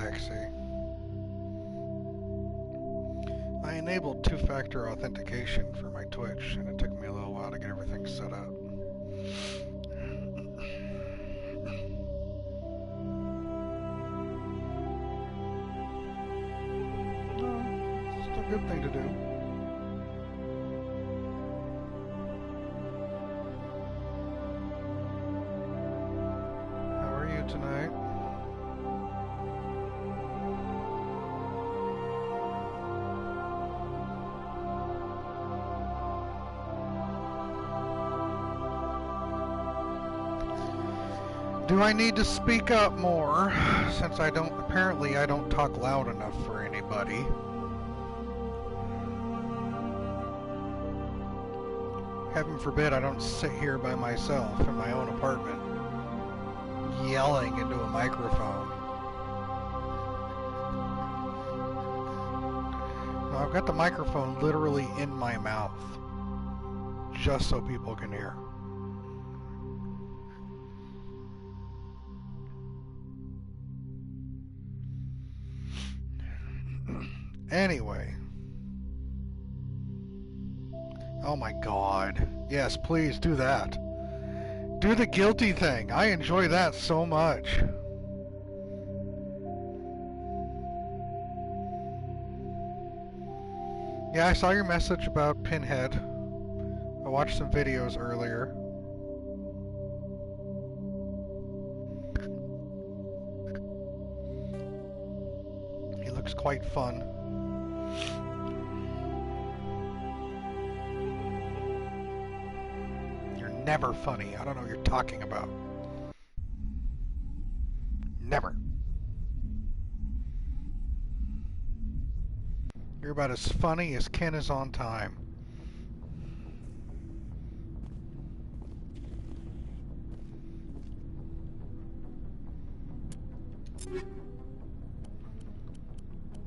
Hexy. I enabled two-factor authentication for my Twitch, and it took me a little while to get everything set up. It's a good thing to do. How are you tonight? Do I need to speak up more, since apparently I don't talk loud enough for anybody? Heaven forbid I don't sit here by myself in my own apartment, yelling into a microphone. No, I've got the microphone literally in my mouth, just so people can hear. Anyway. Oh my god. Yes, please do that. Do the guilty thing. I enjoy that so much. Yeah, I saw your message about Pinhead. I watched some videos earlier. He looks quite fun. Never funny. I don't know what you're talking about. Never. You're about as funny as Ken is on time.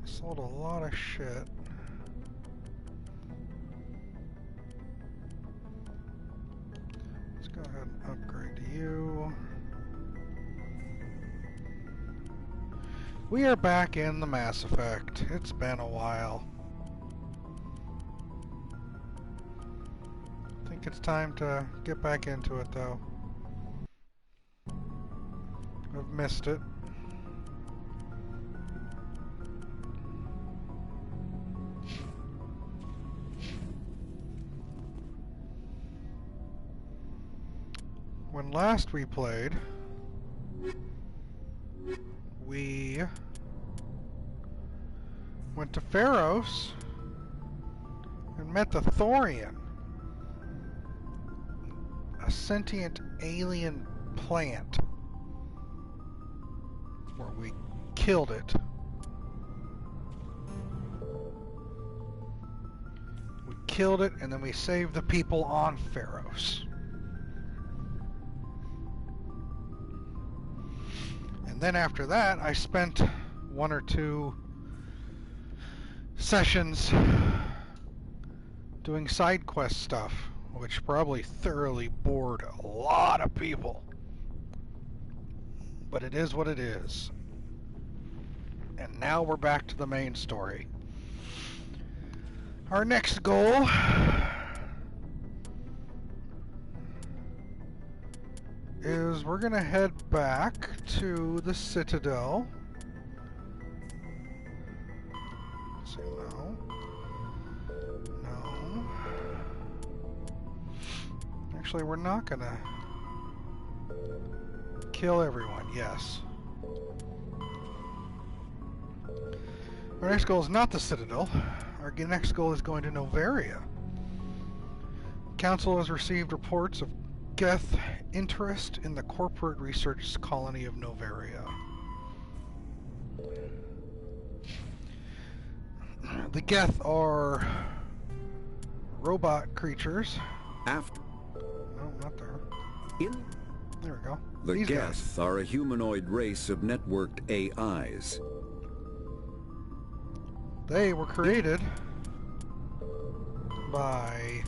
Sold a lot of shit. Go ahead and upgrade to you. We are back in the Mass Effect. It's been a while. I think it's time to get back into it, though. I've missed it. When last we played, we went to Pharos and met the Thorian, a sentient alien plant, where we killed it. We killed it, and then we saved the people on Pharos. Then after that, I spent 1 or 2 sessions doing side quest stuff, which probably thoroughly bored a lot of people. But it is what it is. And now we're back to the main story. Our next goal is we're gonna head back to the Citadel. Let's see, no. Actually, we're not gonna kill everyone, yes. Our next goal is not the Citadel. Our next goal is going to Noveria. Council has received reports of Geth interest in the corporate research colony of Noveria. The Geth are robot creatures. No, not there. There we go. The Geth are a humanoid race of networked AIs. They were created by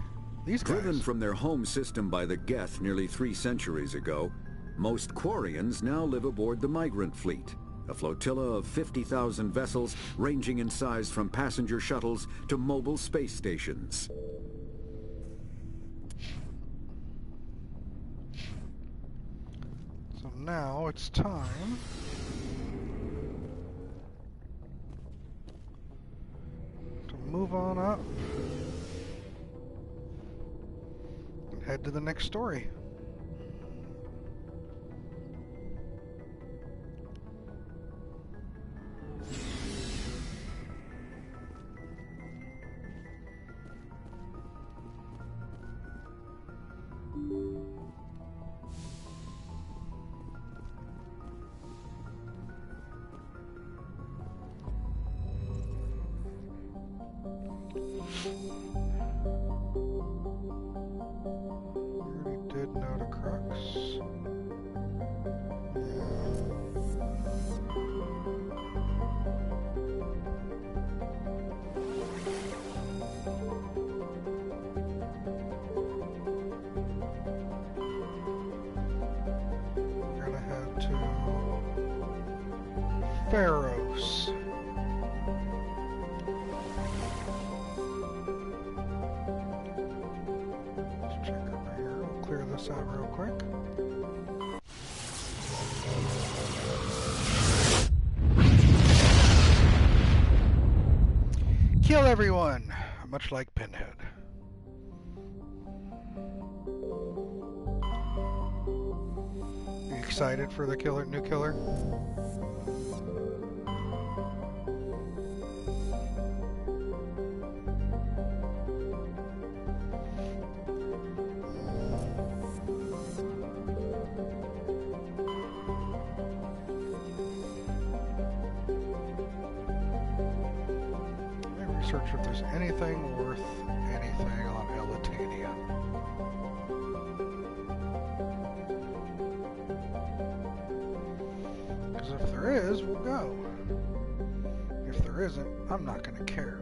these guys. Driven from their home system by the Geth nearly 3 centuries ago, most Quarians now live aboard the migrant fleet, A flotilla of 50,000 vessels ranging in size from passenger shuttles to mobile space stations. So now it's time to move on up and head to the next story. Already did know the crux. We're gonna head to Pharos. This out real quick. Kill everyone, much like Pinhead. You excited for the new killer? Search if there's anything worth anything on Elitania. Because if there is, we'll go. If there isn't, I'm not going to care.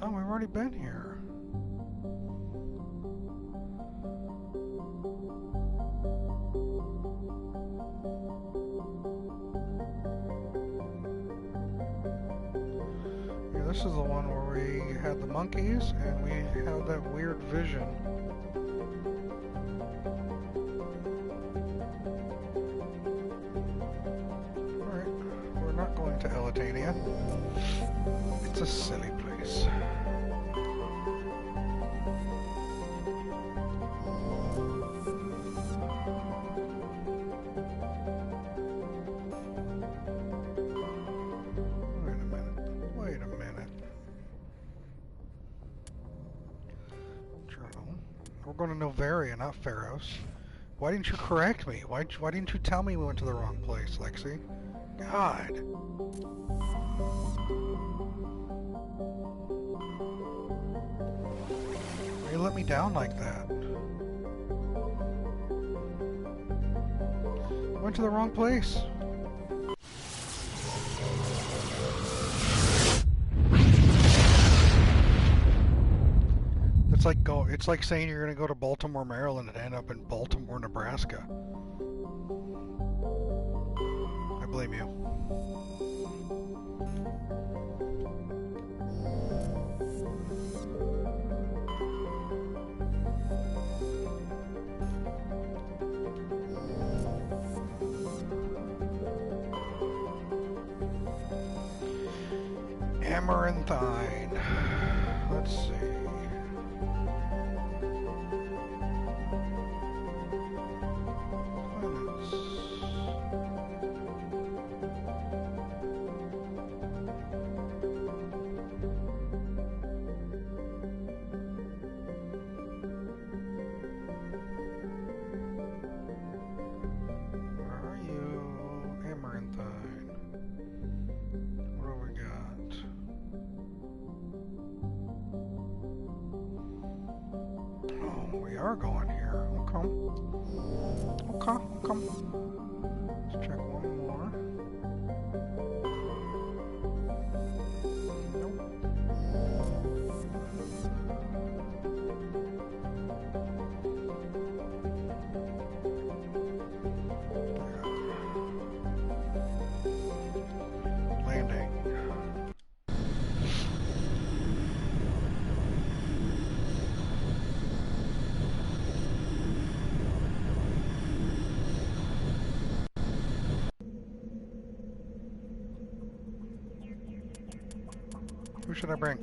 Oh, we've already been here. This is the one where we had the monkeys and we had that weird vision. Alright, we're not going to Elitania. It's a silly place. We're going to Noveria, not Pharos. Why didn't you correct me? Why didn't you tell me we went to the wrong place, Lexi? God. Why you let me down like that? Went to the wrong place. It's like saying you're going to go to Baltimore, Maryland and end up in Baltimore, Nebraska. I blame you. Amaranthine. Let's see. We are going here. Okay. Okay. Let's check one more. Nope. should I bring?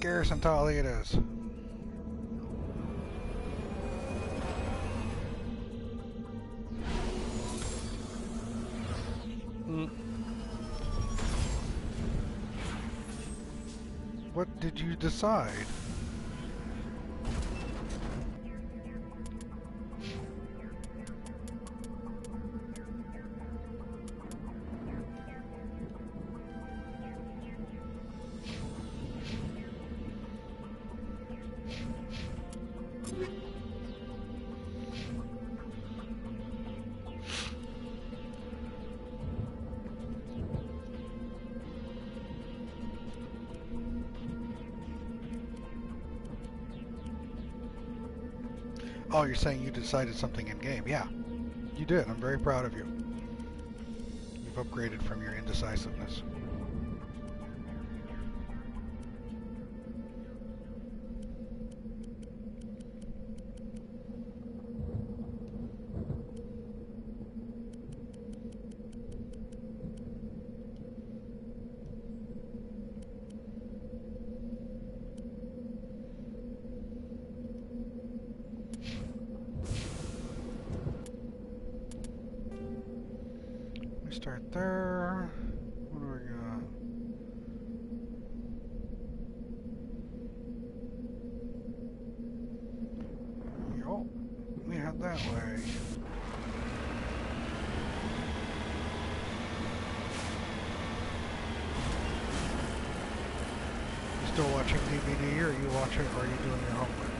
Garrison Tolly it is. What did you decide? Oh, you're saying you decided something in game. Yeah, you did. I'm very proud of you. You've upgraded from your indecisiveness. Start there. What do we got? Yo, we head that way. You still watching DVD, or are you watching, or are you doing your homework?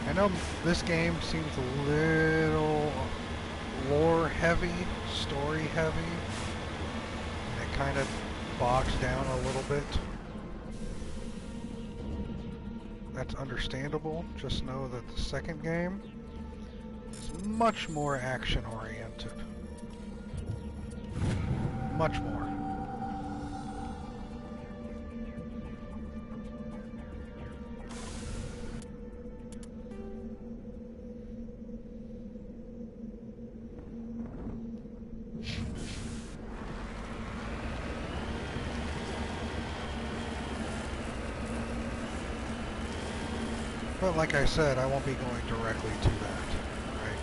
I know this game seems a little lore heavy, story heavy, and it kind of bogs down a little bit. That's understandable. Just know that the second game is much more action oriented. Much more. But like I said, I won't be going directly to that, right?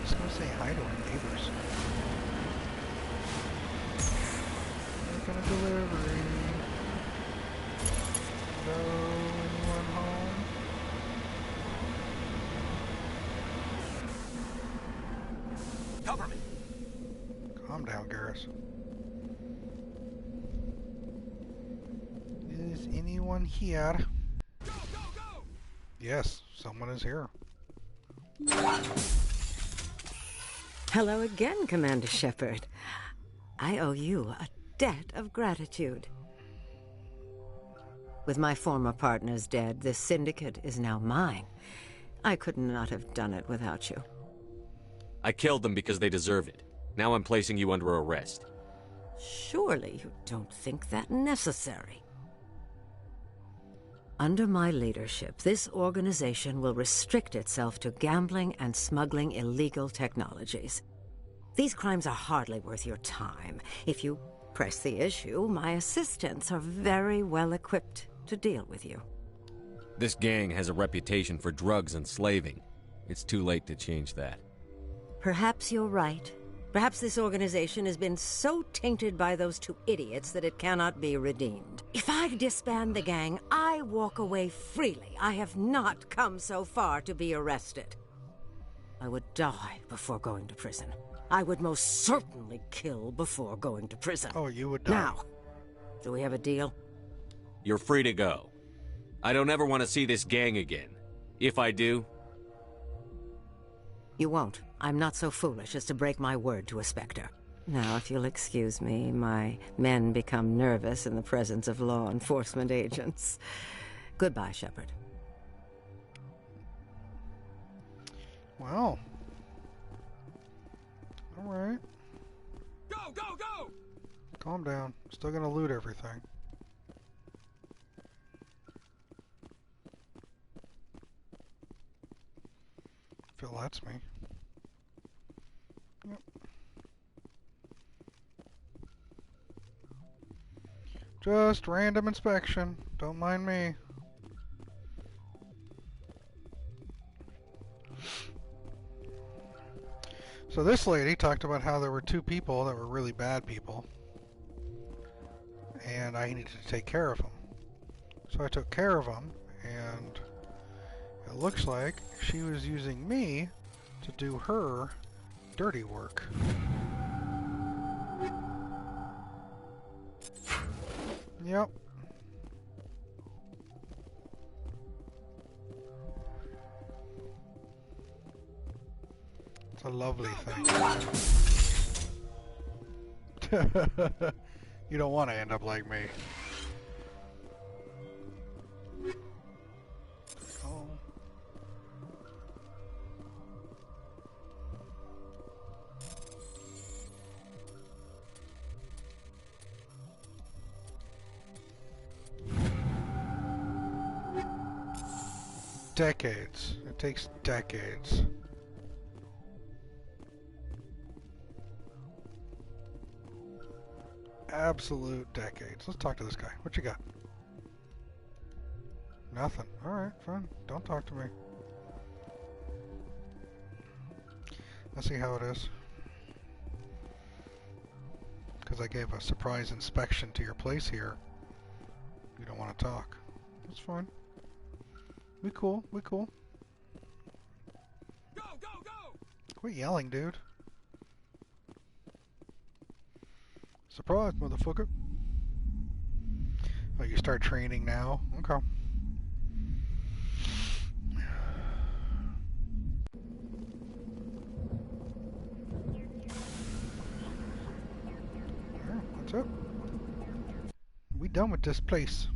Let's go say hi to our neighbors. Making a delivery. Hello, anyone home? Cover me. Calm down, Garrus. Is anyone here? Go, go, go! Yes, someone is here. Hello again, Commander Shepard. I owe you a debt of gratitude. With my former partners dead, this syndicate is now mine. I could not have done it without you. I killed them because they deserve it. Now I'm placing you under arrest. Surely you don't think that necessary. Under my leadership, this organization will restrict itself to gambling and smuggling illegal technologies. These crimes are hardly worth your time. If you press the issue, my assistants are very well equipped to deal with you. This gang has a reputation for drugs and slaving. It's too late to change that. Perhaps you're right. Perhaps this organization has been so tainted by those two idiots that it cannot be redeemed. If I disband the gang, I walk away freely. I have not come so far to be arrested. I would die before going to prison. I would most certainly kill before going to prison. Oh, you would die. Now, do we have a deal? You're free to go. I don't ever want to see this gang again. If I do... You won't. I'm not so foolish as to break my word to a Spectre. Now, if you'll excuse me, my men become nervous in the presence of law enforcement agents. Goodbye, Shepard. Well. Alright. Go, go, go! Calm down. Still gonna loot everything. Phil, that's me. Yep. Just random inspection. Don't mind me. So this lady talked about how there were two people that were really bad people. And I needed to take care of them. So I took care of them, and it looks like she was using me to do her dirty work. Yep. It's a lovely thing. You don't want to end up like me. Oh. Decades. It takes decades. Absolute decades. Let's talk to this guy. What you got? Nothing. Alright, fine. Don't talk to me. Let's see how it is. Because I gave a surprise inspection to your place here. You don't want to talk. That's fine. We cool. We cool. Go, go, go! Quit yelling, dude. Surprise, motherfucker. Oh, you start training now? Okay. Yeah, that's it. We done with this place.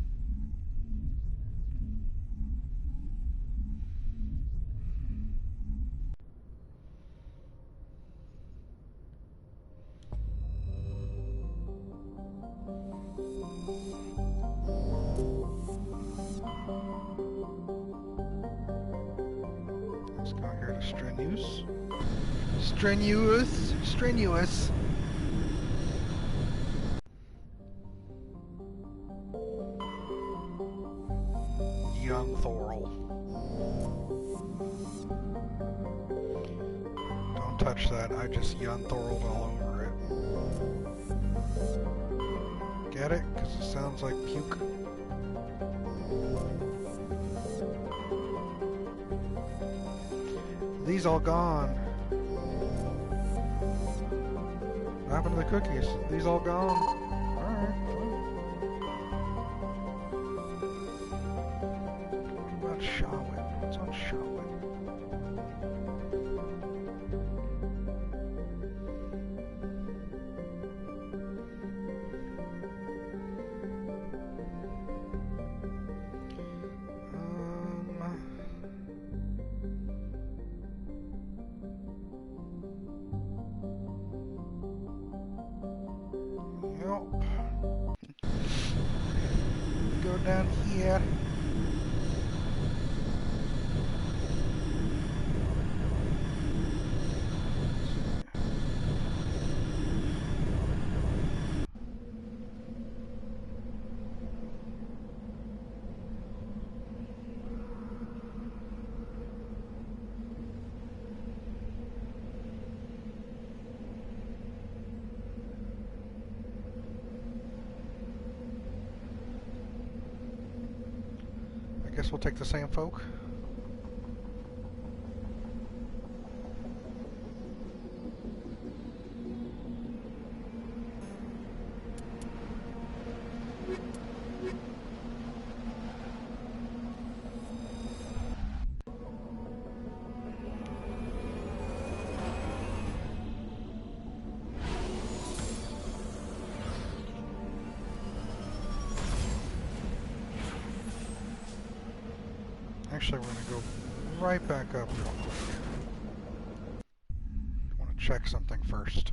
Let's go here to Strenuous. Strenuous. Young Thorol. Don't touch that. I just young Thoroled all over it. Get it? Because it sounds like puke. These all gone. What happened to the cookies? These all gone. Alright, fine. What about Shawit? What's on Shawit? go down here. Guess we'll take the same folk. Actually, we're going to go right back up real quick. I want to check something first.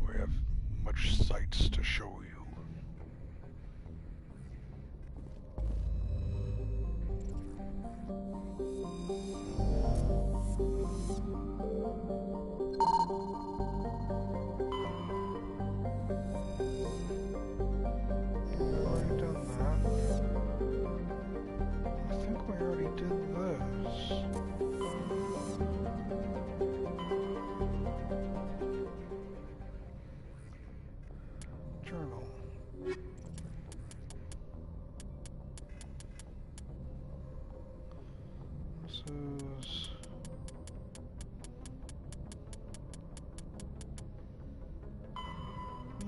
We have much sights to show you.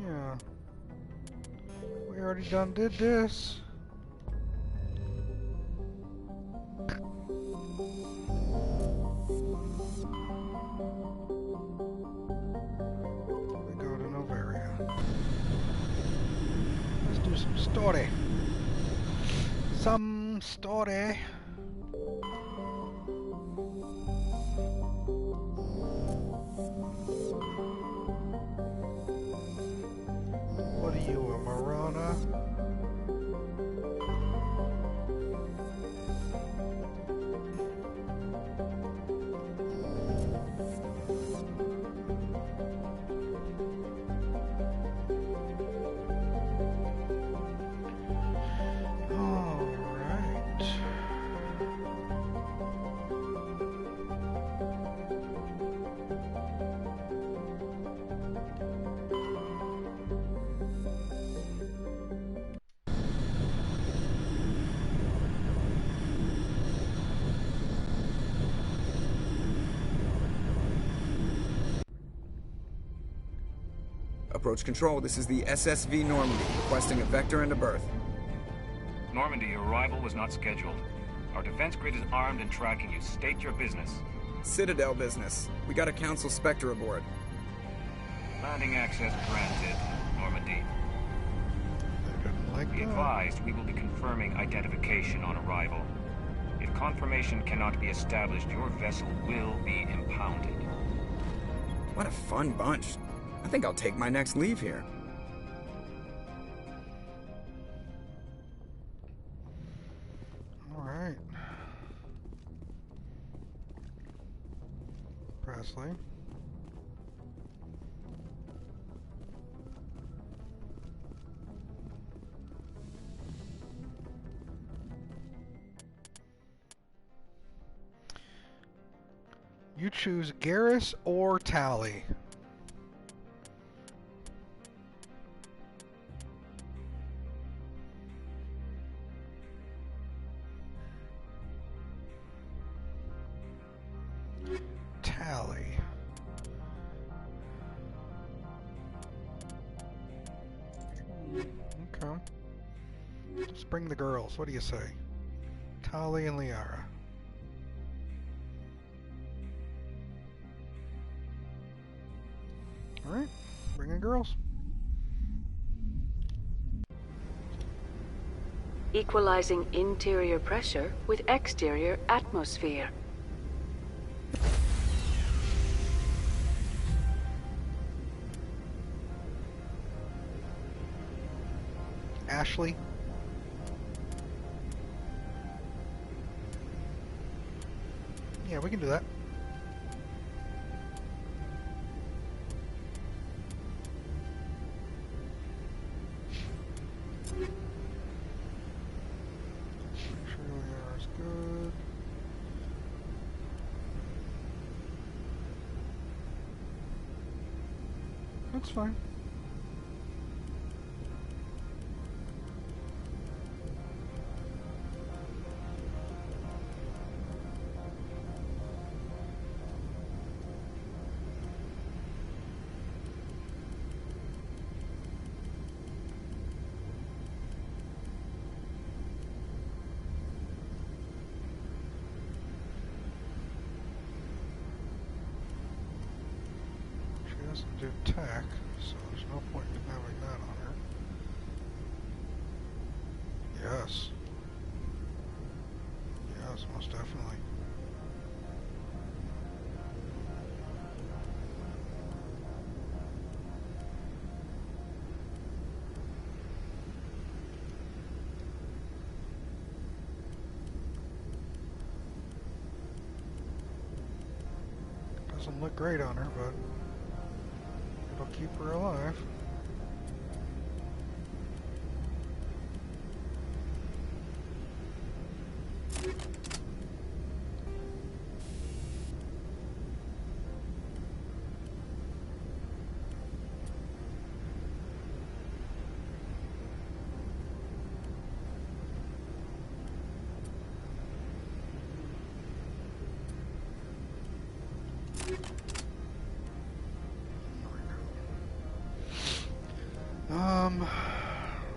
Yeah. We already done did this. We go to Novaria. Let's do some story. Some story. What are you, a Marana? Approach control, this is the SSV Normandy, requesting a vector and a berth. Normandy, your arrival was not scheduled. Our defense grid is armed and tracking you. State your business. Citadel business. We got a Council Spectre aboard. Landing access granted, Normandy. They didn't like Be that. advised, we will be confirming identification on arrival. If confirmation cannot be established, your vessel will be impounded. What a fun bunch. I think I'll take my next leave here. All right. Presley. You choose Garrus or Tally. Tally. Okay. Let's bring the girls. What do you say? Tally and Liara. Alright, bring in girls. Equalizing interior pressure with exterior atmosphere. Ashley. Yeah, we can do that. Make sure we are as good. That's fine. She doesn't do tech, so there's no point in having that on her. Yes. Yes, most definitely. Doesn't look great on her, but it'll keep her alive.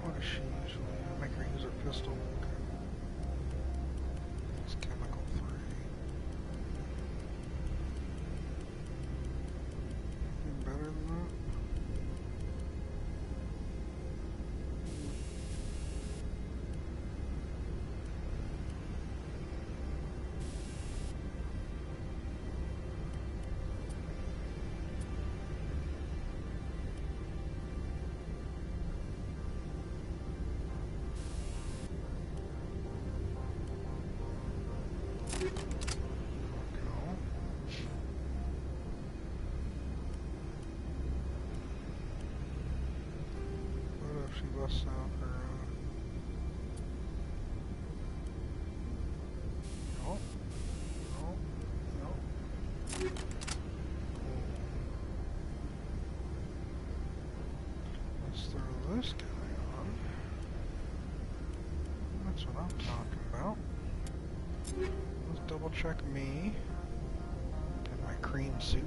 What does she usually make her use her pistol? Okay. It's chemical 3. Anything better than that? What if she busts out her, no, no, no. Let's throw this guy on. That's what I'm talking about. Let's double check me and my cream suit.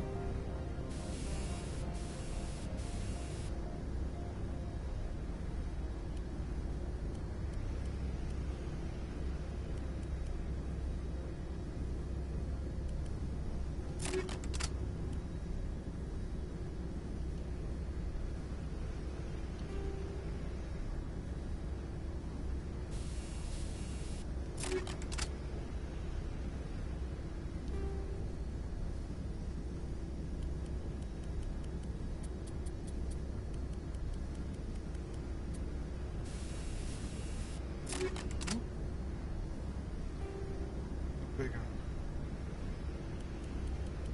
Big one.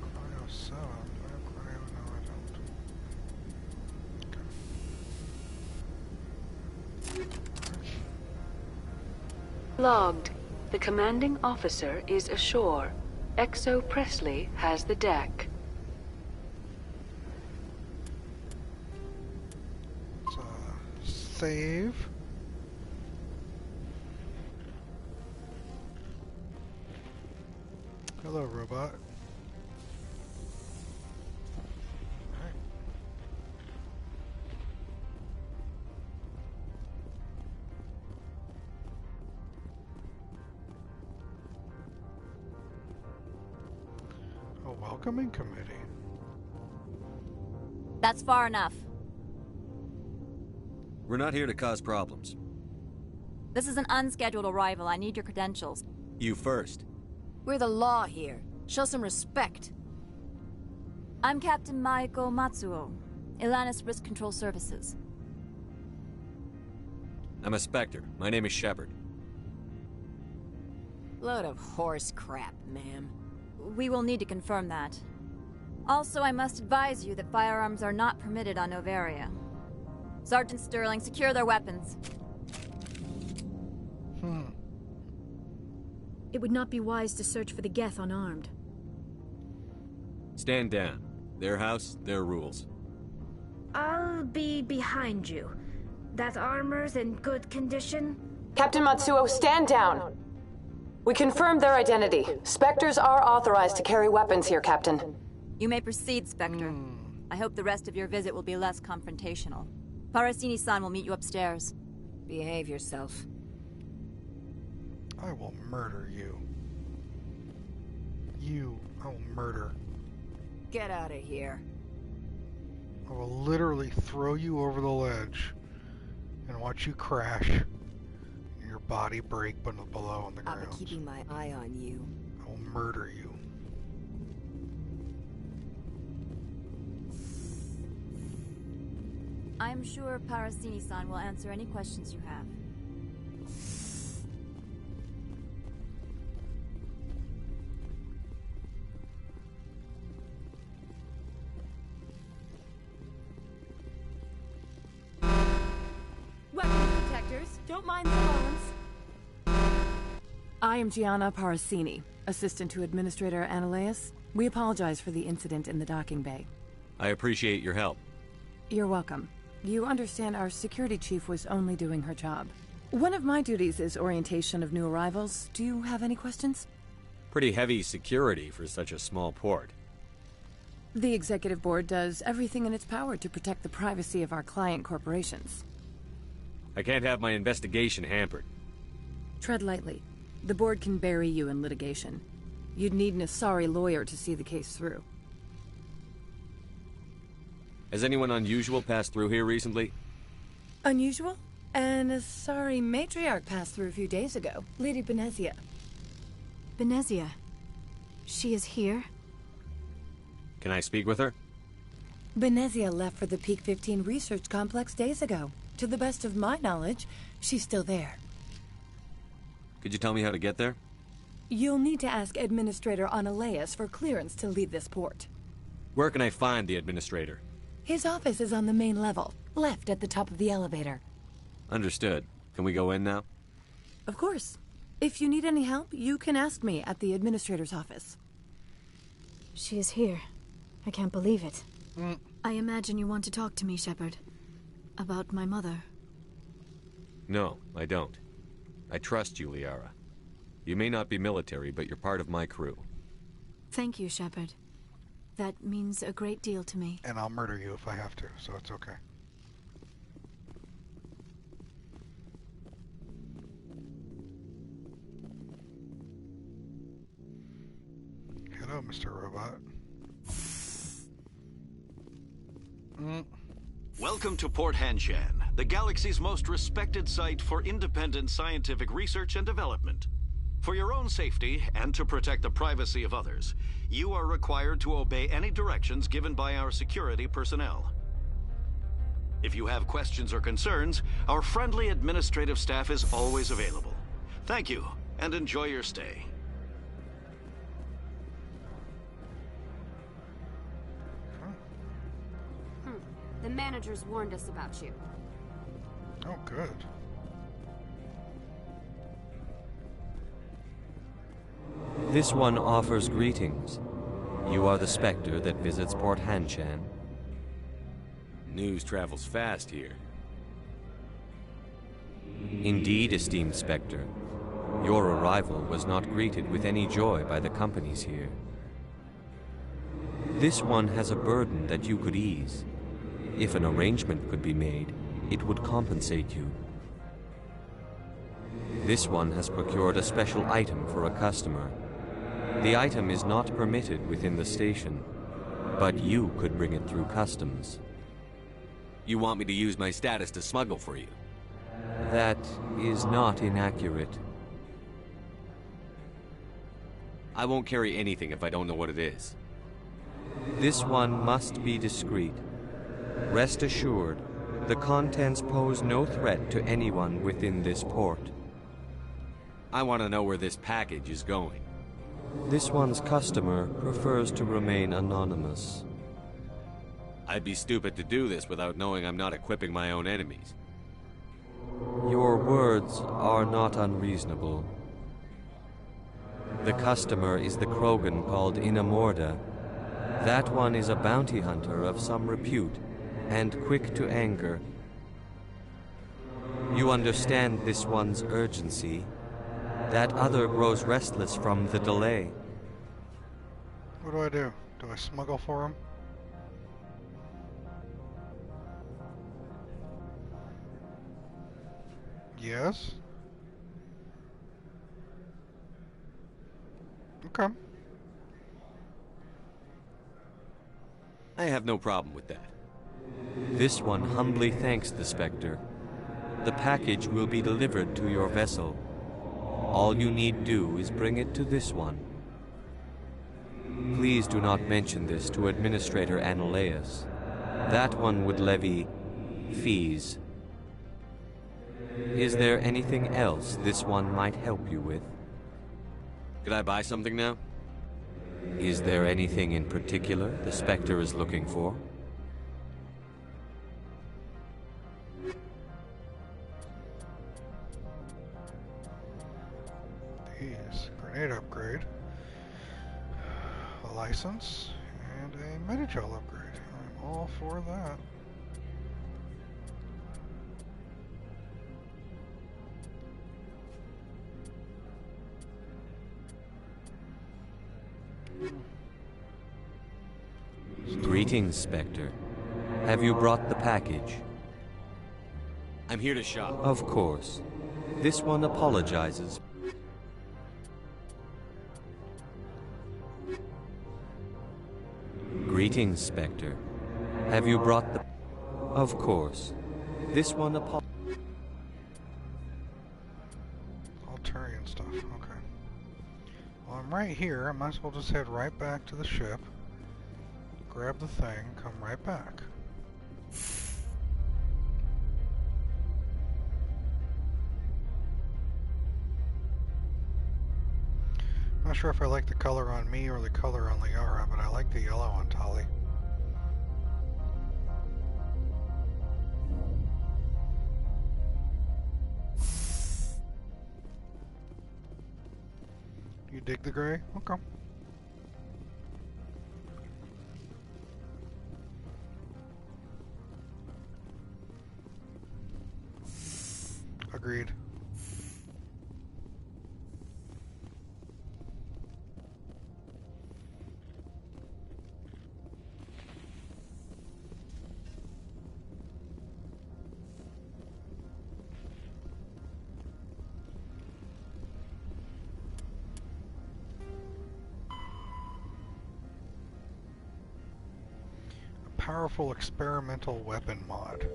Cryo 7. Do I have cryo? No, I don't. Okay. Logged. The commanding officer is ashore. Exo Presley has the deck. Let's save. Hello, robot. Alright. A welcoming committee. That's far enough. We're not here to cause problems. This is an unscheduled arrival. I need your credentials. You first. We're the law here. Show some respect. I'm Captain Maiko Matsuo, Ilanis Risk Control Services. I'm a Spectre. My name is Shepard. Load of horse crap, ma'am. We will need to confirm that. Also, I must advise you that firearms are not permitted on Noveria. Sergeant Sterling, secure their weapons. It would not be wise to search for the Geth unarmed. Stand down. Their house, their rules. I'll be behind you. That armor's in good condition? Captain Matsuo, stand down. We confirmed their identity. Spectres are authorized to carry weapons here, Captain. You may proceed, Spectre. I hope the rest of your visit will be less confrontational. Parasini-san will meet you upstairs. Behave yourself. I will murder you. I will murder. Get out of here. I will literally throw you over the ledge and watch you crash and your body break below on the ground. I'll be keeping my eye on you. I will murder you. I'm sure Parasini-san will answer any questions you have. Weapons detectors. Don't mind the alarms. I am Gianna Parasini, assistant to Administrator Ananias. We apologize for the incident in the docking bay. I appreciate your help. You're welcome. You understand our security chief was only doing her job. One of my duties is orientation of new arrivals. Do you have any questions? Pretty heavy security for such a small port. The executive board does everything in its power to protect the privacy of our client corporations. I can't have my investigation hampered. Tread lightly. The board can bury you in litigation. You'd need an Asari lawyer to see the case through. Has anyone unusual passed through here recently? Unusual? An Asari matriarch passed through a few days ago. Lady Benezia. Benezia. She is here? Can I speak with her? Benezia left for the Peak 15 research complex days ago. To the best of my knowledge, she's still there. Could you tell me how to get there? You'll need to ask Administrator Ananias for clearance to leave this port. Where can I find the Administrator? His office is on the main level, left at the top of the elevator. Understood. Can we go in now? Of course. If you need any help, you can ask me at the Administrator's office. She is here. I can't believe it. I imagine you want to talk to me, Shepard. About my mother. No, I don't. I trust you, Liara. You may not be military, but you're part of my crew. Thank you, Shepard. That means a great deal to me. And I'll murder you if I have to, so it's okay. Hello, Mr. Robot. Welcome to Port Hanshan, the galaxy's most respected site for independent scientific research and development. For your own safety, and to protect the privacy of others, you are required to obey any directions given by our security personnel. If you have questions or concerns, our friendly administrative staff is always available. Thank you, and enjoy your stay. The managers warned us about you. Oh, good. This one offers greetings. You are the Spectre that visits Port Hanshan. News travels fast here. Indeed, esteemed Spectre. Your arrival was not greeted with any joy by the companies here. This one has a burden that you could ease. If an arrangement could be made, it would compensate you. This one has procured a special item for a customer. The item is not permitted within the station, but you could bring it through customs. You want me to use my status to smuggle for you? That is not inaccurate. I won't carry anything if I don't know what it is. This one must be discreet. Rest assured, The contents pose no threat to anyone within this port. I want to know where this package is going. This one's customer prefers to remain anonymous. I'd be stupid to do this without knowing I'm not equipping my own enemies. Your words are not unreasonable. The customer is the Krogan called Inamorda. That one is a bounty hunter of some repute, and quick to anger. You understand this one's urgency. That other grows restless from the delay. What do I do? Do I smuggle for him? Yes. Okay. I have no problem with that. This one humbly thanks the Spectre. The package will be delivered to your vessel. All you need do is bring it to this one. Please do not mention this to Administrator Annaleus. That one would levy fees. Is there anything else this one might help you with? Could I buy something now? Is there anything in particular the Spectre is looking for? These. Grenade upgrade. A license. And a Medigel upgrade. I'm all for that. Greetings, Spectre. Have you brought the package? I'm here to shop. Of course. This one apologizes. Greetings, Spectre. Have you brought the... Of course. This one apologizes. Alturian stuff, okay. Well, I'm right here. I might as well just head right back to the ship. Grab the thing, come right back. I'm not sure if I like the color on me or the color on Liara, but I like the yellow on Tali. You dig the gray? Okay. Agreed. A powerful experimental weapon mod.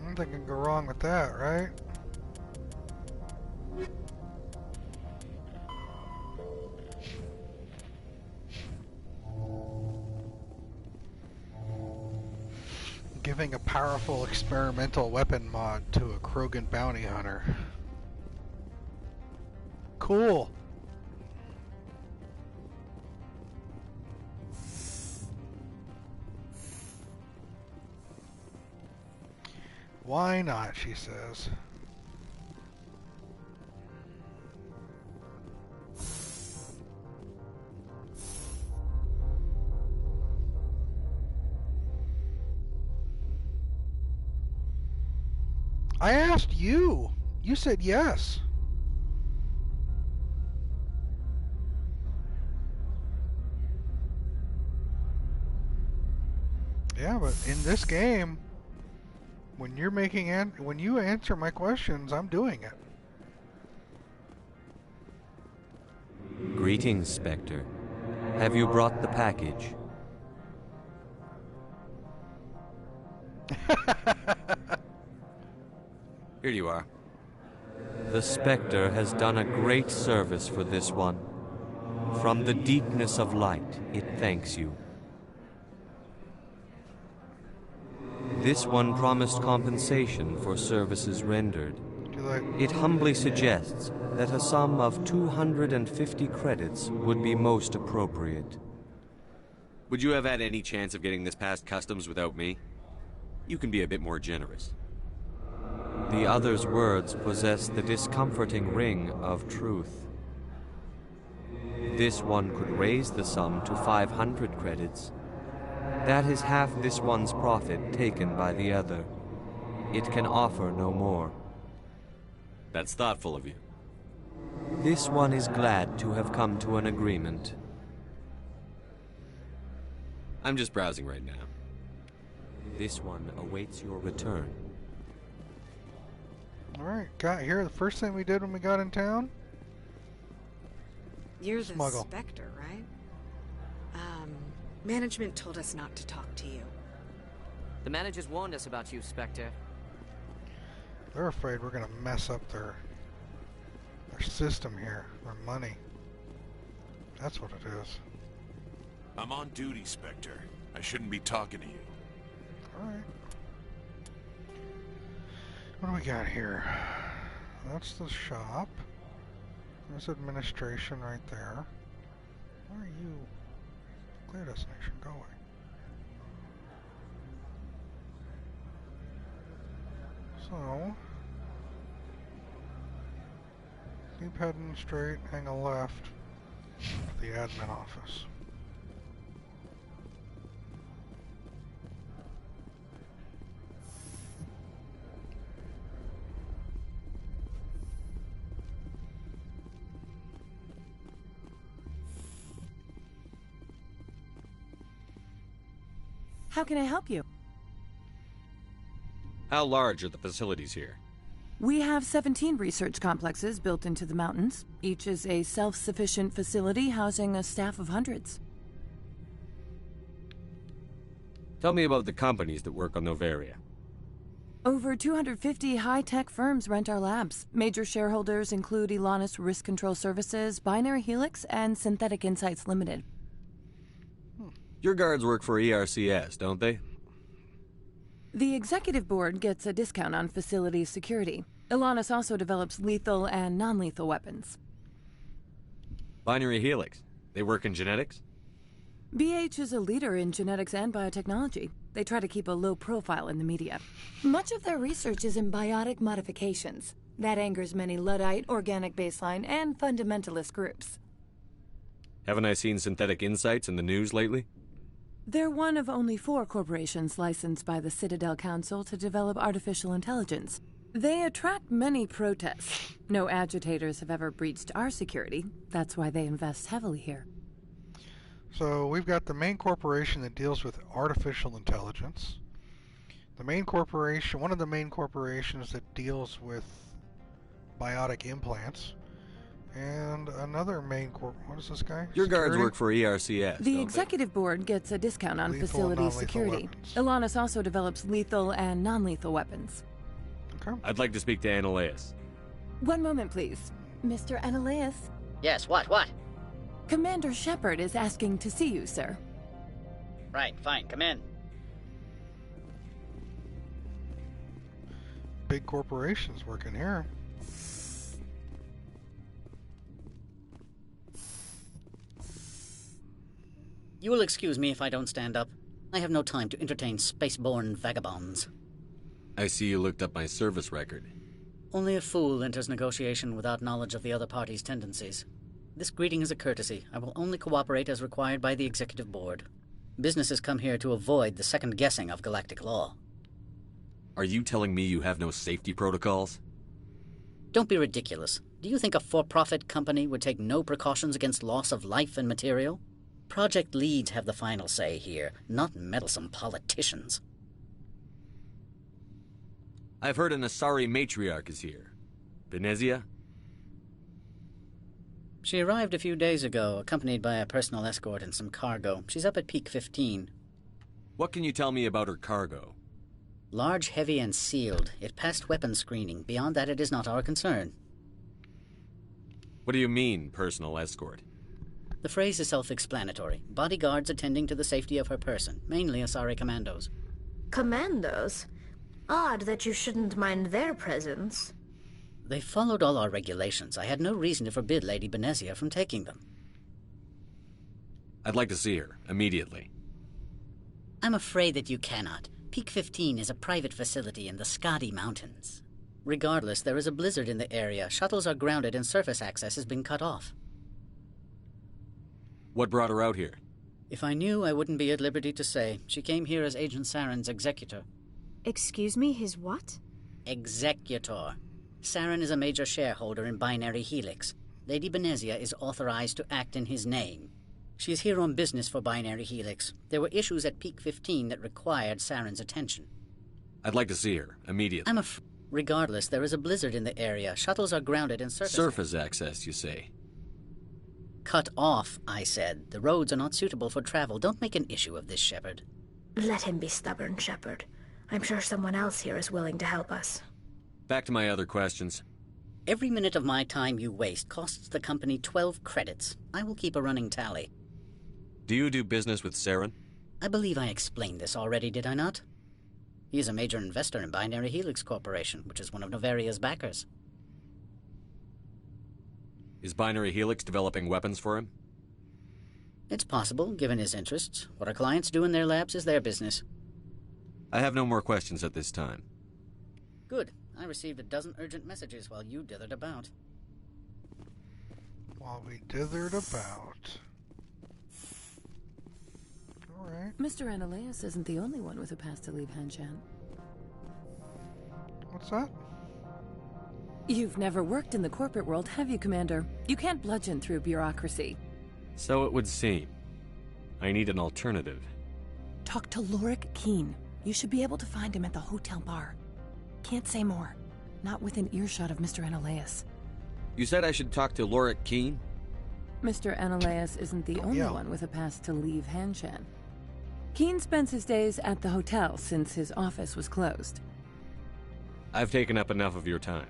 Nothing can go wrong with that, right? Giving a powerful experimental weapon mod to a Krogan bounty hunter. Cool. Why not, she says. I asked you. You said yes. Yeah, but in this game, when you're making when you answer my questions, I'm doing it. Greetings, Spectre. Have you brought the package? Here you are. The Spectre has done a great service for this one. From the deepness of light, it thanks you. This one promised compensation for services rendered. It humbly suggests that a sum of 250 credits would be most appropriate. Would you have had any chance of getting this past customs without me? You can be a bit more generous. The other's words possess the discomforting ring of truth. This one could raise the sum to 500 credits. That is half this one's profit taken by the other. It can offer no more. That's thoughtful of you. This one is glad to have come to an agreement. I'm just browsing right now. This one awaits your return. Alright, got here. The first thing we did when we got in town? You're the Smuggle. Spectre, right? Management told us not to talk to you. The managers warned us about you, Spectre. They're afraid we're gonna mess up their system here, their money. That's what it is. I'm on duty, Spectre. I shouldn't be talking to you. Alright. What do we got here? That's the shop. There's administration right there. Where are you? Clear destination, go away. So, keep heading straight, hang a left to the admin office. How can I help you? How large are the facilities here? We have 17 research complexes built into the mountains. Each is a self-sufficient facility housing a staff of hundreds. Tell me about the companies that work on Noveria. Over 250 high-tech firms rent our labs. Major shareholders include Elanus Risk Control Services, Binary Helix, and Synthetic Insights Limited. Your guards work for ERCS, don't they? The executive board gets a discount on facility security. Elanus also develops lethal and non-lethal weapons. Binary Helix. They work in genetics? BH is a leader in genetics and biotechnology. They try to keep a low profile in the media. Much of their research is in biotic modifications. That angers many Luddite, organic baseline, and fundamentalist groups. Haven't I seen Synthetic Insights in the news lately? They're one of only 4 corporations licensed by the Citadel Council to develop artificial intelligence. They attract many protests. No agitators have ever breached our security. That's why they invest heavily here. So we've got the main corporation that deals with artificial intelligence. The main corporation, one of the main corporations that deals with biotic implants. And another main corp. What is this guy? Your guards work for ERCS. The executive board gets a discount on facility security. Elanus also develops lethal and non-lethal weapons. Okay. I'd like to speak to Annaleus. One moment, please. Mr. Annaleus? Yes, what? Commander Shepard is asking to see you, sir. Right, fine, come in. Big corporations working here. You will excuse me if I don't stand up. I have no time to entertain spaceborne vagabonds. I see you looked up my service record. Only a fool enters negotiation without knowledge of the other party's tendencies. This greeting is a courtesy. I will only cooperate as required by the executive board. Businesses come here to avoid the second guessing of galactic law. Are you telling me you have no safety protocols? Don't be ridiculous. Do you think a for-profit company would take no precautions against loss of life and material? Project leads have the final say here, not meddlesome politicians. I've heard an Asari matriarch is here. Benezia? She arrived a few days ago, accompanied by a personal escort and some cargo. She's up at Peak 15. What can you tell me about her cargo? Large, heavy, and sealed. It passed weapons screening. Beyond that, it is not our concern. What do you mean, personal escort? The phrase is self-explanatory. Bodyguards attending to the safety of her person, mainly Asari commandos. Commandos? Odd that you shouldn't mind their presence. They followed all our regulations. I had no reason to forbid Lady Benezia from taking them. I'd like to see her, immediately. I'm afraid that you cannot. Peak 15 is a private facility in the Skadi Mountains. Regardless, there is a blizzard in the area. Shuttles are grounded and surface access has been cut off. What brought her out here? If I knew, I wouldn't be at liberty to say. She came here as Agent Saren's executor. Excuse me, his what? Executor. Saren is a major shareholder in Binary Helix. Lady Benezia is authorized to act in his name. She is here on business for Binary Helix. There were issues at Peak 15 that required Saren's attention. I'd like to see her, immediately. Regardless, there is a blizzard in the area. Shuttles are grounded and surface access, you say? Cut off, I said. The roads are not suitable for travel. Don't make an issue of this, Shepard. Let him be stubborn, Shepard. I'm sure someone else here is willing to help us. Back to my other questions. Every minute of my time you waste costs the company 12 credits. I will keep a running tally. Do you do business with Saren? I believe I explained this already, did I not? He is a major investor in Binary Helix Corporation, which is one of Novaria's backers. Is Binary Helix developing weapons for him? It's possible, given his interests. What our clients do in their labs is their business. I have no more questions at this time. Good. I received a dozen urgent messages while you dithered about. While we dithered about. Alright. Mr. Ananias isn't the only one with a pass to leave Hanshan. What's that? You've never worked in the corporate world, have you, Commander? You can't bludgeon through bureaucracy. So it would seem. I need an alternative. Talk to Lorik Keen. You should be able to find him at the hotel bar. Can't say more. Not within earshot of Mr. Ananias. You said I should talk to Lorik Keen? Mr. Ananias isn't the only one with a pass to leave Hanshan. Keen spends his days at the hotel since his office was closed. I've taken up enough of your time.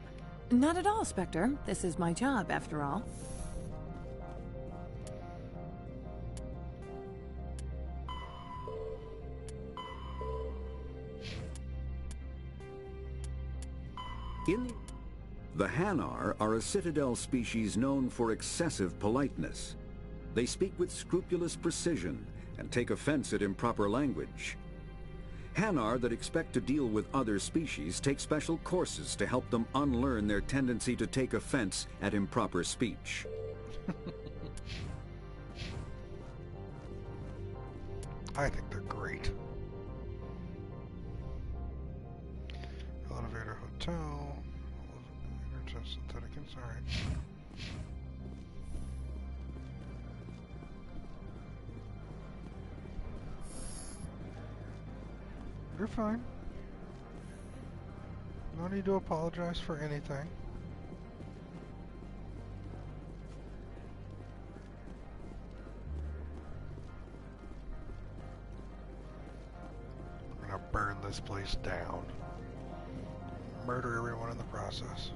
Not at all, Spectre. This is my job, after all. The Hanar are a citadel species known for excessive politeness. They speak with scrupulous precision and take offense at improper language. Hanar that expect to deal with other species take special courses to help them unlearn their tendency to take offense at improper speech. I think they're great. Elevator hotel. Synthetic inside. You're fine. No need to apologize for anything. We're gonna burn this place down. Murder everyone in the process.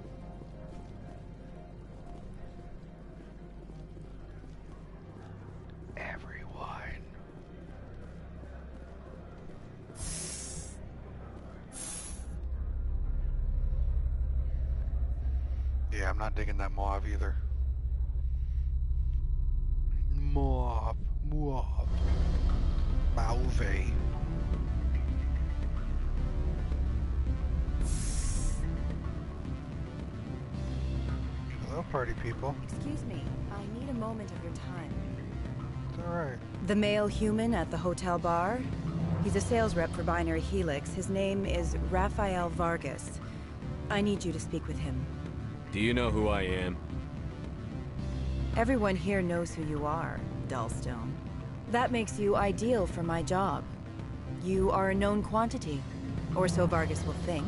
Yeah, I'm not digging that Mauve either. Mauve. Mauve. Hello, party people. Excuse me, I need a moment of your time. It's alright. The male human at the hotel bar? He's a sales rep for Binary Helix. His name is Rafael Vargas. I need you to speak with him. Do you know who I am? Everyone here knows who you are, Dullstone. That makes you ideal for my job. You are a known quantity, or so Vargas will think.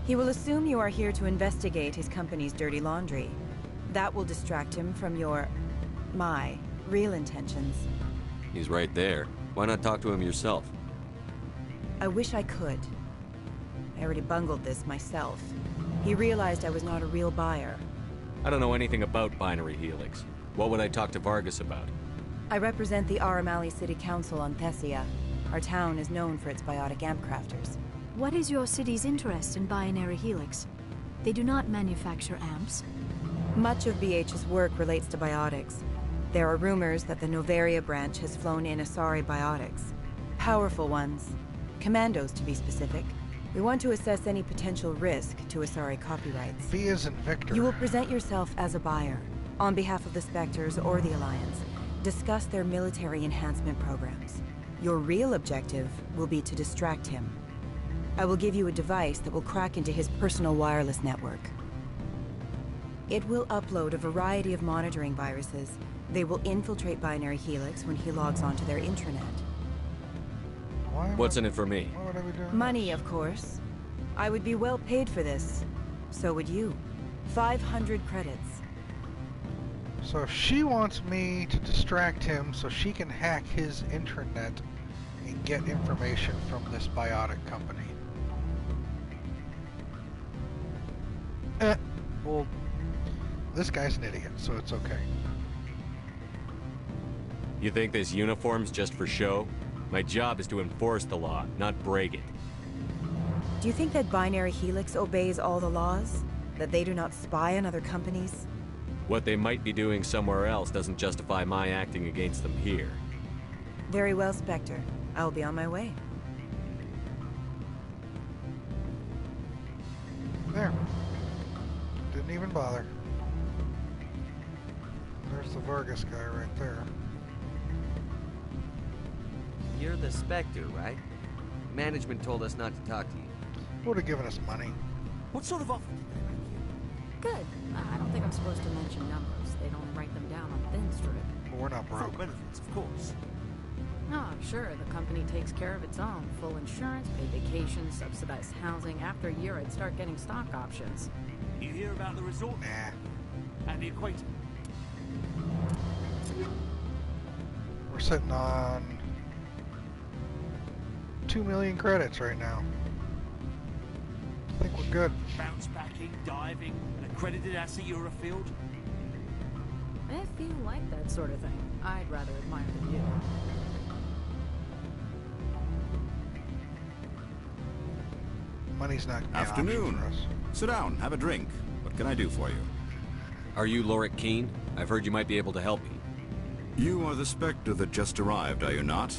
He will assume you are here to investigate his company's dirty laundry. That will distract him from my real intentions. He's right there. Why not talk to him yourself? I wish I could. I already bungled this myself. He realized I was not a real buyer. I don't know anything about Binary Helix. What would I talk to Vargas about? I represent the Aramali City Council on Thessia. Our town is known for its biotic amp crafters. What is your city's interest in Binary Helix? They do not manufacture amps. Much of BH's work relates to biotics. There are rumors that the Noveria branch has flown in Asari biotics. Powerful ones. Commandos, to be specific. We want to assess any potential risk to Asari copyrights. V as in Victor. You will present yourself as a buyer, on behalf of the Spectres or the Alliance. Discuss their military enhancement programs. Your real objective will be to distract him. I will give you a device that will crack into his personal wireless network. It will upload a variety of monitoring viruses. They will infiltrate Binary Helix when he logs onto their intranet. What's in it for me? Why would I be doing Money, of course. I would be well paid for this. So would you. 500 credits. So if she wants me to distract him so she can hack his intranet and get information from this biotic company. Well, this guy's an idiot, so it's okay. You think this uniform's just for show? My job is to enforce the law, not break it. Do you think that Binary Helix obeys all the laws? That they do not spy on other companies? What they might be doing somewhere else doesn't justify my acting against them here. Very well, Spectre. I will be on my way. There. Didn't even bother. There's the Vargas guy right there. You're the Spectre, right? Management told us not to talk to you. Would have given us money. What sort of offer did they make you? Good. I don't think I'm supposed to mention numbers. They don't write them down on thin strip. But we're not broke. Full benefits, of course. Oh, sure. The company takes care of its own. Full insurance, paid vacation, subsidized housing. After a year, I'd start getting stock options. You hear about the resort? Nah. And the equator? We're sitting on 2 million credits right now. I think we're good. Bounce backing, diving, an accredited asset Eurofield? If you like that sort of thing, I'd rather admire the view. Money's not gonna be an option Afternoon. for us. Sit down, have a drink. What can I do for you? Are you Lorik Keen? I've heard you might be able to help me. You are the Spectre that just arrived, are you not?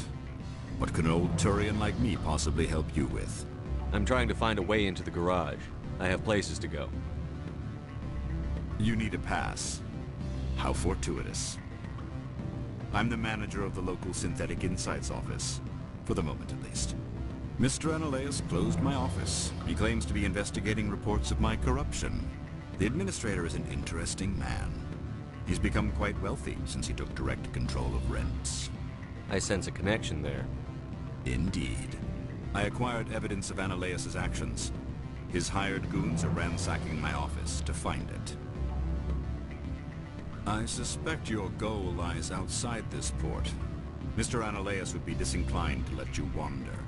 What can an old Turian like me possibly help you with? I'm trying to find a way into the garage. I have places to go. You need a pass. How fortuitous. I'm the manager of the local Synthetic Insights office. For the moment, at least. Mr. Analeus closed my office. He claims to be investigating reports of my corruption. The administrator is an interesting man. He's become quite wealthy since he took direct control of rents. I sense a connection there. Indeed. I acquired evidence of Analeus' actions. His hired goons are ransacking my office to find it. I suspect your goal lies outside this port. Mr. Analeus would be disinclined to let you wander.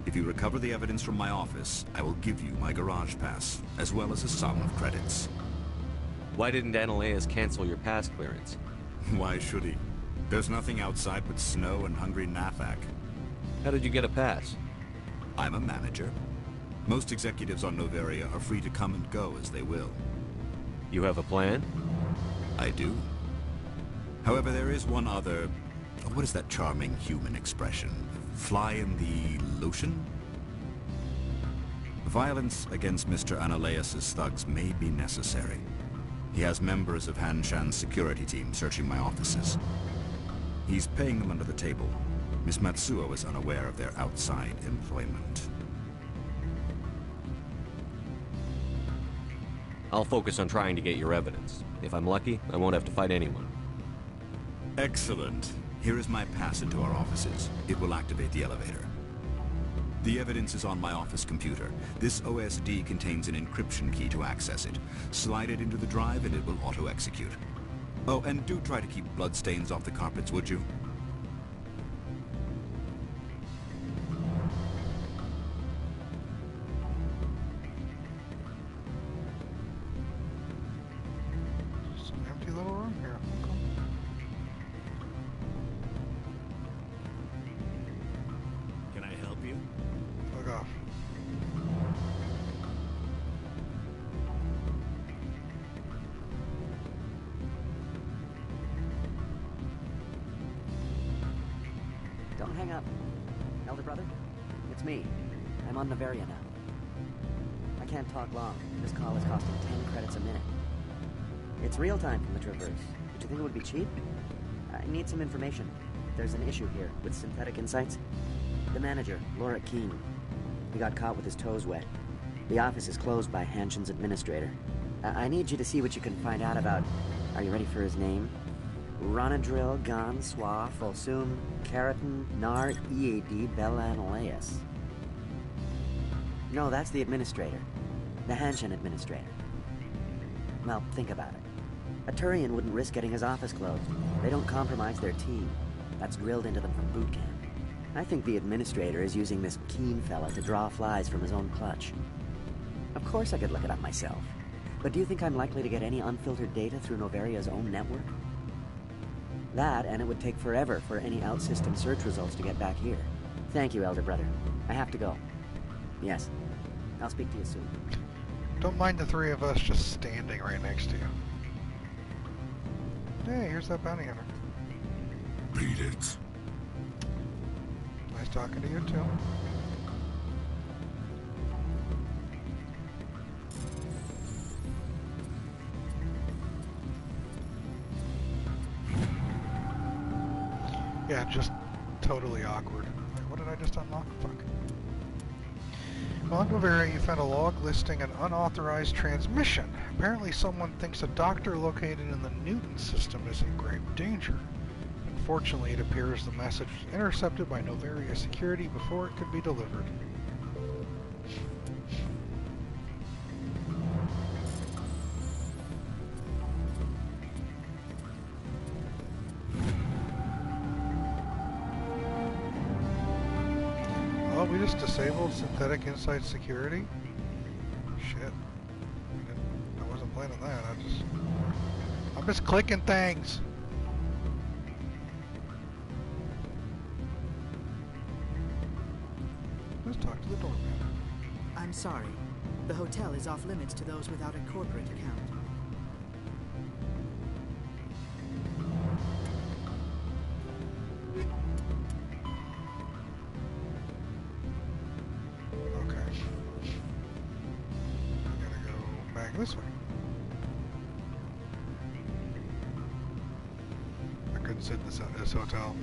If you recover the evidence from my office, I will give you my garage pass, as well as a sum of credits. Why didn't Analeus cancel your pass clearance? Why should he? There's nothing outside but snow and hungry Nathak. How did you get a pass? I'm a manager. Most executives on Noveria are free to come and go as they will. You have a plan? I do. However, there is one other... What is that charming human expression? Fly in the lotion? Violence against Mr. Analeus' thugs may be necessary. He has members of Han Shan's security team searching my offices. He's paying them under the table. Miss Matsuo is unaware of their outside employment. I'll focus on trying to get your evidence. If I'm lucky, I won't have to fight anyone. Excellent. Here is my pass into our offices. It will activate the elevator. The evidence is on my office computer. This OSD contains an encryption key to access it. Slide it into the drive and it will auto-execute. Oh, and do try to keep bloodstains off the carpets, would you? Just an empty little room here. hang up. Elder brother? It's me. I'm on Noveria now. I can't talk long. This call is costing 10 credits a minute. It's real time from the Traverse. Did you think it would be cheap? I need some information. There's an issue here with Synthetic Insights. The manager, Laura Keene. He got caught with his toes wet. The office is closed by Hanshen's administrator. I need you to see what you can find out about... Are you ready for his name? Ronadril Gan Swa Folsum Keratin Nar Ead Bella Analeas. No, that's the administrator. The Hanshen administrator. Well, think about it. A Turian wouldn't risk getting his office closed. They don't compromise their team. That's drilled into them from boot camp. I think the administrator is using this Keene fella to draw flies from his own clutch. Of course I could look it up myself. But do you think I'm likely to get any unfiltered data through Noveria's own network? That, and it would take forever for any out-system search results to get back here. Thank you, Elder Brother. I have to go. Yes. I'll speak to you soon. Don't mind the three of us just standing right next to you. Hey, here's that bounty hunter. Beat it. Nice talking to you, too. Yeah, just totally awkward. Wait, what did I just unlock? Fuck. Well, on Noveria, you found a log listing an unauthorized transmission. Apparently someone thinks a doctor located in the Newton system is in grave danger. Unfortunately, it appears the message was intercepted by Noveria security before it could be delivered. Oh, we just disabled Synthetic Insight security? Shit. I wasn't planning that. I'm just clicking things. Let's talk to the doorman. I'm sorry. The hotel is off limits to those without a corporate account. Okay. I gotta go back this way. I couldn't sit in this hotel.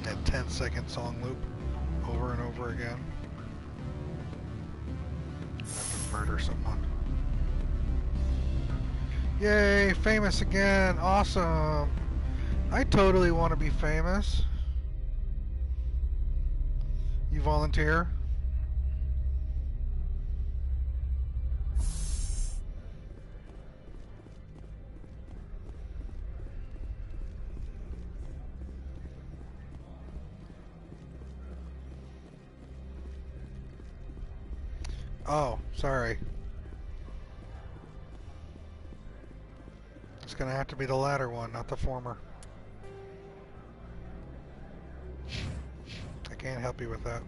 That 10-second song loop over and over again. I have to murder someone. Yay, famous again. Awesome. I totally want to be famous. You volunteer? Oh, sorry. It's gonna have to be the latter one, not the former. I can't help you with that.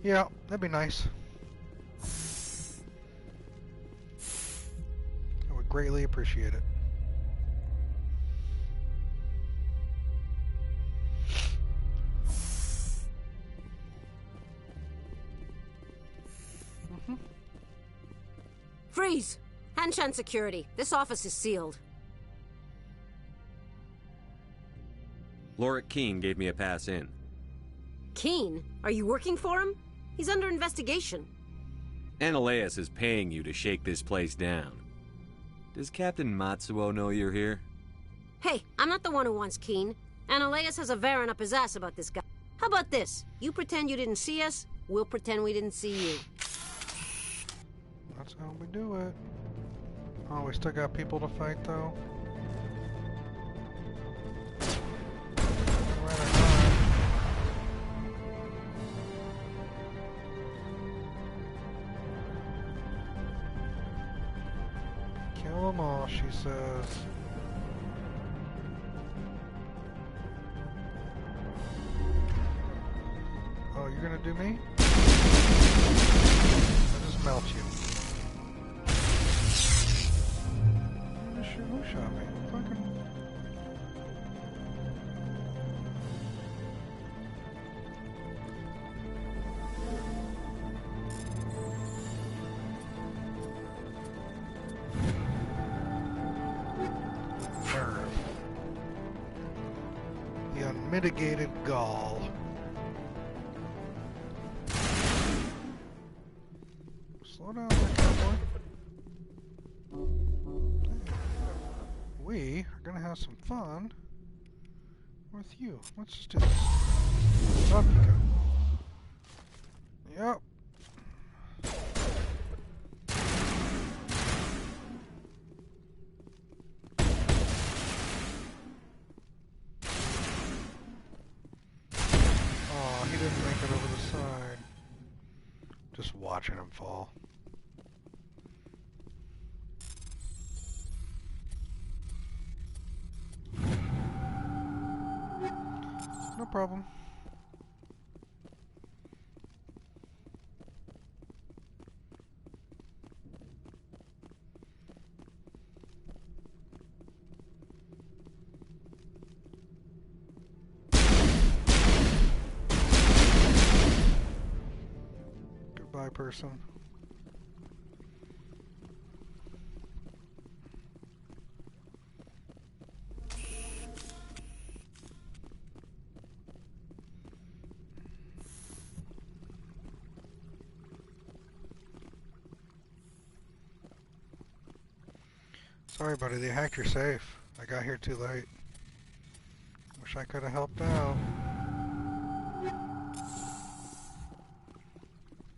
Yeah, that'd be nice. I would greatly appreciate it. Freeze! Hanshen security. This office is sealed. Laura Keene gave me a pass in. Keene? Are you working for him? He's under investigation. Analeas is paying you to shake this place down. Does Captain Matsuo know you're here? Hey, I'm not the one who wants Keene. Analeas has a Varen up his ass about this guy. How about this? You pretend you didn't see us, we'll pretend we didn't see you. That's how we do it. Oh, we still got people to fight, though. Kill them all, she says. Oh, you're gonna do me? I'll just melt you. Who shot me? Fucking Unmitigated gall. Slow down there, cowboy. We are gonna have some fun with you. Let's just do this. Up you go. Yep. Oh, he didn't make it over the side. Just watching him fall. No problem. Goodbye, person. Sorry, buddy, they hacked your safe. I got here too late. Wish I could have helped out.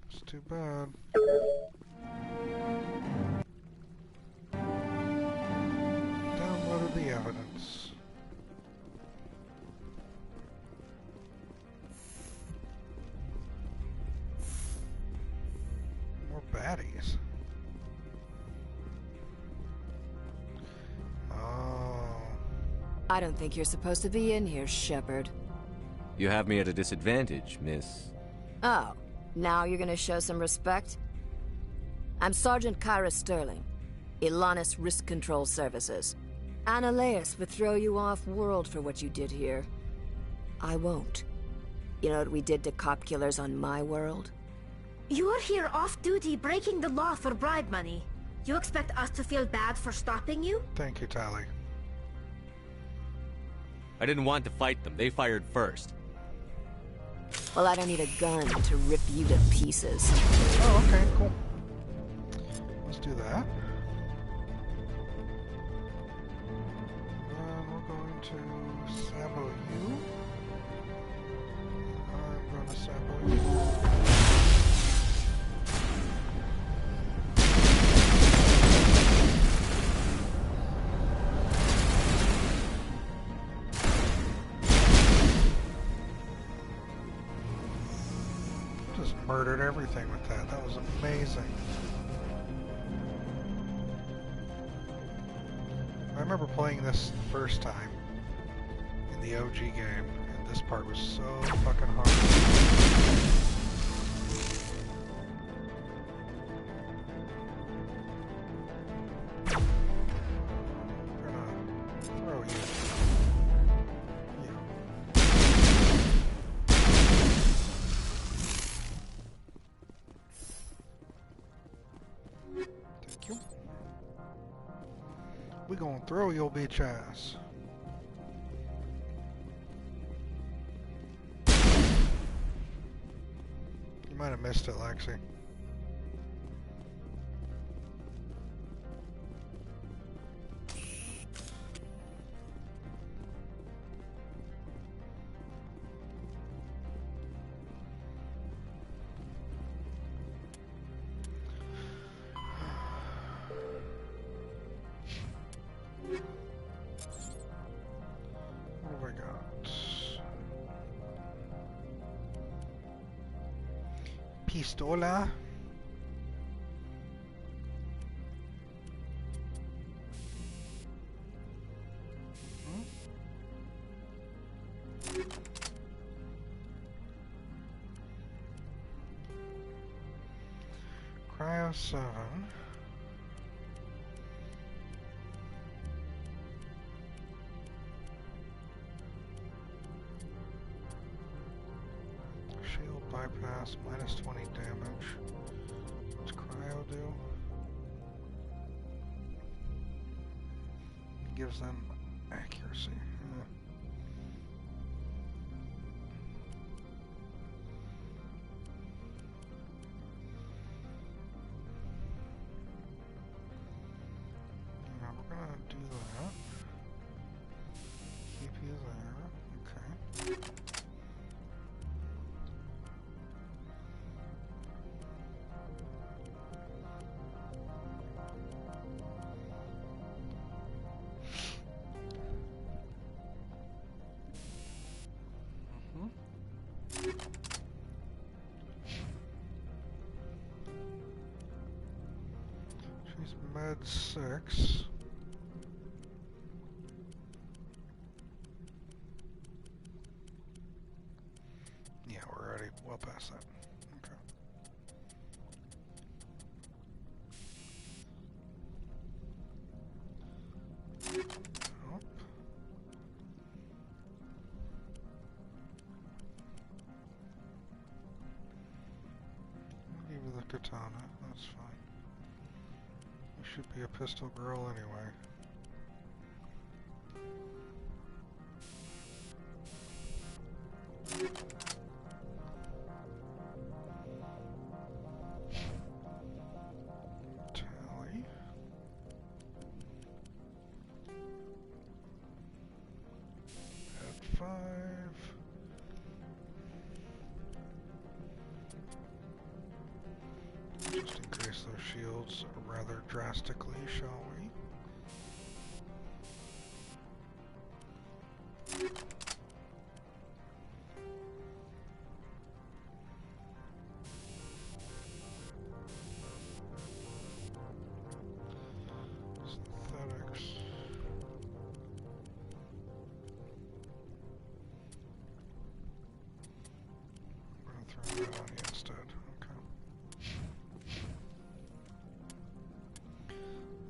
It's too bad. Downloaded the evidence. More baddies. I don't think you're supposed to be in here, Shepard. You have me at a disadvantage, miss. Oh, now you're gonna show some respect? I'm Sergeant Kyra Sterling, Ilanis Risk Control Services. Ananias would throw you off-world for what you did here. I won't. You know what we did to cop killers on my world? You're here off-duty breaking the law for bribe money. You expect us to feel bad for stopping you? Thank you, Tali. I didn't want to fight them. They fired first. Well, I don't need a gun to rip you to pieces. Oh, okay, cool. Let's do that. We're going to sabo you. I'm going to sabo you. Murdered everything with that. That was amazing. I remember playing this the first time in the OG game, and this part was so fucking hard. I'm gonna throw you. We gonna throw your bitch ass. You might have missed it, Lexi. Pistola. Cryo 7. Shield bypass, minus 20 damage. What's cryo do? Gives them accuracy. He's med 6. Yeah, we're already well past that. Okay. Oh. I'll give you the katana, that's fine. You should be a pistol girl anyway. Tally. At 5. Just increase those shields rather drastically, shall we? Synthetics. I'm going to throw that on you instead.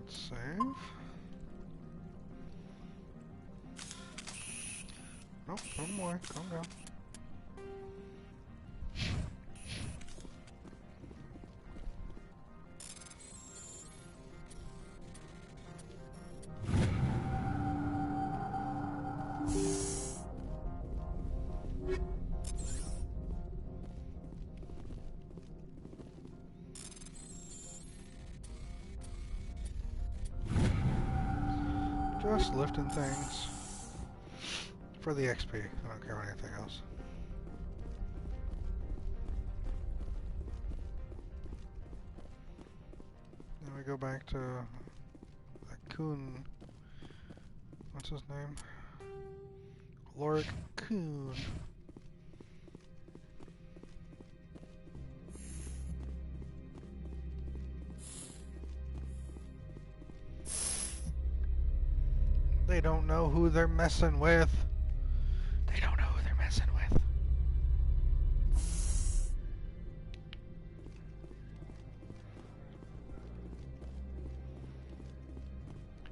Save. Nope, put him away. Calm down. Just lifting things for the XP. I don't care about anything else. Then we go back to that Kuhn. What's his name? Lorik Kuhn. They don't know who they're messing with. They don't know who they're messing with.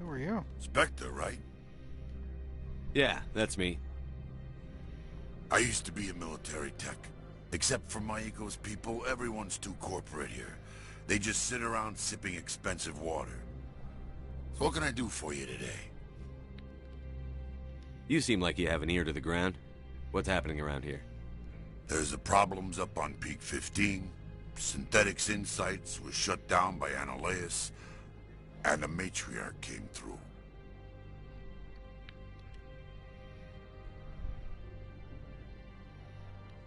Who are you? Spectre, right? Yeah, that's me. I used to be a military tech. Except for Maiko's people, everyone's too corporate here. They just sit around sipping expensive water. So what can I do for you today? You seem like you have an ear to the ground. What's happening around here? There's the problems up on Peak 15. Synthetics Insights was shut down by Analeus. And the Matriarch came through.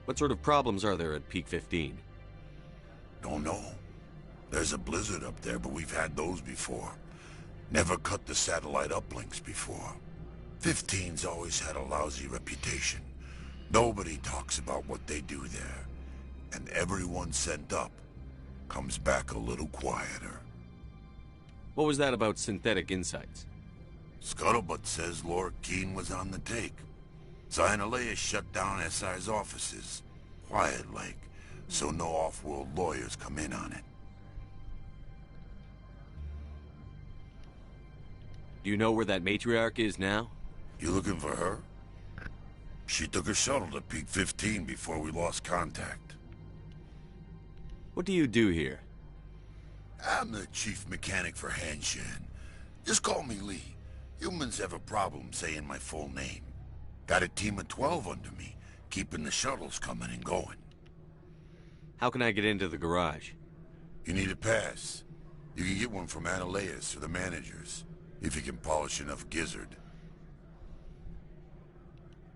What sort of problems are there at Peak 15? Don't know. There's a blizzard up there, but we've had those before. Never cut the satellite uplinks before. 15's always had a lousy reputation. Nobody talks about what they do there. And everyone sent up comes back a little quieter. What was that about Synthetic Insights? Scuttlebutt says Lorik Kuhn was on the take. Analeus shut down SI's offices. Quiet-like, so no off-world lawyers come in on it. Do you know where that Matriarch is now? You looking for her? She took a shuttle to Peak 15 before we lost contact. What do you do here? I'm the chief mechanic for Hanshan. Just call me Lee. Humans have a problem saying my full name. Got a team of 12 under me, keeping the shuttles coming and going. How can I get into the garage? You need a pass. You can get one from Analeus or the managers, if you can polish enough gizzard.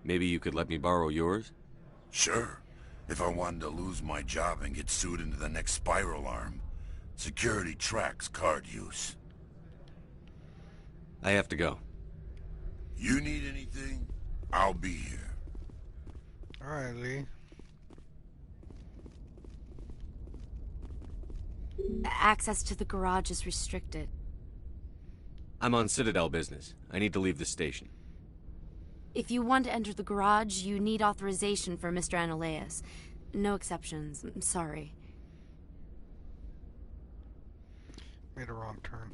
Maybe you could let me borrow yours? Sure. If I wanted to lose my job and get sued into the next spiral arm. Security tracks card use. I have to go. You need anything? I'll be here. Alright, Lee. Access to the garage is restricted. I'm on Citadel business. I need to leave the station. If you want to enter the garage, you need authorization for Mr. Ananias. No exceptions. I'm sorry. Made a wrong turn.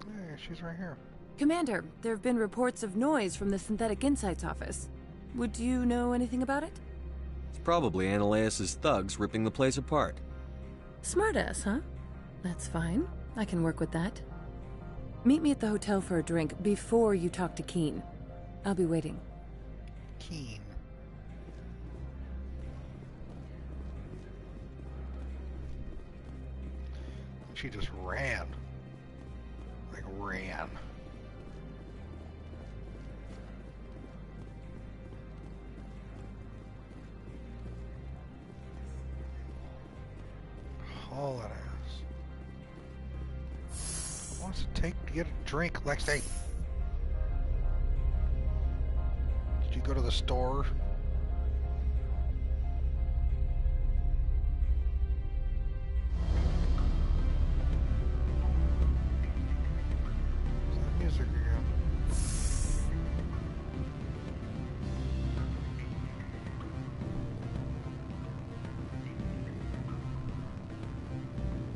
Hey, she's right here. Commander, there have been reports of noise from the Synthetic Insights office. Would you know anything about it? It's probably Ananias' thugs ripping the place apart. Smartass, huh? That's fine. I can work with that. Meet me at the hotel for a drink before you talk to Keen. I'll be waiting. Keen. She just ran. Like, ran. Haul that ass. What wants it take to get a drink, Lexi? Did you go to the store? Is that music again?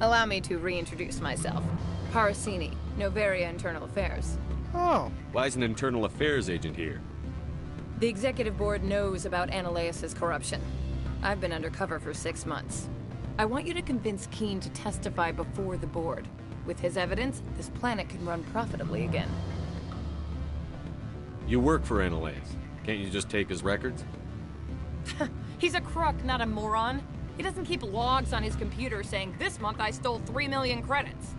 Allow me to reintroduce myself. Parasini, Noveria Internal Affairs. Oh. Why is an internal affairs agent here? The executive board knows about Ananias' corruption. I've been undercover for 6 months. I want you to convince Keen to testify before the board. With his evidence, this planet can run profitably again. You work for Ananias. Can't you just take his records? He's a crook, not a moron. He doesn't keep logs on his computer saying, "This month I stole 3 million credits."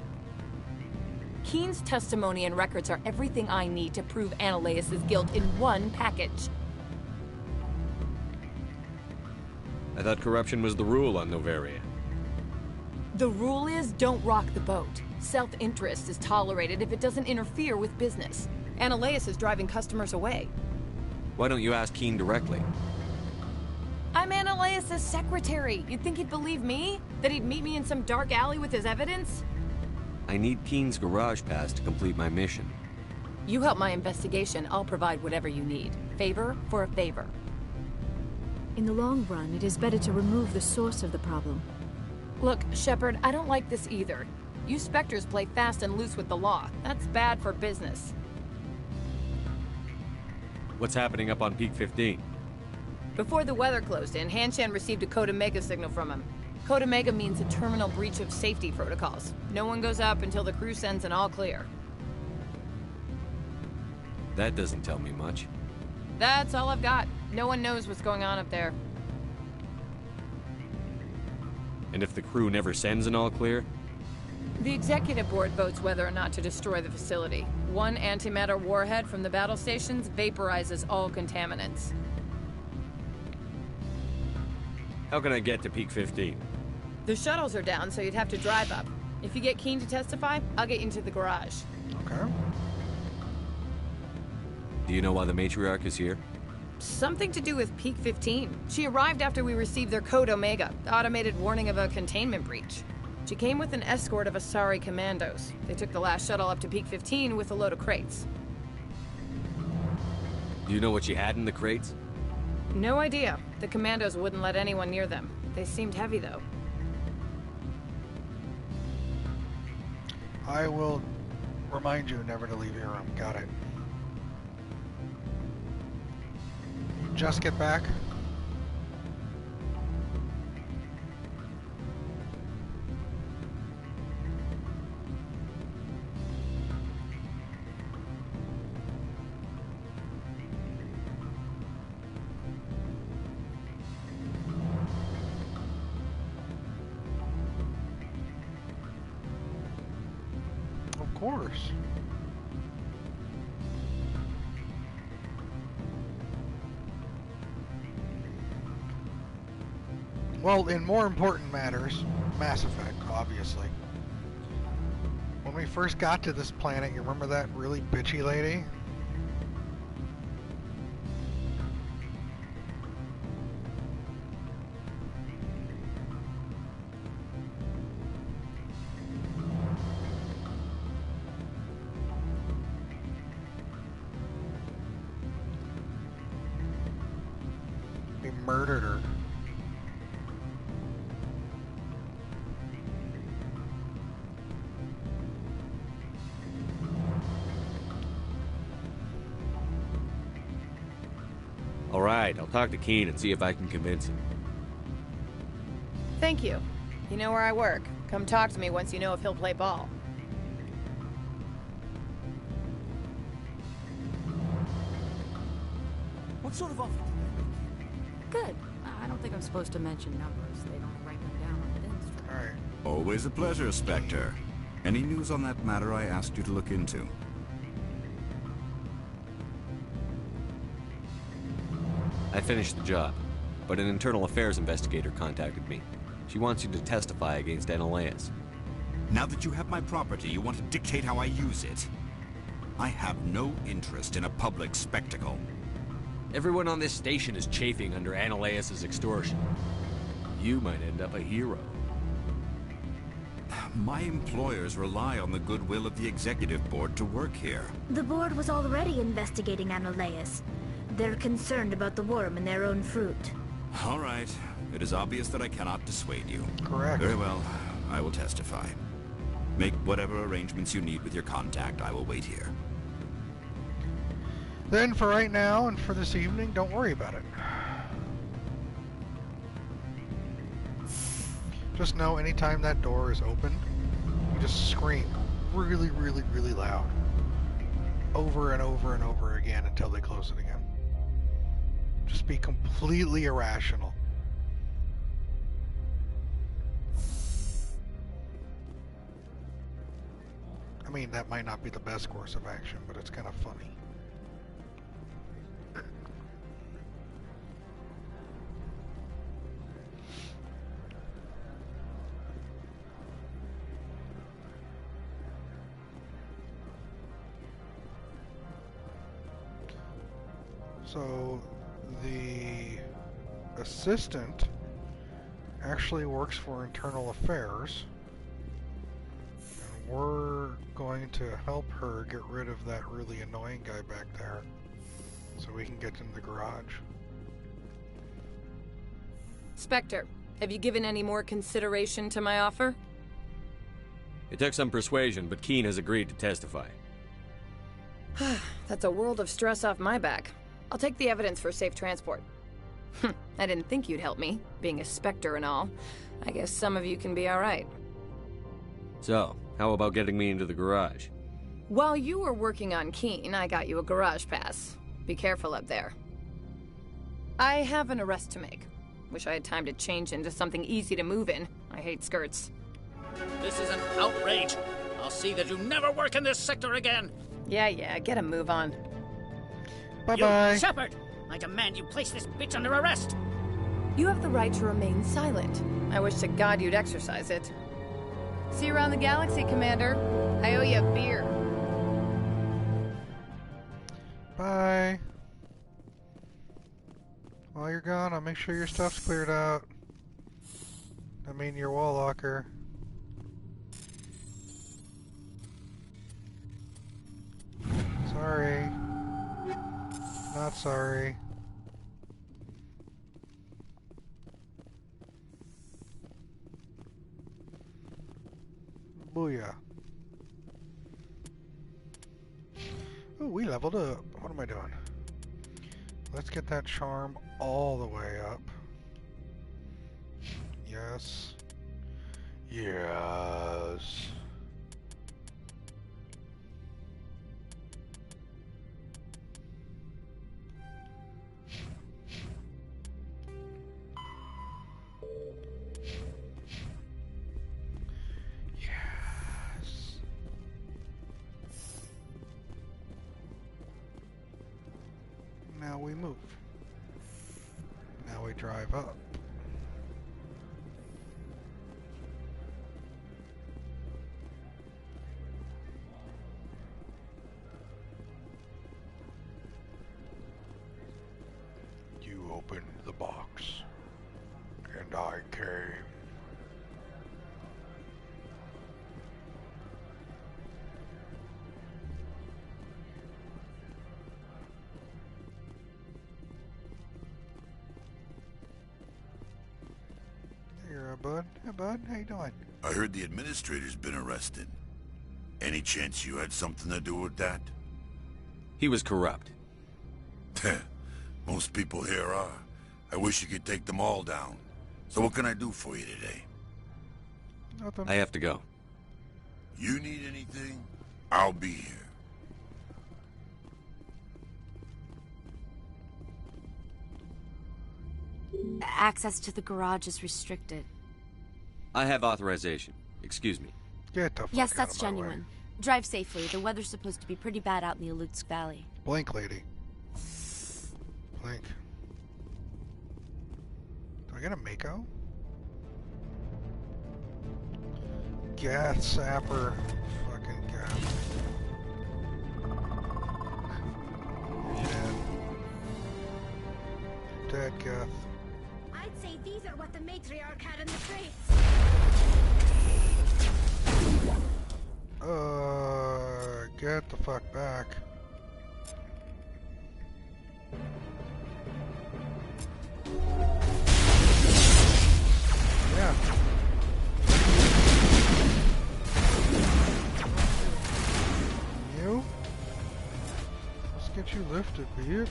Keen's testimony and records are everything I need to prove Ananias' guilt in one package. I thought corruption was the rule on Noveria. The rule is, don't rock the boat. Self-interest is tolerated if it doesn't interfere with business. Ananias is driving customers away. Why don't you ask Keen directly? I'm Ananias' secretary. You'd think he'd believe me? That he'd meet me in some dark alley with his evidence? I need Keen's garage pass to complete my mission. You help my investigation, I'll provide whatever you need. Favor for a favor. In the long run, it is better to remove the source of the problem. Look, Shepard, I don't like this either. You Spectres play fast and loose with the law. That's bad for business. What's happening up on Peak 15? Before the weather closed in, Hanshan received a Code Omega signal from him. Code Omega means a terminal breach of safety protocols. No one goes up until the crew sends an all clear. That doesn't tell me much. That's all I've got. No one knows what's going on up there. And if the crew never sends an all clear? The executive board votes whether or not to destroy the facility. One antimatter warhead from the battle stations vaporizes all contaminants. How can I get to Peak 15? The shuttles are down, so you'd have to drive up. If you get Keen to testify, I'll get you into the garage. Okay. Do you know why the matriarch is here? Something to do with Peak 15. She arrived after we received their Code Omega, the automated warning of a containment breach. She came with an escort of Asari commandos. They took the last shuttle up to Peak 15 with a load of crates. Do you know what she had in the crates? No idea. The commandos wouldn't let anyone near them. They seemed heavy, though. I will remind you never to leave your room. Got it. You just get back? Of course. Well, in more important matters, Mass Effect, obviously. When we first got to this planet, you remember that really bitchy lady? murdered her. All right, I'll talk to Keen and see if I can convince him. Thank you. You know where I work. Come talk to me once you know if he'll play ball. What sort of offer did they make Good. I don't think I'm supposed to mention numbers. They don't write them down on the instrument. Alright. Always a pleasure, Spectre. Any news on that matter I asked you to look into? I finished the job, but an internal affairs investigator contacted me. She wants you to testify against Analeus. Now that you have my property, you want to dictate how I use it? I have no interest in a public spectacle. Everyone on this station is chafing under Analeus' extortion. You might end up a hero. My employers rely on the goodwill of the executive board to work here. The board was already investigating Analeus. They're concerned about the worm in their own fruit. All right. It is obvious that I cannot dissuade you. Correct. Very well. I will testify. Make whatever arrangements you need with your contact. I will wait here. Then for right now and for this evening, don't worry about it. Just know anytime that door is open, you just scream really, really, really loud. Over and over and over again until they close it again. Just be completely irrational. I mean, that might not be the best course of action, but it's kind of funny. So the assistant actually works for Internal Affairs, and we're going to help her get rid of that really annoying guy back there so we can get in the garage. Spectre, have you given any more consideration to my offer? It took some persuasion, but Keen has agreed to testify. That's a world of stress off my back. I'll take the evidence for safe transport. I didn't think you'd help me, being a Spectre and all. I guess some of you can be alright. So, how about getting me into the garage? While you were working on Keen, I got you a garage pass. Be careful up there. I have an arrest to make. Wish I had time to change into something easy to move in. I hate skirts. This is an outrage. I'll see that you never work in this sector again. Yeah, get a move on. Bye-bye. You, Shepard! I demand you place this bitch under arrest! You have the right to remain silent. I wish to God you'd exercise it. See you around the galaxy, Commander. I owe you a beer. Bye. While you're gone, I'll make sure your stuff's cleared out. I mean your wall locker. Sorry. Not sorry. Booyah. Ooh, we leveled up. What am I doing? Let's get that charm all the way up. Yes. Yes. Now we move. Now we drive up. You opened the box, and I came. bud. Hey, bud. How you doing? I heard the administrator's been arrested. Any chance you had something to do with that? He was corrupt. Most people here are. I wish you could take them all down. So what can I do for you today? Nothing. I have to go. You need anything? I'll be here. Access to the garage is restricted. I have authorization. Excuse me. Get the fuck Yes, out that's of my way. genuine. Drive safely. The weather's supposed to be pretty bad out in the Alutsk Valley. Blink, lady. Blink. Do I get a Mako? Gath Sapper. Fucking Gath. You're dead, Gath. I'd say these are what the matriarch had in the crates. Get the fuck back. Yeah. You? Let's get you lifted, bitch.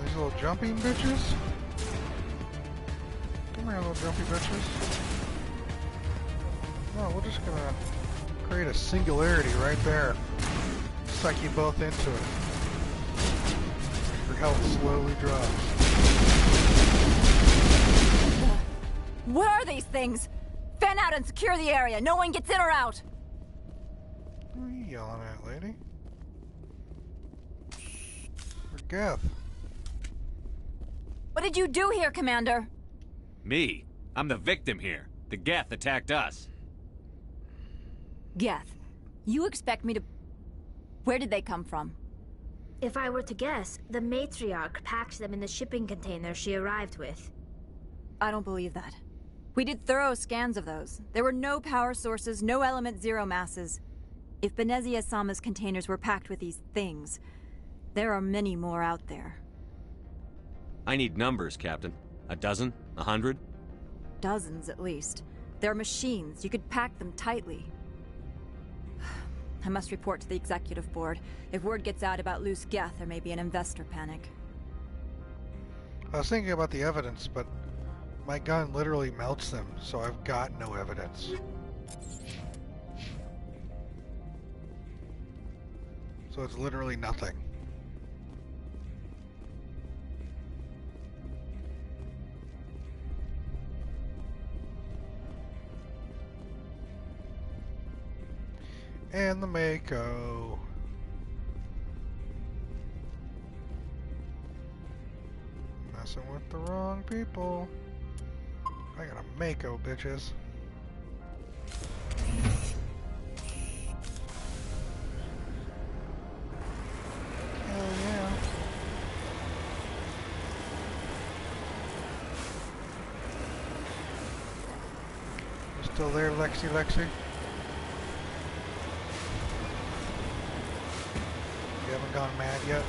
These little jumping bitches? Come here, little jumpy bitches. No, we're just gonna create a singularity right there. Suck you both into it. Your health slowly drops. What are these things? Fan out and secure the area. No one gets in or out. What are you yelling at, lady? We're Geth. What did you do here, Commander? Me? I'm the victim here. The Geth attacked us. Geth, you expect me to... Where did they come from? If I were to guess, the matriarch packed them in the shipping container she arrived with. I don't believe that. We did thorough scans of those. There were no power sources, no element zero masses. If Benezia Sama's containers were packed with these things, there are many more out there. I need numbers, Captain. A dozen? 100? Dozens, at least. They're machines. You could pack them tightly. I must report to the executive board. If word gets out about loose Geth, there may be an investor panic. I was thinking about the evidence, but my gun literally melts them, so I've got no evidence. So it's literally nothing. And the Mako. Messing with the wrong people. I got a Mako, bitches. Hell yeah. You still there, Lexi? You haven't gone mad yet?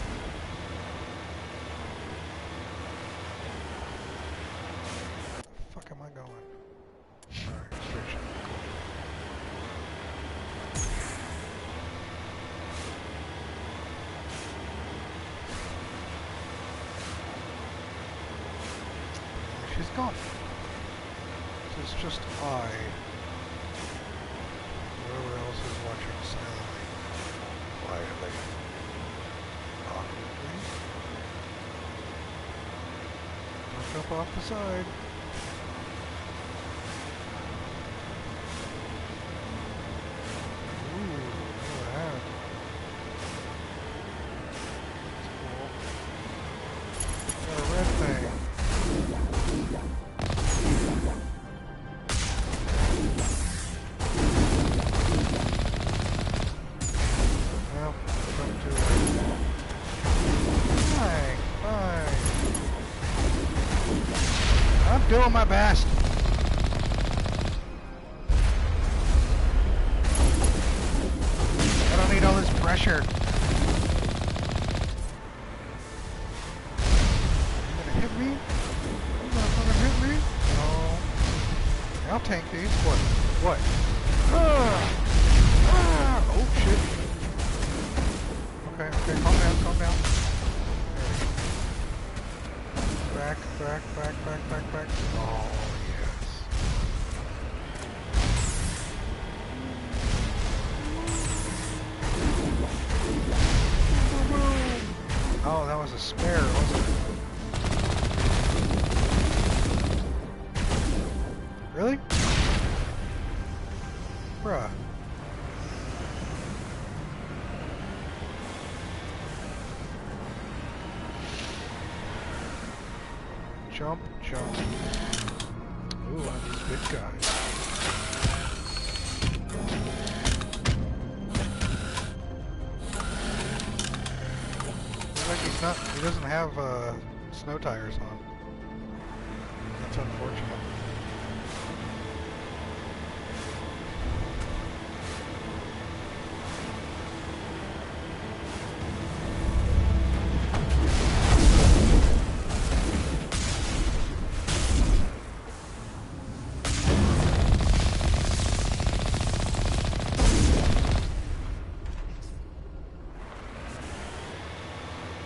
Where the fuck am I going? Alright, straight shot. Cool. She's gone. So it's just I. Whoever else is watching silently, quietly. Don't jump off the side. Ooh, look at that. That's cool. Got a red thing. Well, jump to it. Fine. I'm doing my best. here. You gonna hit me? You gonna fucking hit me? No. I'll tank these. What? Oh shit. Okay, calm down. Back. Oh, yes. Oh, that was a spare, wasn't it? Really? Bruh. Jump. Ooh, I'm a good guy. Looks like he doesn't have snow tires on. That's unfortunate.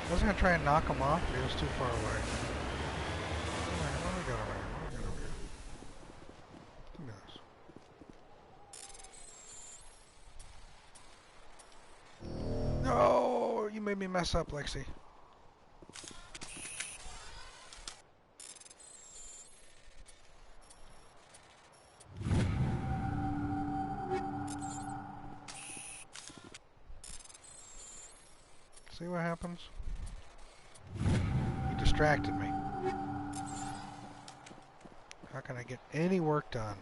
I was gonna try and knock him off, but he was too far away. What do we got over here? Look at this. No! You made me mess up, Lexi. See what happens? He distracted me. How can I get any work done?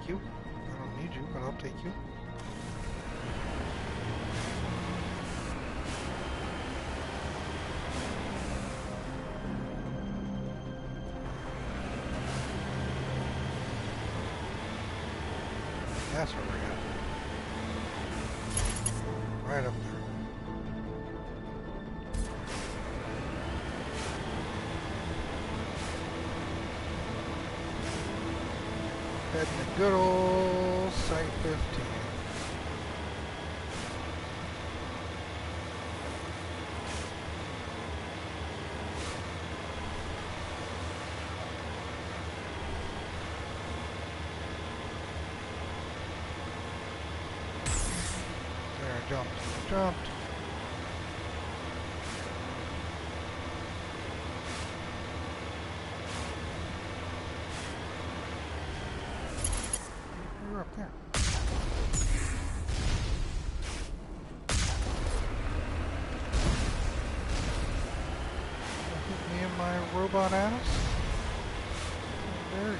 You. I don't need you, but I'll take you. That's where we're at. Right up there. Heading to good old Site 15. There, jumped. You're up there. Hit me and my robot ass? How dare you?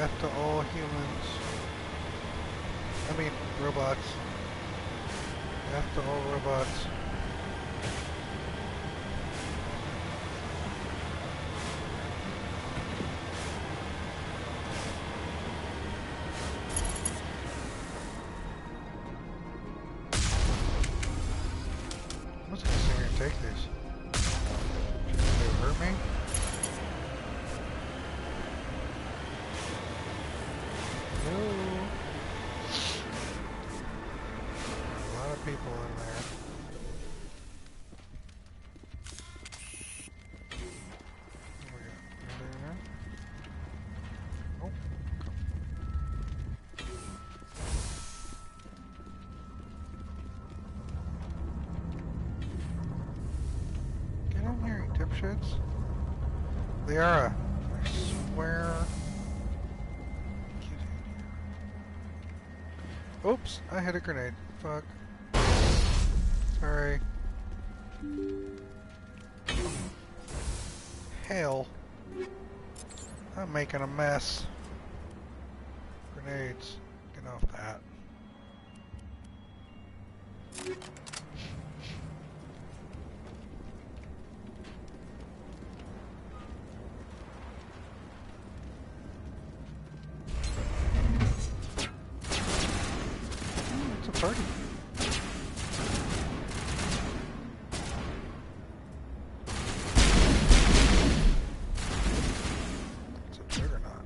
Death to all humans. I mean, robots. Death to all robots. I'm just gonna sit here and take these. They hurt me? No. A lot of people in there. What we got? Anything in there? Oh. Get in here, you dipshits. Liara, I swear. Oops, I hit a grenade. Fuck. Sorry. Hell. I'm making a mess. Grenades. Get off that. It's a party. It's a juggernaut.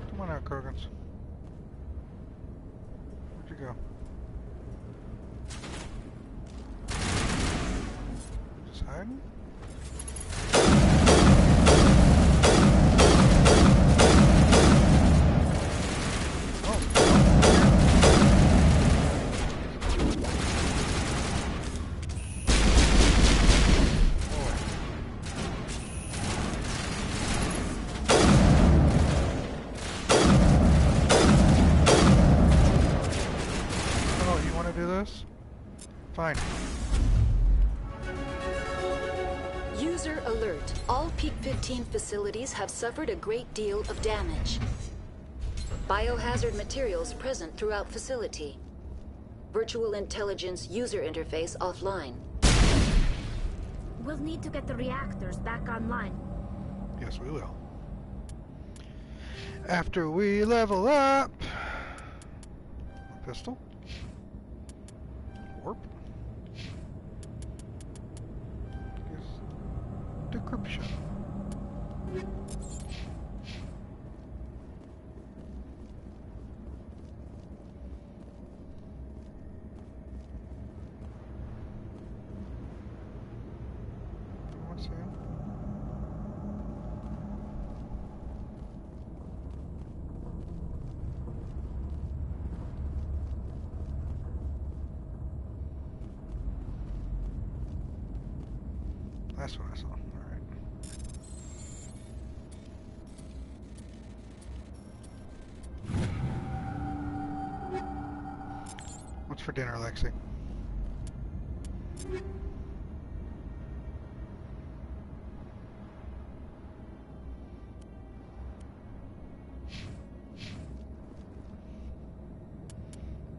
Come on out, Krogans. Where'd you go? Just hiding? Oh, you want to do this? Fine. User alert. All Peak 15 facilities have suffered a great deal of damage. Biohazard materials present throughout facility. Virtual intelligence user interface offline. We'll need to get the reactors back online. Yes, we will. After we level up. A pistol. Warp. Decryption. What's that? That's what I saw. Alright. What's for dinner, Lexi?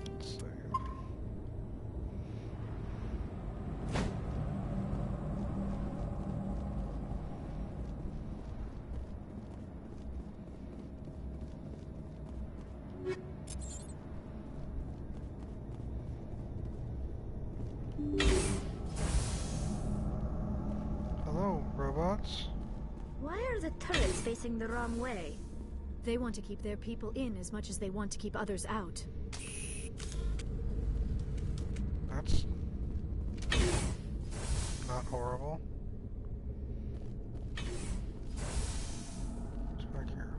Let's see. Hello, robots. Why are the turrets facing the wrong way? They want to keep their people in as much as they want to keep others out. That's not horrible. What's back here?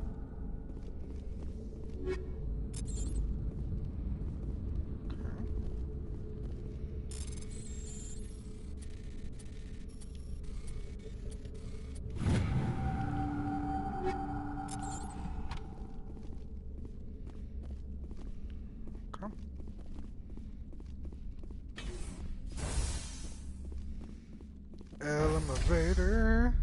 elevator.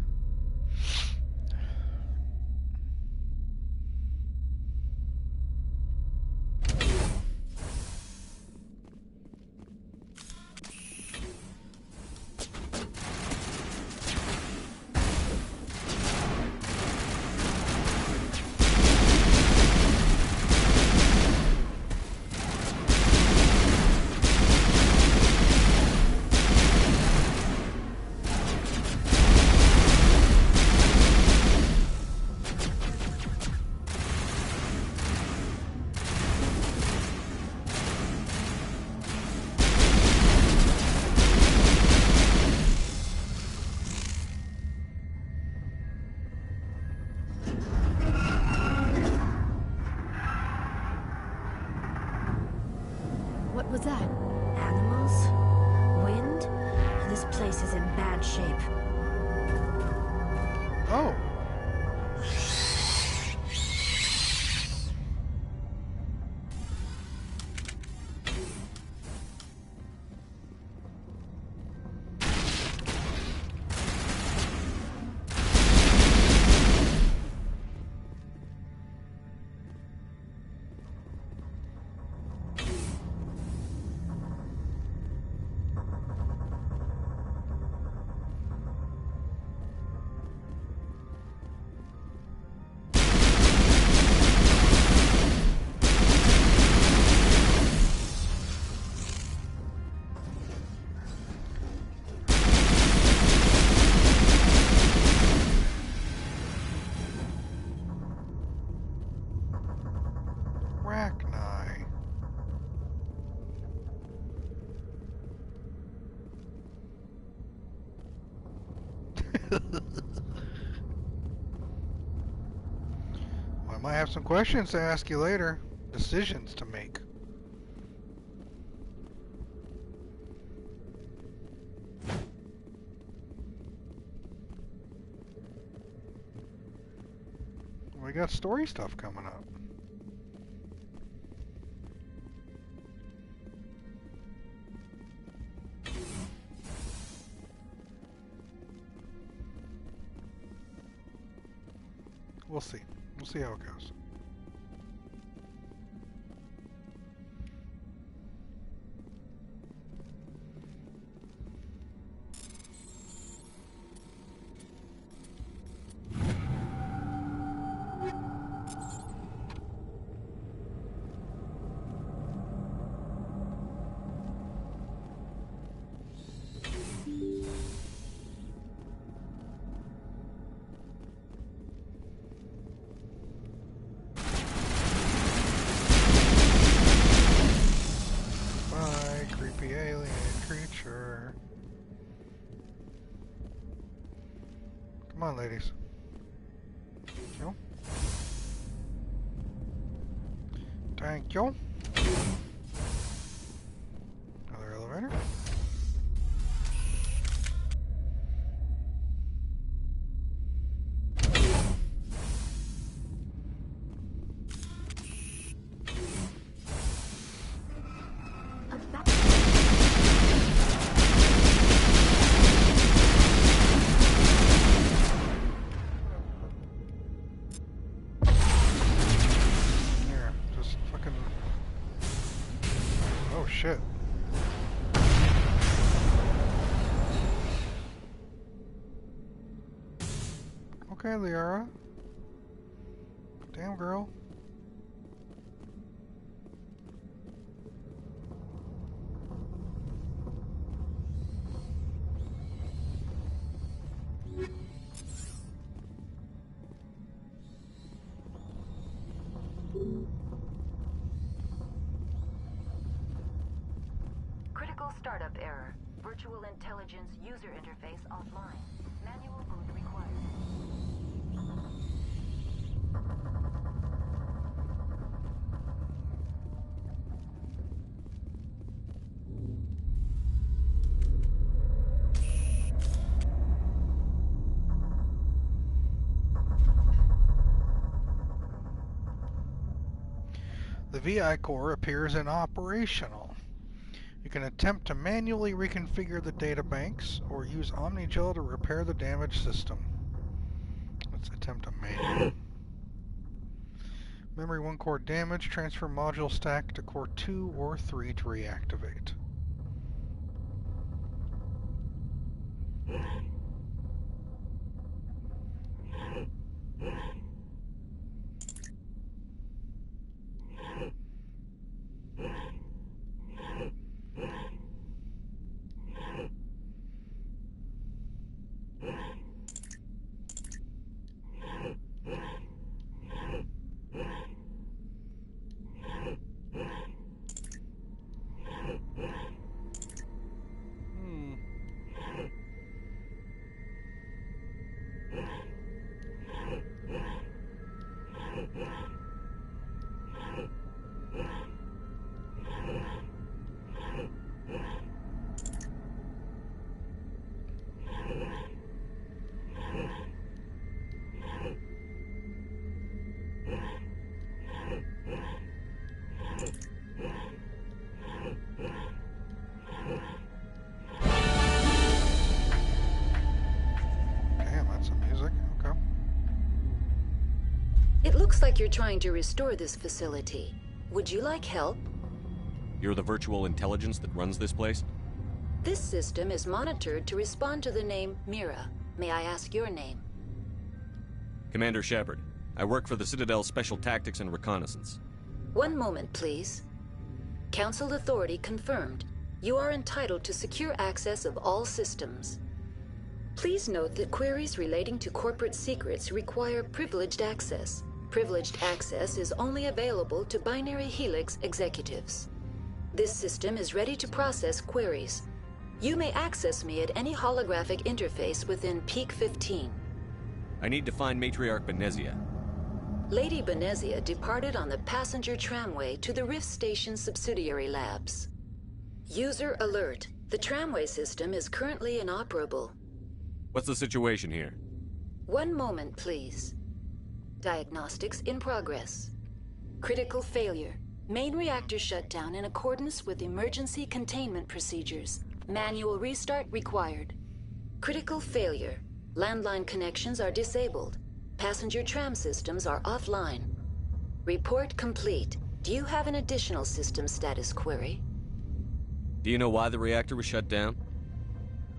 What was that? Animals? Wind? This place is in bad shape. Oh. Rachni. Well, I might have some questions to ask you later. Decisions to make. We got story stuff coming up. We'll see. We'll see how it goes. Come on, ladies. No? Thank you. Another elevator. Shit. Okay, Liara. Damn, girl. Startup error. Virtual intelligence user interface offline. Manual boot required. The VI core appears inoperational. You can attempt to manually reconfigure the databanks or use Omnigel to repair the damaged system. Let's attempt a manual. Memory 1 core damage. Transfer module stack to core 2 or 3 to reactivate. Looks like you're trying to restore this facility. Would you like help? You're the virtual intelligence that runs this place? This system is monitored to respond to the name Mira. May I ask your name? Commander Shepard. I work for the Citadel Special Tactics and Reconnaissance. One moment, please. Council authority confirmed. You are entitled to secure access of all systems. Please note that queries relating to corporate secrets require privileged access. Privileged access is only available to Binary Helix executives. This system is ready to process queries. You may access me at any holographic interface within Peak 15. I need to find Matriarch Benezia. Lady Benezia departed on the passenger tramway to the Rift Station subsidiary labs. User alert. The tramway system is currently inoperable. What's the situation here? One moment, please. Diagnostics in progress. Critical failure. Main reactor shut down in accordance with emergency containment procedures. Manual restart required. Critical failure. Landline connections are disabled. Passenger tram systems are offline. Report complete. Do you have an additional system status query? Do you know why the reactor was shut down?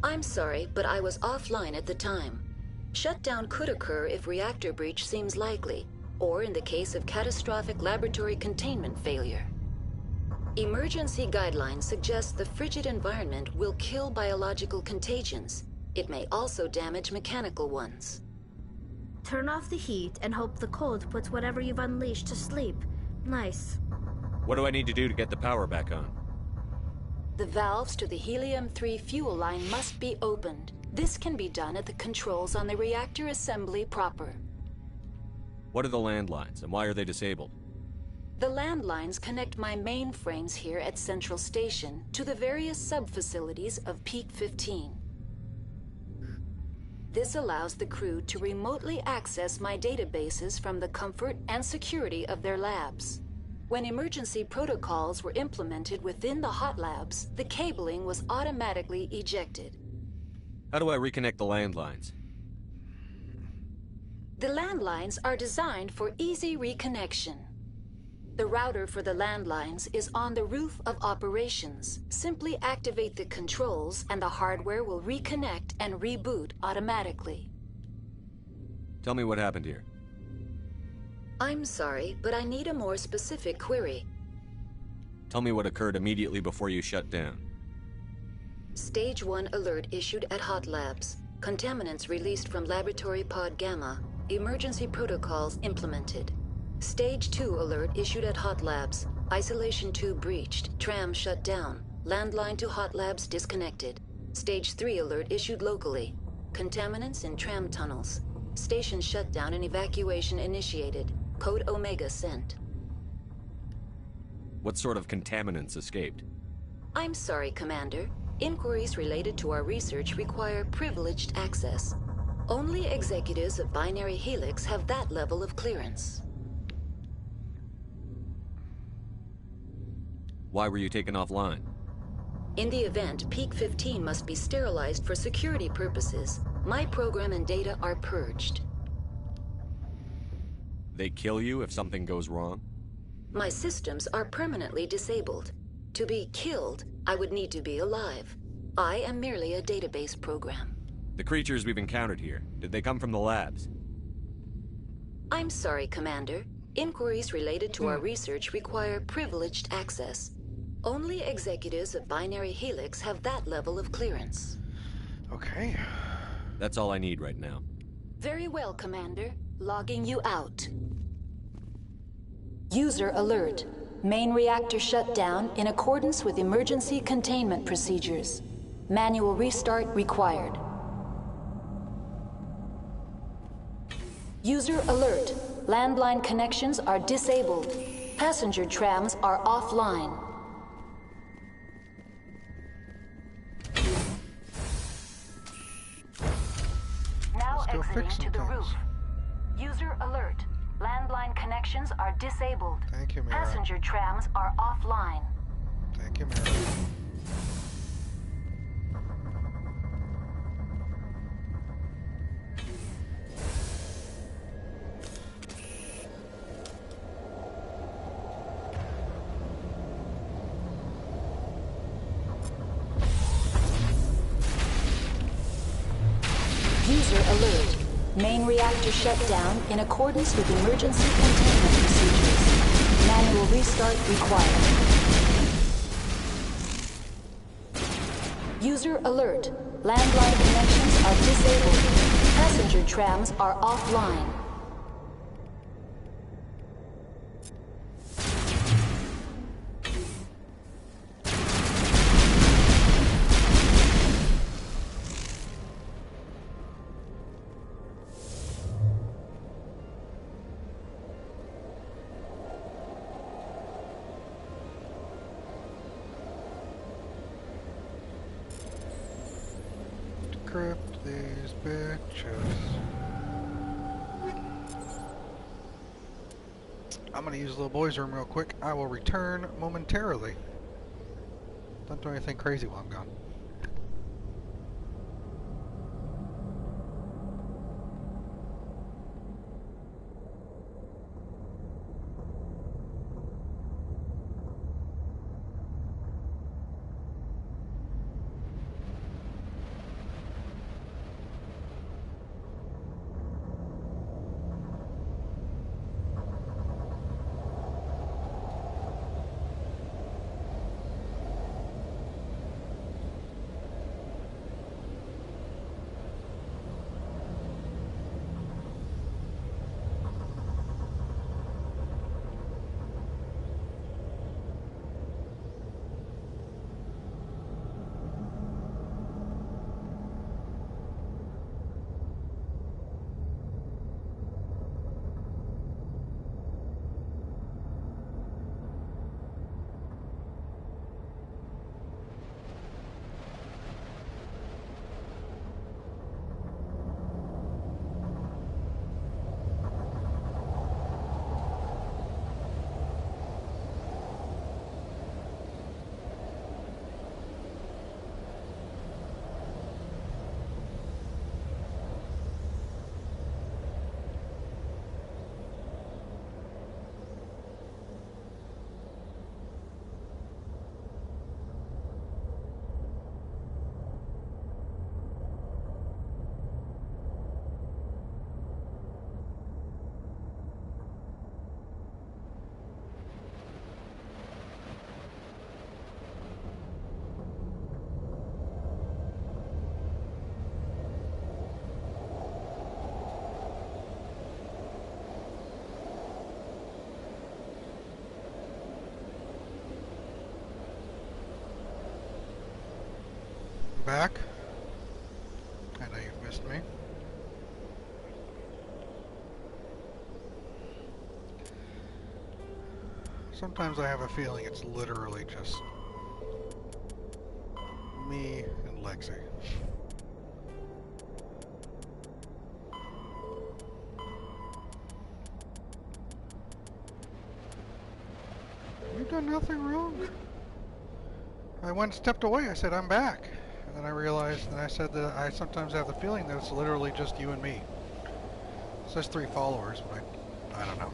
I'm sorry, but I was offline at the time. Shutdown could occur if reactor breach seems likely, or in the case of catastrophic laboratory containment failure. Emergency guidelines suggest the frigid environment will kill biological contagions. It may also damage mechanical ones. Turn off the heat and hope the cold puts whatever you've unleashed to sleep. Nice. What do I need to do to get the power back on? The valves to the Helium-3 fuel line must be opened. This can be done at the controls on the reactor assembly proper. What are the landlines, and why are they disabled? The landlines connect my mainframes here at Central Station to the various sub-facilities of Peak 15. This allows the crew to remotely access my databases from the comfort and security of their labs. When emergency protocols were implemented within the hot labs, the cabling was automatically ejected. How do I reconnect the landlines? The landlines are designed for easy reconnection. The router for the landlines is on the roof of operations. Simply activate the controls and the hardware will reconnect and reboot automatically. Tell me what happened here. I'm sorry, but I need a more specific query. Tell me what occurred immediately before you shut down. Stage 1 alert issued at Hot Labs. Contaminants released from Laboratory Pod Gamma. Emergency protocols implemented. Stage 2 alert issued at Hot Labs. Isolation 2 breached. Tram shut down. Landline to Hot Labs disconnected. Stage 3 alert issued locally. Contaminants in tram tunnels. Station shutdown and evacuation initiated. Code Omega sent. What sort of contaminants escaped? I'm sorry, Commander. Inquiries related to our research require privileged access. Only executives of Binary Helix have that level of clearance. Why were you taken offline? In the event, Peak 15 must be sterilized for security purposes. My program and data are purged. They kill you if something goes wrong? My systems are permanently disabled. To be killed, I would need to be alive. I am merely a database program. The creatures we've encountered here, did they come from the labs? I'm sorry, Commander. Inquiries related to our research require privileged access. Only executives of Binary Helix have that level of clearance. Okay. That's all I need right now. Very well, Commander. Logging you out. User alert. Main reactor shut down in accordance with emergency containment procedures. Manual restart required. User alert. Landline connections are disabled. Passenger trams are offline. Now exiting to the roof. User alert. Landline connections are disabled. Thank you, Mira. Passenger trams are offline. Thank you, Mira. User alert. Main reactor shut down in accordance with emergency containment procedures. Manual restart required. User alert. Landline connections are disabled. Passenger trams are offline. Decrypt these bitches. I'm gonna use the little boy's room real quick. I will return momentarily. Don't do anything crazy while I'm gone. Back. I know you've missed me. Sometimes I have a feeling it's literally just me and Lexi. You've done nothing wrong. I went and stepped away. I said, I'm back. And then I realized, and I said that I sometimes have the feeling that it's literally just you and me. It says 3 followers, but I don't know.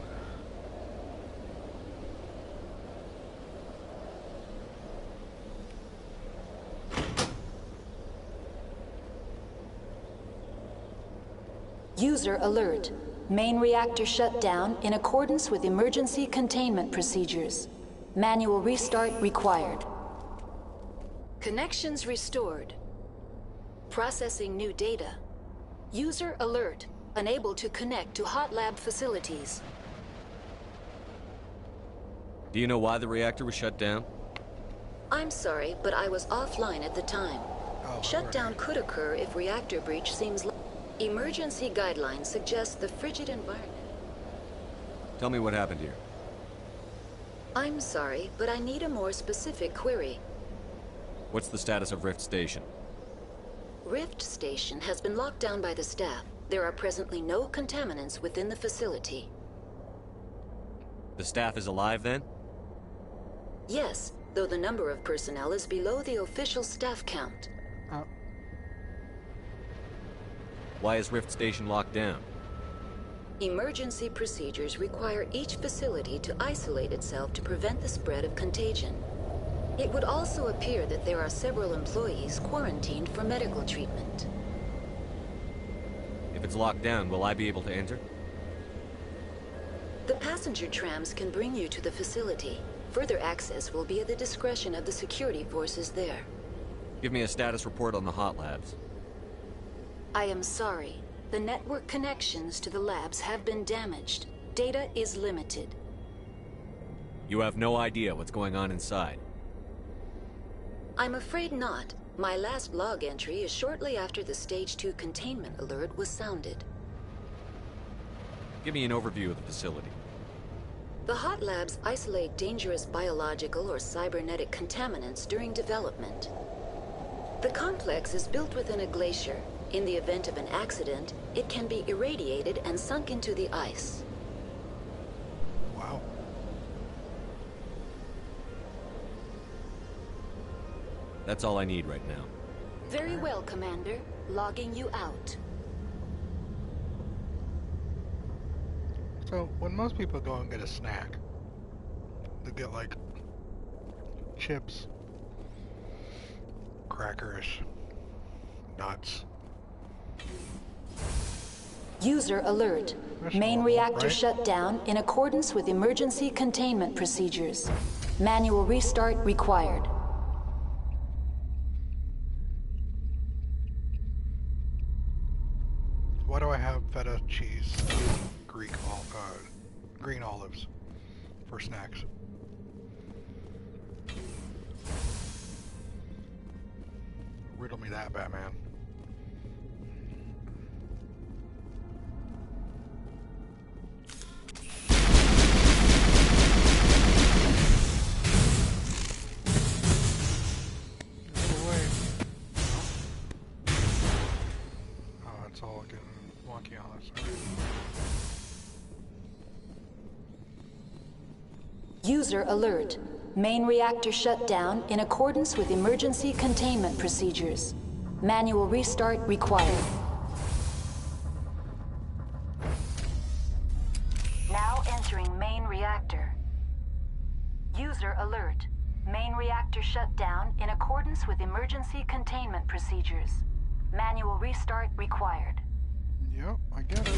User alert. Main reactor shut down in accordance with emergency containment procedures. Manual restart required. Connections restored. Processing new data. User alert. Unable to connect to hot lab facilities. Do you know why the reactor was shut down? I'm sorry, but I was offline at the time. Shutdown could occur if reactor breach seems... Emergency guidelines suggest the frigid environment. Tell me what happened here. I'm sorry, but I need a more specific query. What's the status of Rift Station? Rift Station has been locked down by the staff. There are presently no contaminants within the facility. The staff is alive then? Yes, though the number of personnel is below the official staff count. Why is Rift Station locked down? Emergency procedures require each facility to isolate itself to prevent the spread of contagion. It would also appear that there are several employees quarantined for medical treatment. If it's locked down, will I be able to enter? The passenger trams can bring you to the facility. Further access will be at the discretion of the security forces there. Give me a status report on the hot labs. I am sorry. The network connections to the labs have been damaged. Data is limited. You have no idea what's going on inside. I'm afraid not. My last log entry is shortly after the Stage 2 containment alert was sounded. Give me an overview of the facility. The hot labs isolate dangerous biological or cybernetic contaminants during development. The complex is built within a glacier. In the event of an accident, it can be irradiated and sunk into the ice. Wow. That's all I need right now. Very well, Commander. Logging you out. So, when most people go and get a snack, they get like chips, crackers, nuts. User alert. Main reactor shut down in accordance with emergency containment procedures. Manual restart required. Why do I have feta cheese, green olives for snacks? Riddle me that, Batman. User alert. Main reactor shut down in accordance with emergency containment procedures. Manual restart required. Now entering main reactor. User alert. Main reactor shut down in accordance with emergency containment procedures. Manual restart required. Yep, I get it.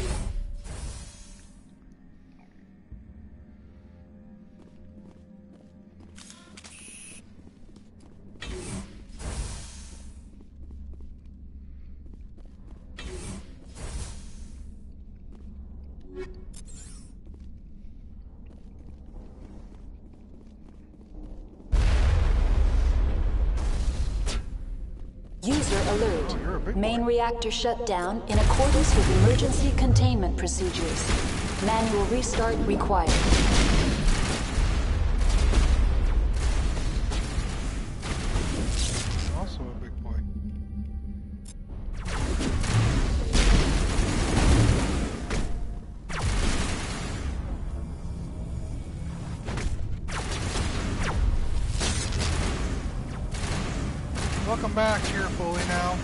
User alert. Main reactor shut down in accordance with emergency containment procedures. Manual restart required. Also a big boy. Welcome back, cheerfully now.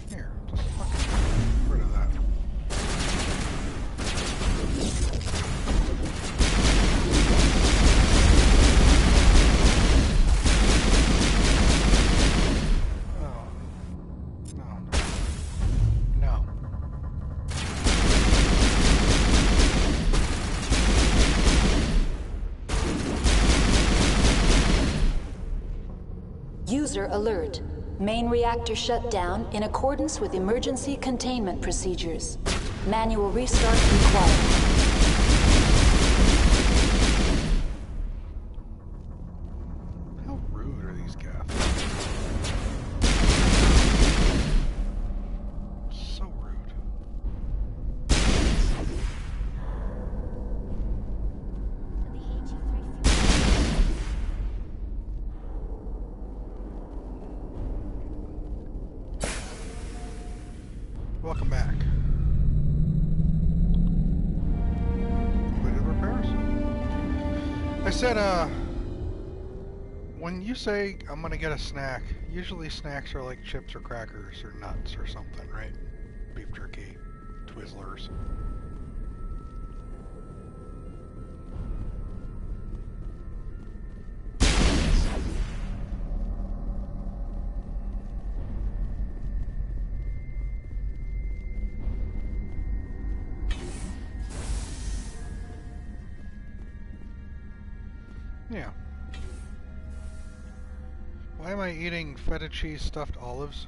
Here, just fucking get rid of that. User alert. Main reactor shut down in accordance with emergency containment procedures. Manual restart required. How rude are these guys? So rude. Welcome back. Completed repairs. I said, when you say I'm gonna get a snack, usually snacks are like chips or crackers or nuts or something, right? Beef jerky, Twizzlers. Yeah. Why am I eating feta cheese stuffed olives?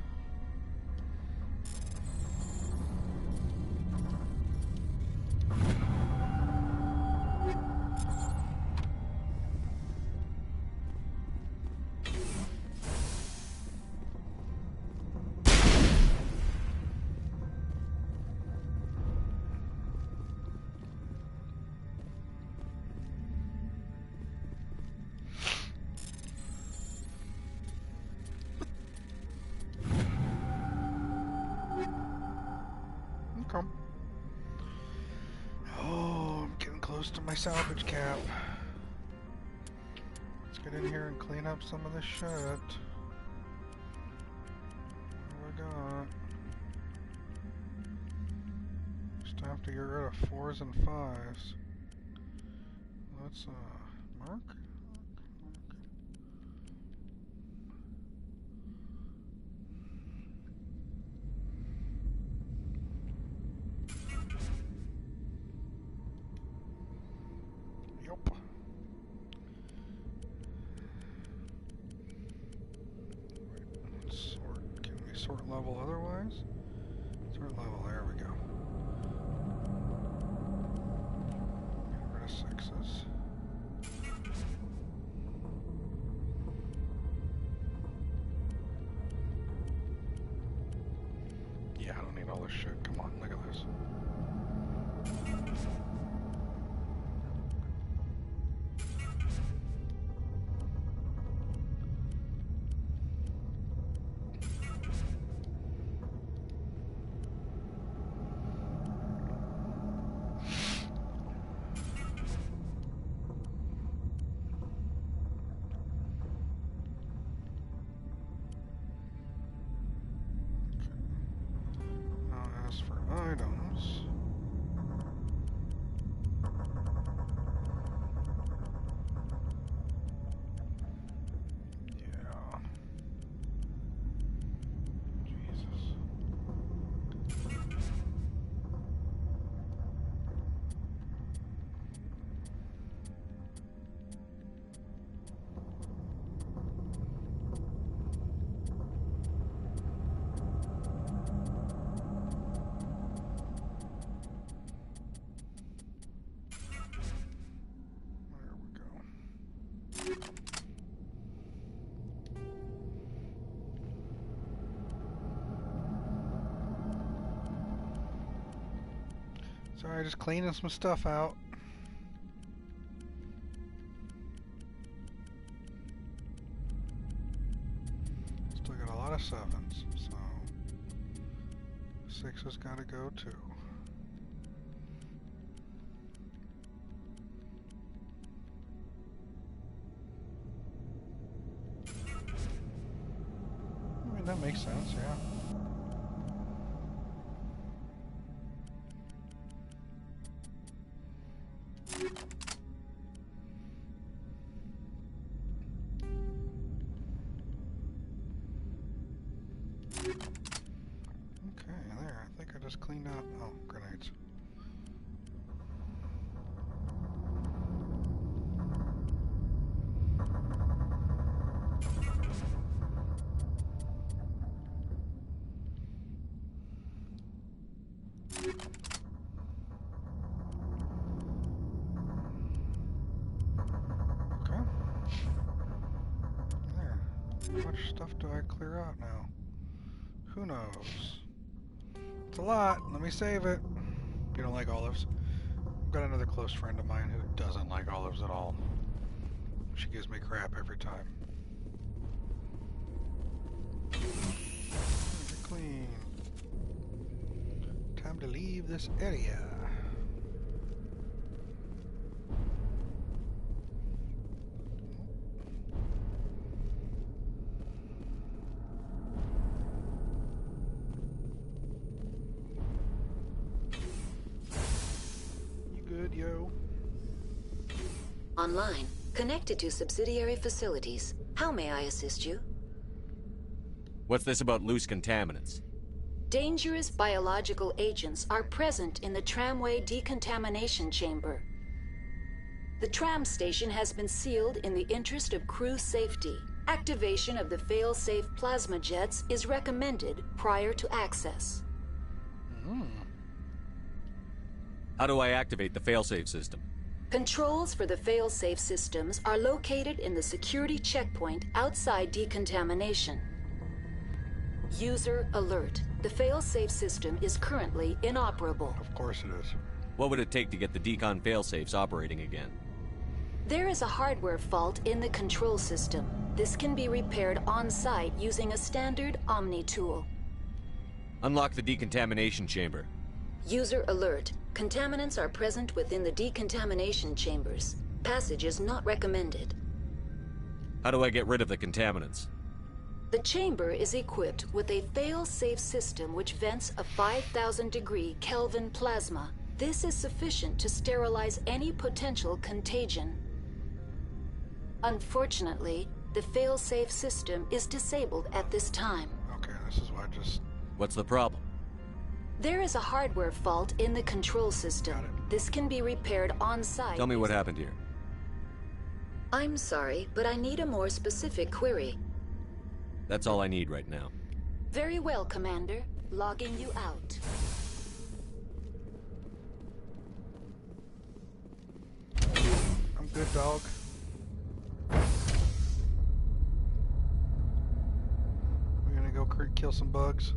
Okay. Oh, I'm getting close to my salvage cap. Let's get in here and clean up some of this shit. What do I got? Just have to get rid of 4s and 5s. Let's, mark? Sort level otherwise? Sort level, there we go. Get rid of 6s. Yeah, I don't need all this shit. Come on, look at this. Items. Yeah. Jesus. Sorry, just cleaning some stuff out. Still got a lot of 7s, so gotta go to? I mean, that makes sense, yeah. Cleaned out. Oh, grenades. Okay. There. How much stuff do I clear out now? Who knows? It's a lot. Let me save it. You don't like olives? I've got another close friend of mine who doesn't like olives at all. She gives me crap every time. Clean. Time to leave this area. Online, connected to subsidiary facilities. How may I assist you? What's this about loose contaminants? Dangerous biological agents are present in the tramway decontamination chamber. The tram station has been sealed in the interest of crew safety. Activation of the fail-safe plasma jets is recommended prior to access. How do I activate the failsafe system? Controls for the fail-safe systems are located in the security checkpoint outside decontamination. User alert. The fail-safe system is currently inoperable. Of course it is. What would it take to get the decon failsafes operating again? There is a hardware fault in the control system. This can be repaired on-site using a standard Omni tool. Unlock the decontamination chamber. User alert. Contaminants are present within the decontamination chambers. Passage is not recommended. How do I get rid of the contaminants? The chamber is equipped with a fail-safe system which vents a 5,000-degree Kelvin plasma. This is sufficient to sterilize any potential contagion. Unfortunately, the fail-safe system is disabled at this time. Okay, this is why I just... What's the problem? There is a hardware fault in the control system. This can be repaired on-site. Tell me what happened here. I'm sorry, but I need a more specific query. That's all I need right now. Very well, Commander. Logging you out. I'm good, dog. We're gonna go kill some bugs.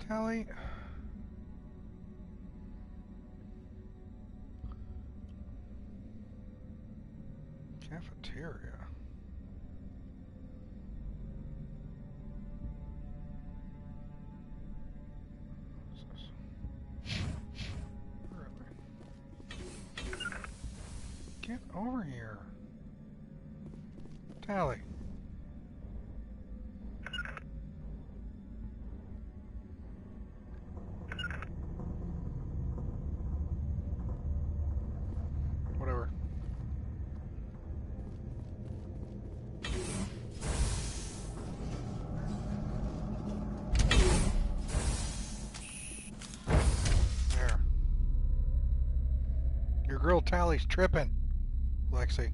Tally. Cafeteria. Get over here. Tally. Whatever. There. Your girl Tally's tripping, Lexi.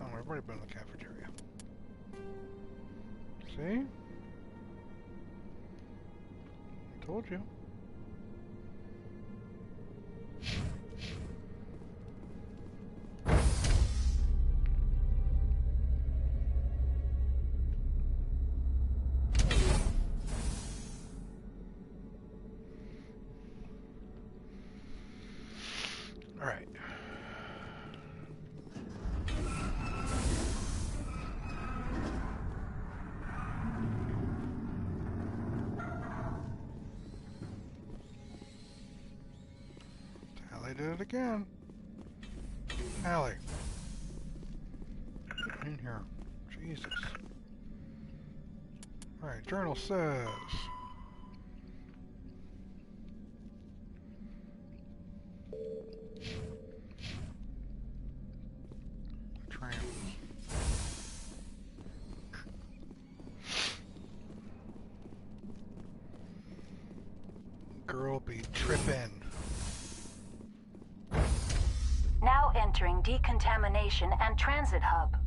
Oh, I've already been in the cafeteria. See? I told you. All right. Tally did it again. Tally. Get in here. Jesus. All right, journal says. Girl be trippin'. Now entering decontamination and transit hub.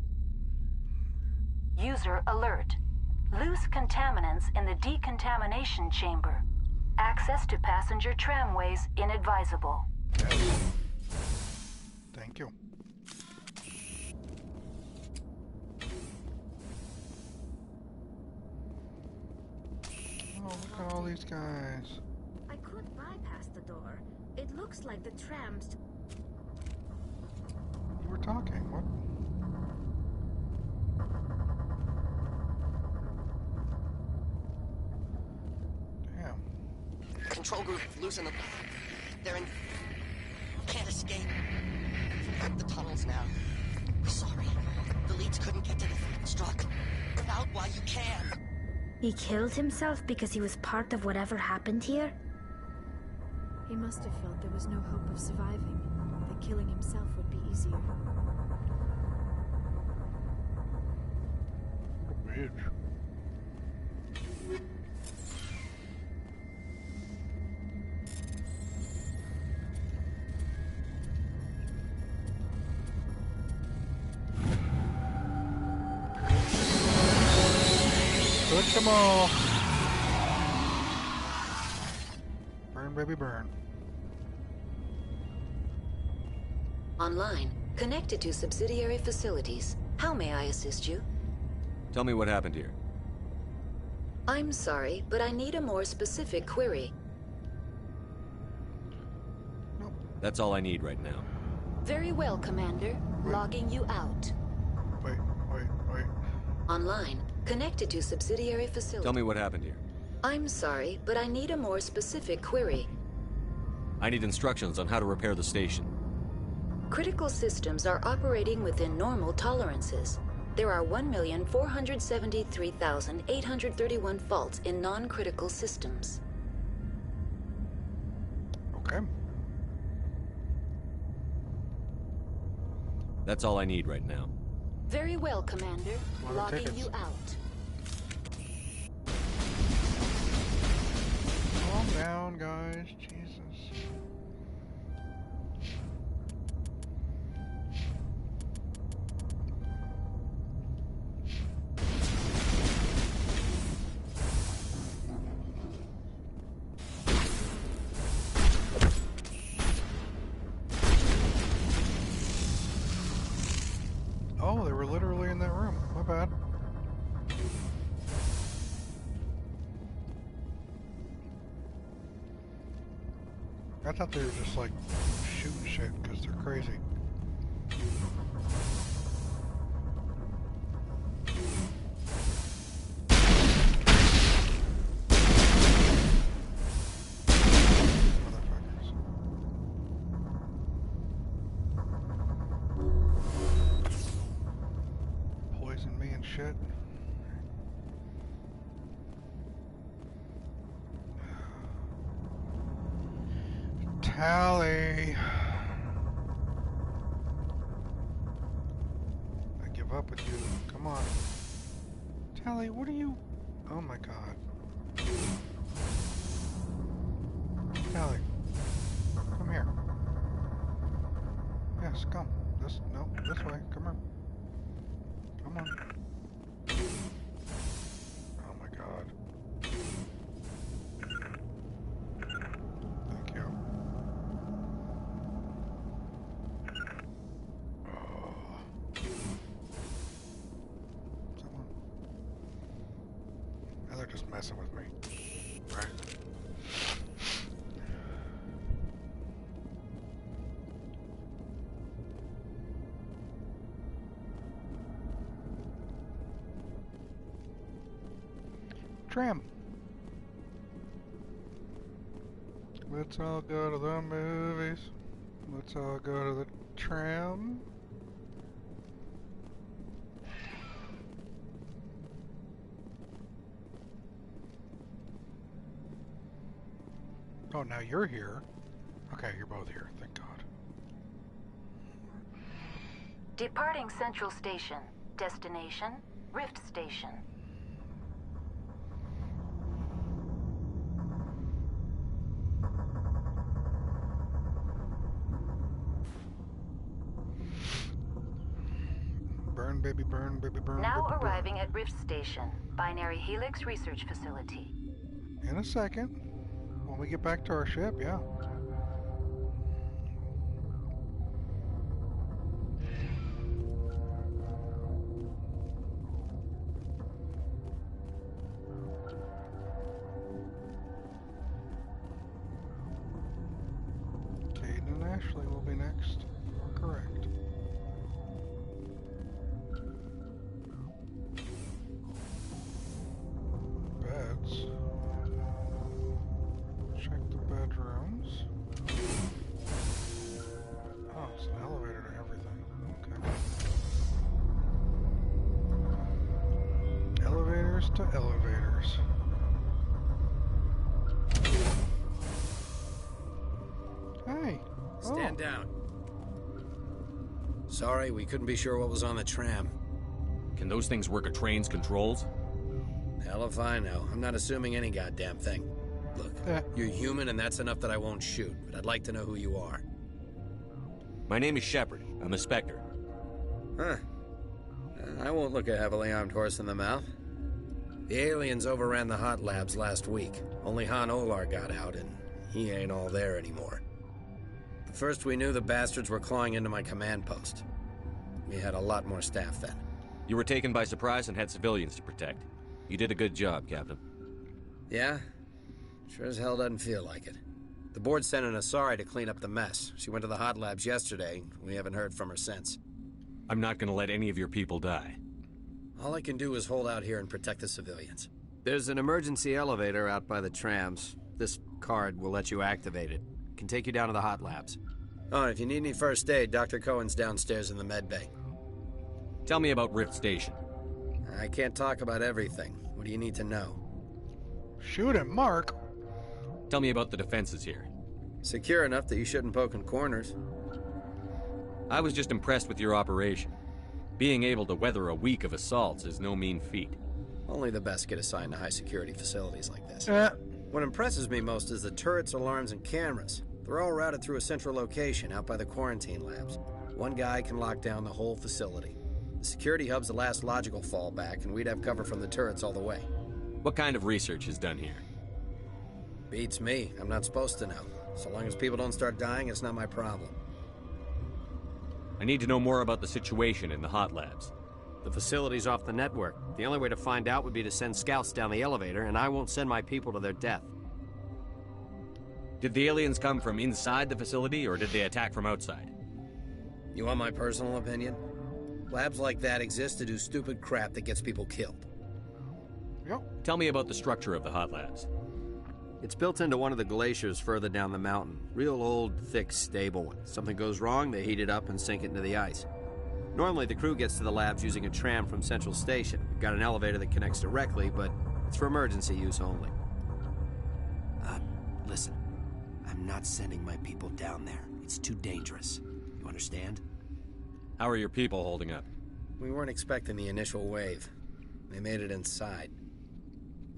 User alert. Loose contaminants in the decontamination chamber. Access to passenger tramways inadvisable. Thank you. Oh, look at all these guys. I could bypass the door. It looks like the trams... You were talking. What? Damn. Control group, loosen them. They're in... Can't escape. The tunnels now. We're sorry. The leads couldn't get to the struck. Get out while you can. He killed himself because he was part of whatever happened here? He must have felt there was no hope of surviving, that killing himself would be easier. Bitch. Put them all. Burn, baby, burn. Online. Connected to subsidiary facilities. How may I assist you? Tell me what happened here. I'm sorry, but I need a more specific query. That's all I need right now. Very well, Commander. Logging you out. Wait. Online. Connected to subsidiary facilities. Tell me what happened here. I'm sorry, but I need a more specific query. I need instructions on how to repair the station. Critical systems are operating within normal tolerances. There are 1,473,831 faults in non-critical systems. Okay. That's all I need right now. Very well, Commander. Logging you out. Calm down, guys. Jesus. Oh, they were literally in that room. My bad. I thought they were just like shooting shit because they're crazy. Motherfuckers. Poison me and shit. Tally. I give up with you. Come on. Tally, what are you... Oh my god. Tally. Come here. Yes, come. This way. Come on. Come on. Oh my god. Thank you. Oh. Someone. Now they're just messing with me. Right. Tram. Let's all go to the movies. Let's all go to the tram. Oh, now you're here. Okay, you're both here. Thank God. Departing Central Station. Destination, Rift Station. Burn, baby, burn, baby, burn. Now baby, arriving at Rift Station, Binary Helix Research Facility. In a second. When we get back to our ship, yeah. Caden and Ashley will be next. Correct. Beds. Check the bedrooms. Oh, it's an elevator to everything. Okay. Elevators to elevators. Hey. Stand down. Sorry, we couldn't be sure what was on the tram. Can those things work a train's controls? Hell if I know. I'm not assuming any goddamn thing. Look, you're human and that's enough that I won't shoot, but I'd like to know who you are. My name is Shepard. I'm a Spectre. Huh. I won't look a heavily armed horse in the mouth. The aliens overran the hot labs last week. Only Han Olar got out, and he ain't all there anymore. The first we knew, the bastards were clawing into my command post. We had a lot more staff then. You were taken by surprise and had civilians to protect. You did a good job, Captain. Yeah? Sure as hell doesn't feel like it. The board sent an Asari to clean up the mess. She went to the hot labs yesterday. We haven't heard from her since. I'm not gonna let any of your people die. All I can do is hold out here and protect the civilians. There's an emergency elevator out by the trams. This card will let you activate it. Can take you down to the hot labs. Oh, and if you need any first aid, Dr. Cohen's downstairs in the med bay. Tell me about Rift Station. I can't talk about everything. What do you need to know? Shoot him, Mark. Tell me about the defenses here. Secure enough that you shouldn't poke in corners. I was just impressed with your operation. Being able to weather a week of assaults is no mean feat. Only the best get assigned to high-security facilities like this. What impresses me most is the turrets, alarms, and cameras. They're all routed through a central location out by the quarantine labs. One guy can lock down the whole facility. The security hub's the last logical fallback, and we'd have cover from the turrets all the way. What kind of research is done here? Beats me. I'm not supposed to know. So long as people don't start dying, it's not my problem. I need to know more about the situation in the hot labs. The facility's off the network. The only way to find out would be to send scouts down the elevator, and I won't send my people to their death. Did the aliens come from inside the facility, or did they attack from outside? You want my personal opinion? Labs like that exist to do stupid crap that gets people killed. Yep. Tell me about the structure of the hot labs. It's built into one of the glaciers further down the mountain. Real old, thick, stable one. Something goes wrong, they heat it up and sink it into the ice. Normally, the crew gets to the labs using a tram from Central Station. We've got an elevator that connects directly, but it's for emergency use only. Listen. I'm not sending my people down there. It's too dangerous. You understand? How are your people holding up? We weren't expecting the initial wave. They made it inside.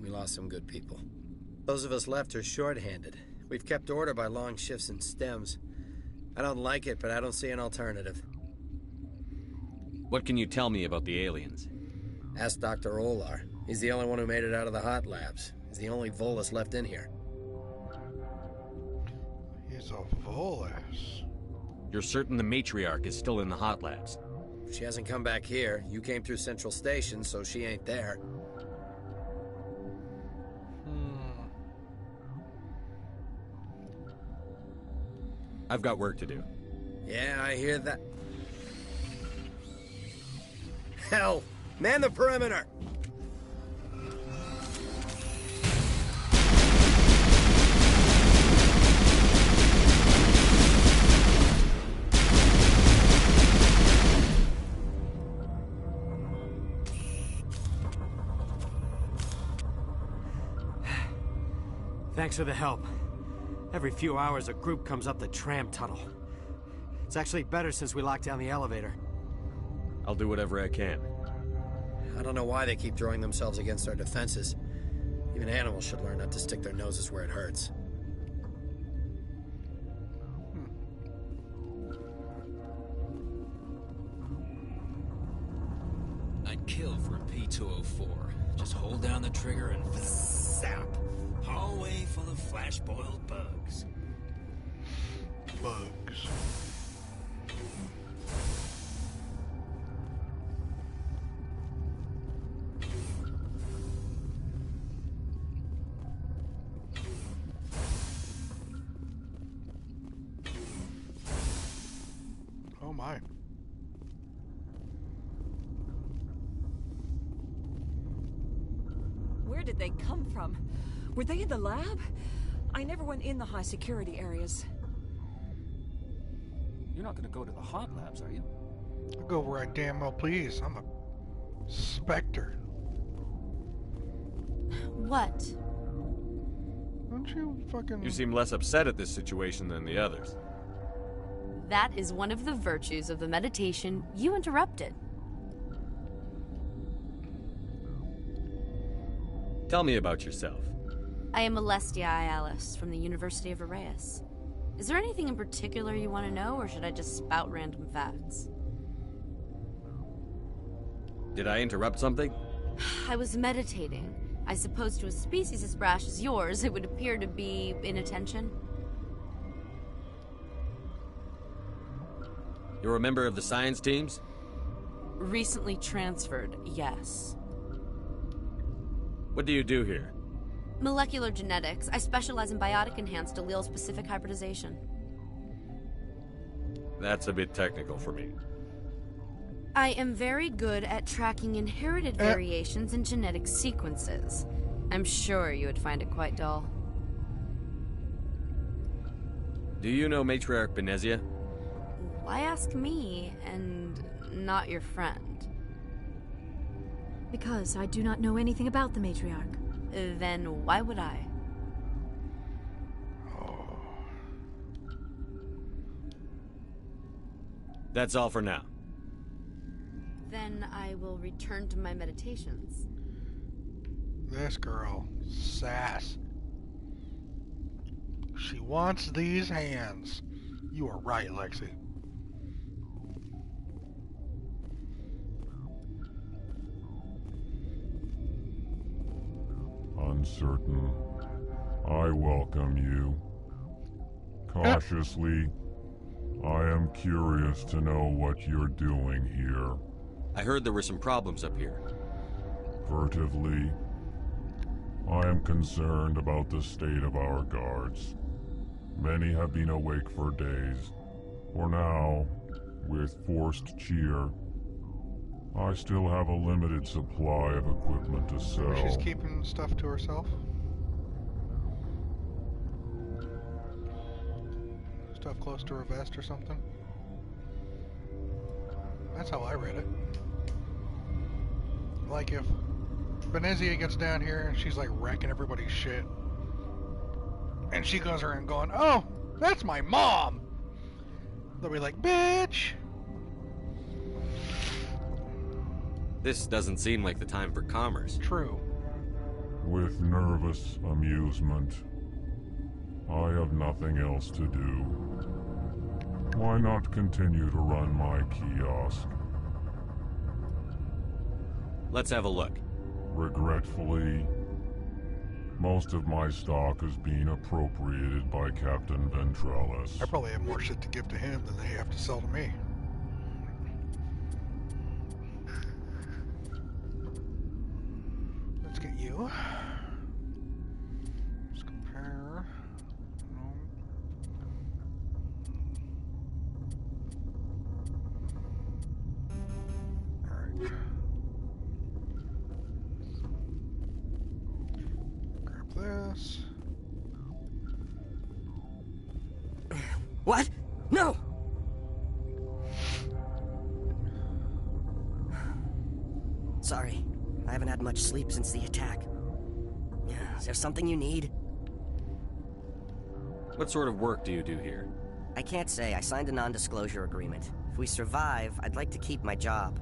We lost some good people. Those of us left are short-handed. We've kept order by long shifts and stems. I don't like it, but I don't see an alternative. What can you tell me about the aliens? Ask Dr. Olar. He's the only one who made it out of the hot labs. He's the only Volus left in here. He's a Volus. You're certain the Matriarch is still in the hot labs? She hasn't come back here. You came through Central Station, so she ain't there. I've got work to do. Yeah, I hear that. Hell! Man the perimeter! Thanks for the help. Every few hours, a group comes up the tram tunnel. It's actually better since we locked down the elevator. I'll do whatever I can. I don't know why they keep throwing themselves against our defenses. Even animals should learn not to stick their noses where it hurts. I'd kill for a P-204. Just hold down the trigger and zap. Hallway full of flash-boiled bugs. Bugs. Oh my. Where did they come from? Were they in the lab? I never went in the high security areas. You're not gonna go to the hot labs, are you? I'll go where I damn well please. I'm a Spectre. What? Don't you fucking... You seem less upset at this situation than the others. That is one of the virtues of the meditation you interrupted. Tell me about yourself. I am Alestia Ialis from the University of Arraeus. Is there anything in particular you want to know, or should I just spout random facts? Did I interrupt something? I was meditating. I suppose to a species as brash as yours, it would appear to be inattention. You're a member of the science teams? Recently transferred, yes. What do you do here? Molecular genetics. I specialize in biotic-enhanced allele-specific hybridization. That's a bit technical for me. I am very good at tracking inherited variations in genetic sequences. I'm sure you would find it quite dull. Do you know Matriarch Benezia? Why ask me, and not your friend? Because I do not know anything about the Matriarch. Then why would I? That's all for now. Then I will return to my meditations. This girl. Sass. She wants these hands. You are right, Lexi. Uncertain. I welcome you. Cautiously, I am curious to know what you're doing here. I heard there were some problems up here. Furtively, I am concerned about the state of our guards. Many have been awake for days. For now, with forced cheer, I still have a limited supply of equipment to sell. She's keeping stuff to herself. Stuff close to her vest or something. That's how I read it. Like if Benezia gets down here and she's like wrecking everybody's shit, and she goes around going, "Oh, that's my mom," they'll be like, "Bitch." This doesn't seem like the time for commerce. True. With nervous amusement. I have nothing else to do. Why not continue to run my kiosk? Let's have a look. Regretfully, most of my stock is being appropriated by Captain Ventrellis. I probably have more shit to give to him than they have to sell to me. Let's get you. Let's compare. No. Alright. Grab this. What? No! Sorry. I haven't had much sleep since the attack. Is there something you need? What sort of work do you do here? I can't say. I signed a non-disclosure agreement. If we survive, I'd like to keep my job.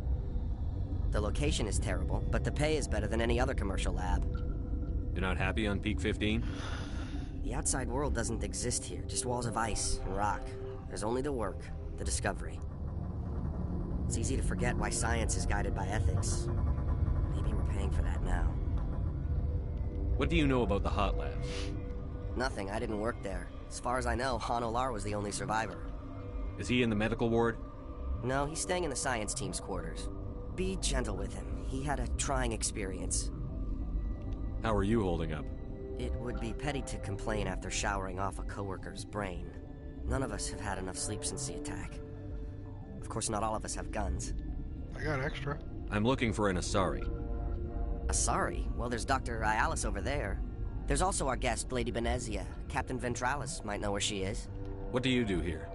The location is terrible, but the pay is better than any other commercial lab. You're not happy on Peak 15? The outside world doesn't exist here, just walls of ice and rock. There's only the work, the discovery. It's easy to forget why science is guided by ethics. Maybe we're paying for that now. What do you know about the hot labs? Nothing, I didn't work there. As far as I know, Han Olar was the only survivor. Is he in the medical ward? No, he's staying in the science team's quarters. Be gentle with him. He had a trying experience. How are you holding up? It would be petty to complain after showering off a coworker's brain. None of us have had enough sleep since the attack. Of course, not all of us have guns. I got extra. I'm looking for an Asari. Asari? Well, there's Dr. Ialis over there. There's also our guest, Lady Benezia. Captain Ventrellis might know where she is. What do you do here?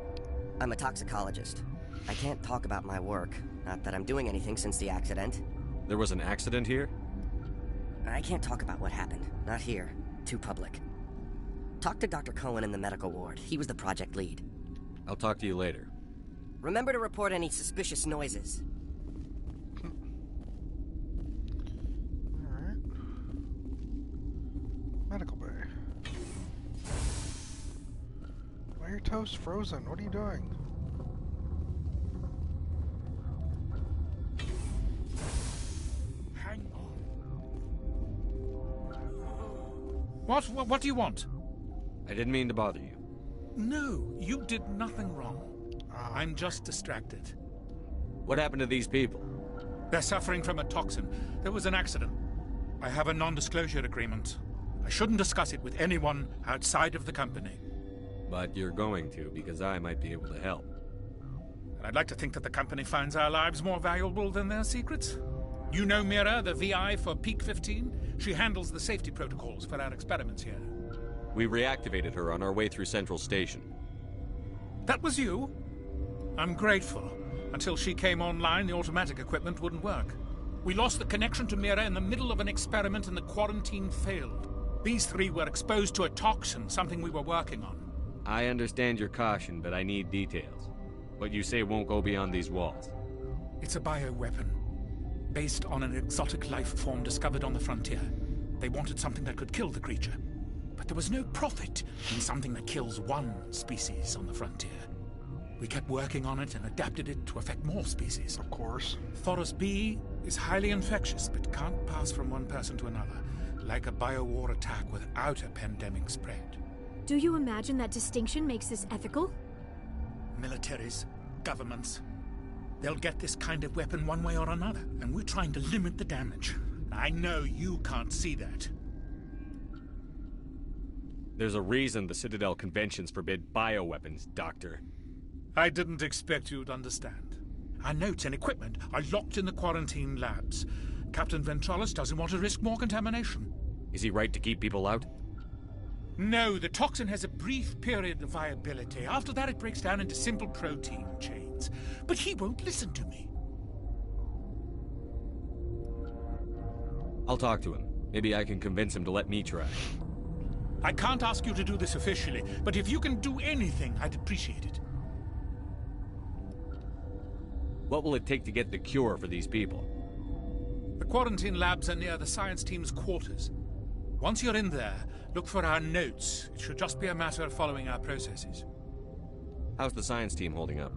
I'm a toxicologist. I can't talk about my work. Not that I'm doing anything since the accident. There was an accident here? I can't talk about what happened. Not here. Too public. Talk to Dr. Cohen in the medical ward. He was the project lead. I'll talk to you later. Remember to report any suspicious noises. Alright. Medical bay. Why are your toes frozen? What are you doing? Hang on. What do you want? I didn't mean to bother you. No, you did nothing wrong. I'm just distracted. What happened to these people? They're suffering from a toxin. There was an accident. I have a non-disclosure agreement. I shouldn't discuss it with anyone outside of the company. But you're going to, because I might be able to help. And I'd like to think that the company finds our lives more valuable than their secrets. You know Mira, the VI for Peak 15? She handles the safety protocols for our experiments here. We reactivated her on our way through Central Station. That was you? I'm grateful. Until she came online, the automatic equipment wouldn't work. We lost the connection to Mira in the middle of an experiment and the quarantine failed. These three were exposed to a toxin, something we were working on. I understand your caution, but I need details. What you say won't go beyond these walls. It's a bioweapon, based on an exotic life form discovered on the frontier. They wanted something that could kill the creature. But there was no profit in something that kills one species on the frontier. We kept working on it and adapted it to affect more species. Of course. Thoros B is highly infectious, but can't pass from one person to another, like a biowar attack without a pandemic spread. Do you imagine that distinction makes this ethical? Militaries, governments, they'll get this kind of weapon one way or another, and we're trying to limit the damage. I know you can't see that. There's a reason the Citadel conventions forbid bioweapons, Doctor. I didn't expect you'd understand. Our notes and equipment are locked in the quarantine labs. Captain Ventrellis doesn't want to risk more contamination. Is he right to keep people out? No, the toxin has a brief period of viability. After that, it breaks down into simple protein chains. But he won't listen to me. I'll talk to him. Maybe I can convince him to let me try. I can't ask you to do this officially, but if you can do anything, I'd appreciate it. What will it take to get the cure for these people? The quarantine labs are near the science team's quarters. Once you're in there, look for our notes. It should just be a matter of following our processes. How's the science team holding up?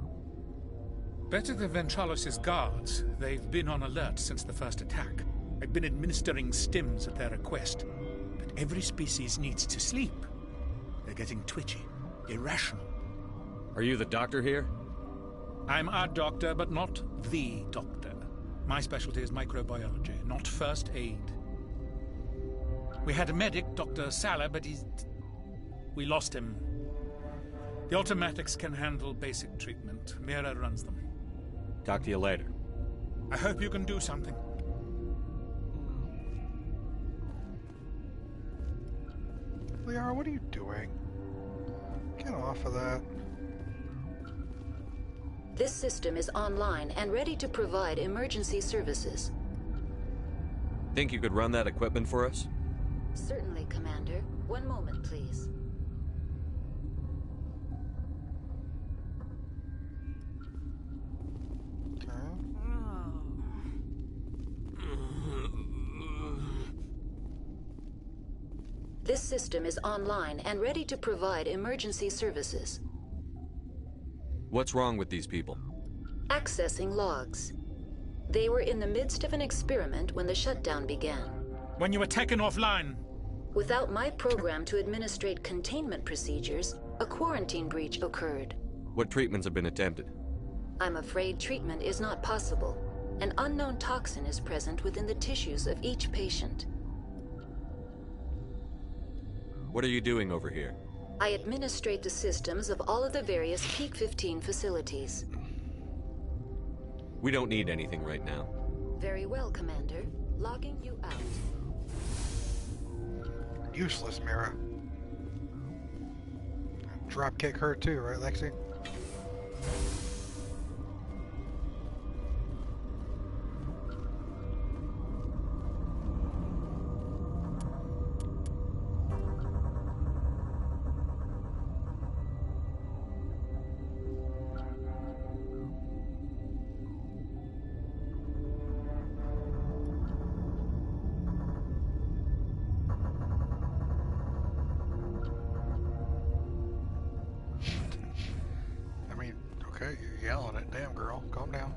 Better than Ventrellis' guards. They've been on alert since the first attack. I've been administering stims at their request, but every species needs to sleep. They're getting twitchy, irrational. Are you the doctor here? I'm a doctor, but not the doctor. My specialty is microbiology, not first aid. We had a medic, Dr. Salah, but we lost him. The automatics can handle basic treatment. Mira runs them. Talk to you later. I hope you can do something. Liara, what are you doing? Get off of that. This system is online and ready to provide emergency services. Think you could run that equipment for us? Certainly, Commander. One moment, please. This system is online and ready to provide emergency services. What's wrong with these people? Accessing logs. They were in the midst of an experiment when the shutdown began. When you were taken offline. Without my program to administrate containment procedures, a quarantine breach occurred. What treatments have been attempted? I'm afraid treatment is not possible. An unknown toxin is present within the tissues of each patient. What are you doing over here? I administrate the systems of all of the various Peak 15 facilities. We don't need anything right now. Very well, Commander. Logging you out. Useless, Mira. Dropkick her too, right, Lexi? Okay, you're yelling it. Damn, girl. Calm down.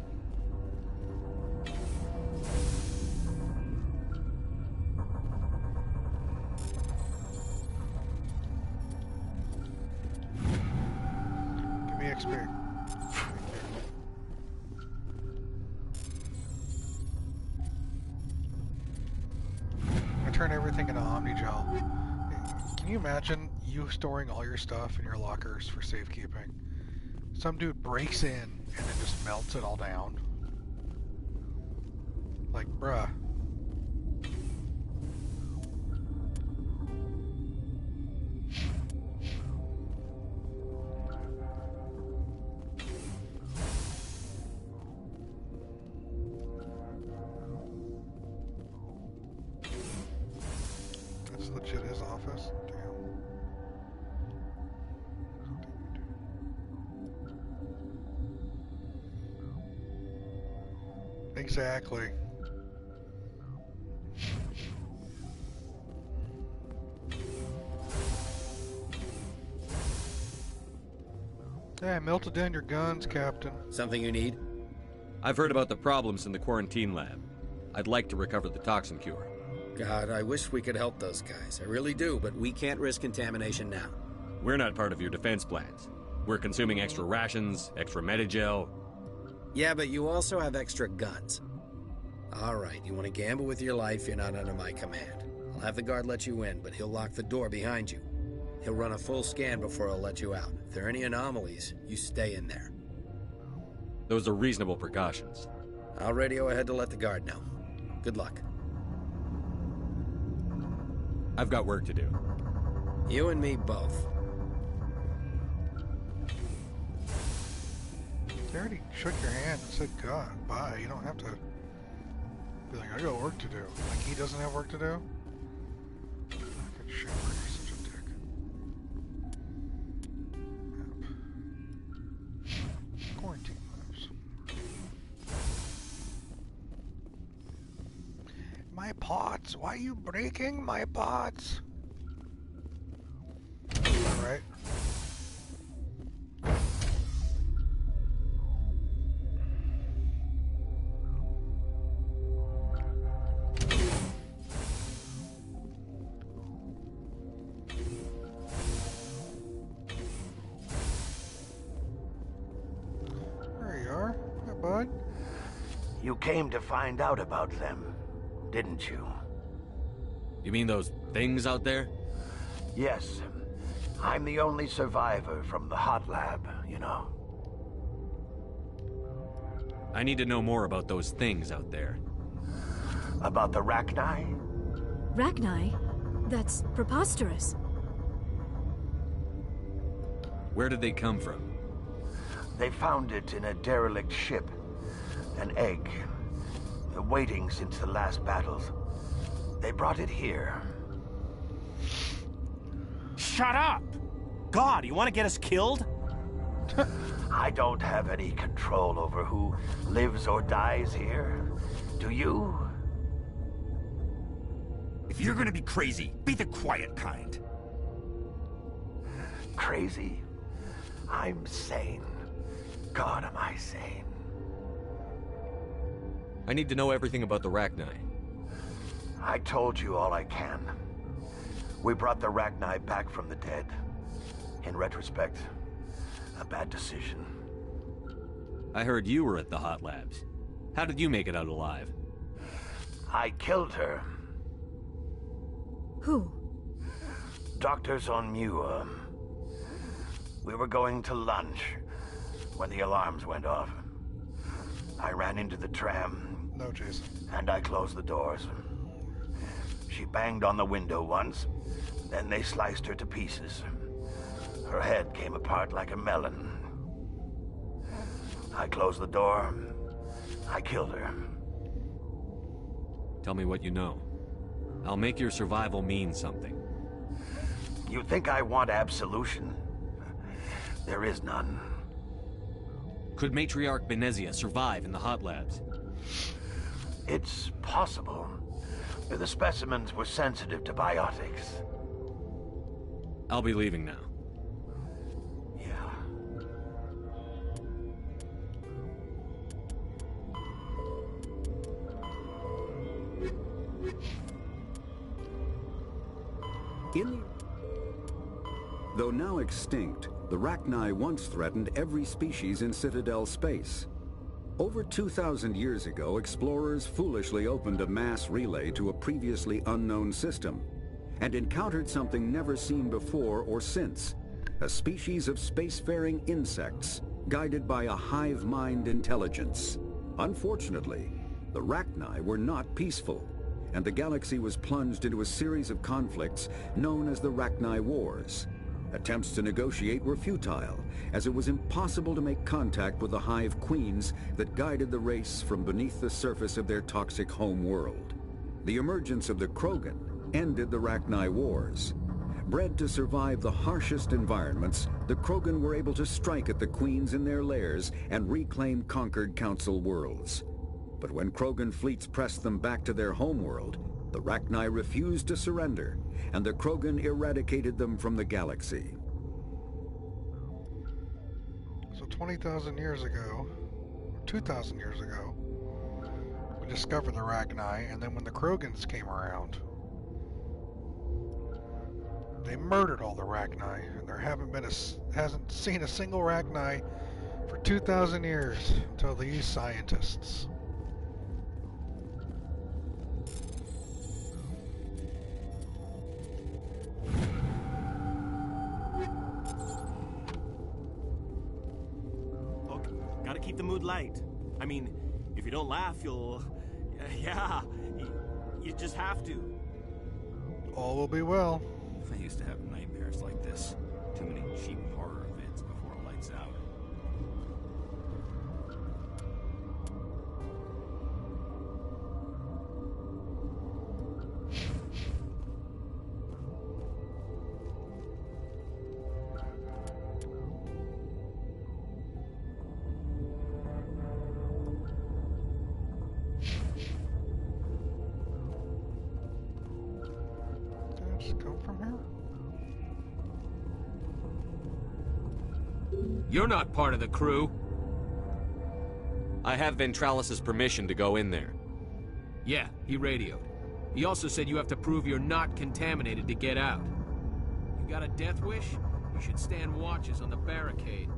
Give me XP. I turn everything into Omnigel. Can you imagine you storing all your stuff in your lockers for safekeeping? Some dude breaks in and then just melts it all down. Like, bruh. That's legit his office. Exactly. Yeah, I melted down your guns, Captain. Something you need? I've heard about the problems in the quarantine lab. I'd like to recover the toxin cure. God, I wish we could help those guys. I really do, but we can't risk contamination now. We're not part of your defense plans. We're consuming extra rations, extra Medigel. Yeah, but you also have extra guns. All right, you want to gamble with your life, you're not under my command. I'll have the guard let you in, but he'll lock the door behind you. He'll run a full scan before he'll let you out. If there are any anomalies, you stay in there. Those are reasonable precautions. I'll radio ahead to let the guard know. Good luck. I've got work to do. You and me both. They already shook your hand and said goodbye. You don't have to be like, I got work to do. Like he doesn't have work to do? Fucking Shepard, you're such a dick. Yep. Quarantine lives. My pots! Why are you breaking my pots? Alright. bud? You came to find out about them, didn't you? You mean those things out there? Yes. I'm the only survivor from the hot lab, you know. I need to know more about those things out there. About the Rachni? Rachni? That's preposterous. Where did they come from? They found it in a derelict ship. An egg. Waiting since the last battles. They brought it here. Shut up! God, you want to get us killed? I don't have any control over who lives or dies here. Do you? If you're gonna be crazy, be the quiet kind. Crazy? I'm sane. God, am I sane. I need to know everything about the Rachni. I told you all I can. We brought the Rachni back from the dead. In retrospect, a bad decision. I heard you were at the hot labs. How did you make it out alive? I killed her. Who? Doctors on Muir. We were going to lunch when the alarms went off. I ran into the tram. No, Jason. And I closed the doors. She banged on the window once, then they sliced her to pieces. Her head came apart like a melon. I closed the door. I killed her. Tell me what you know. I'll make your survival mean something. You think I want absolution? There is none. Could Matriarch Benezia survive in the hot labs? It's possible. The specimens were sensitive to biotics. I'll be leaving now. Though now extinct, the Rachni once threatened every species in Citadel space. Over 2,000 years ago, explorers foolishly opened a mass relay to a previously unknown system and encountered something never seen before or since, a species of spacefaring insects guided by a hive mind intelligence. Unfortunately, the Rachni were not peaceful, and the galaxy was plunged into a series of conflicts known as the Rachni Wars. Attempts to negotiate were futile, as it was impossible to make contact with the Hive Queens that guided the race from beneath the surface of their toxic home world. The emergence of the Krogan ended the Rachni Wars. Bred to survive the harshest environments, the Krogan were able to strike at the Queens in their lairs and reclaim conquered Council worlds. But when Krogan fleets pressed them back to their homeworld, the Rachni refused to surrender, and the Krogan eradicated them from the galaxy. So 20,000 years ago, or 2,000 years ago, we discovered the Rachni, and then when the Krogans came around, they murdered all the Rachni, and there hasn't seen a single Rachni for 2,000 years until these scientists. Gotta keep the mood light. I mean, if you don't laugh, you'll... yeah, you just have to. All will be well. I used to have nightmares like this. Too many cheap horror events before it lights out. You're not part of the crew. I have Ventralis' permission to go in there. Yeah, he radioed. He also said you have to prove you're not contaminated to get out. You got a death wish? You should stand watches on the barricade.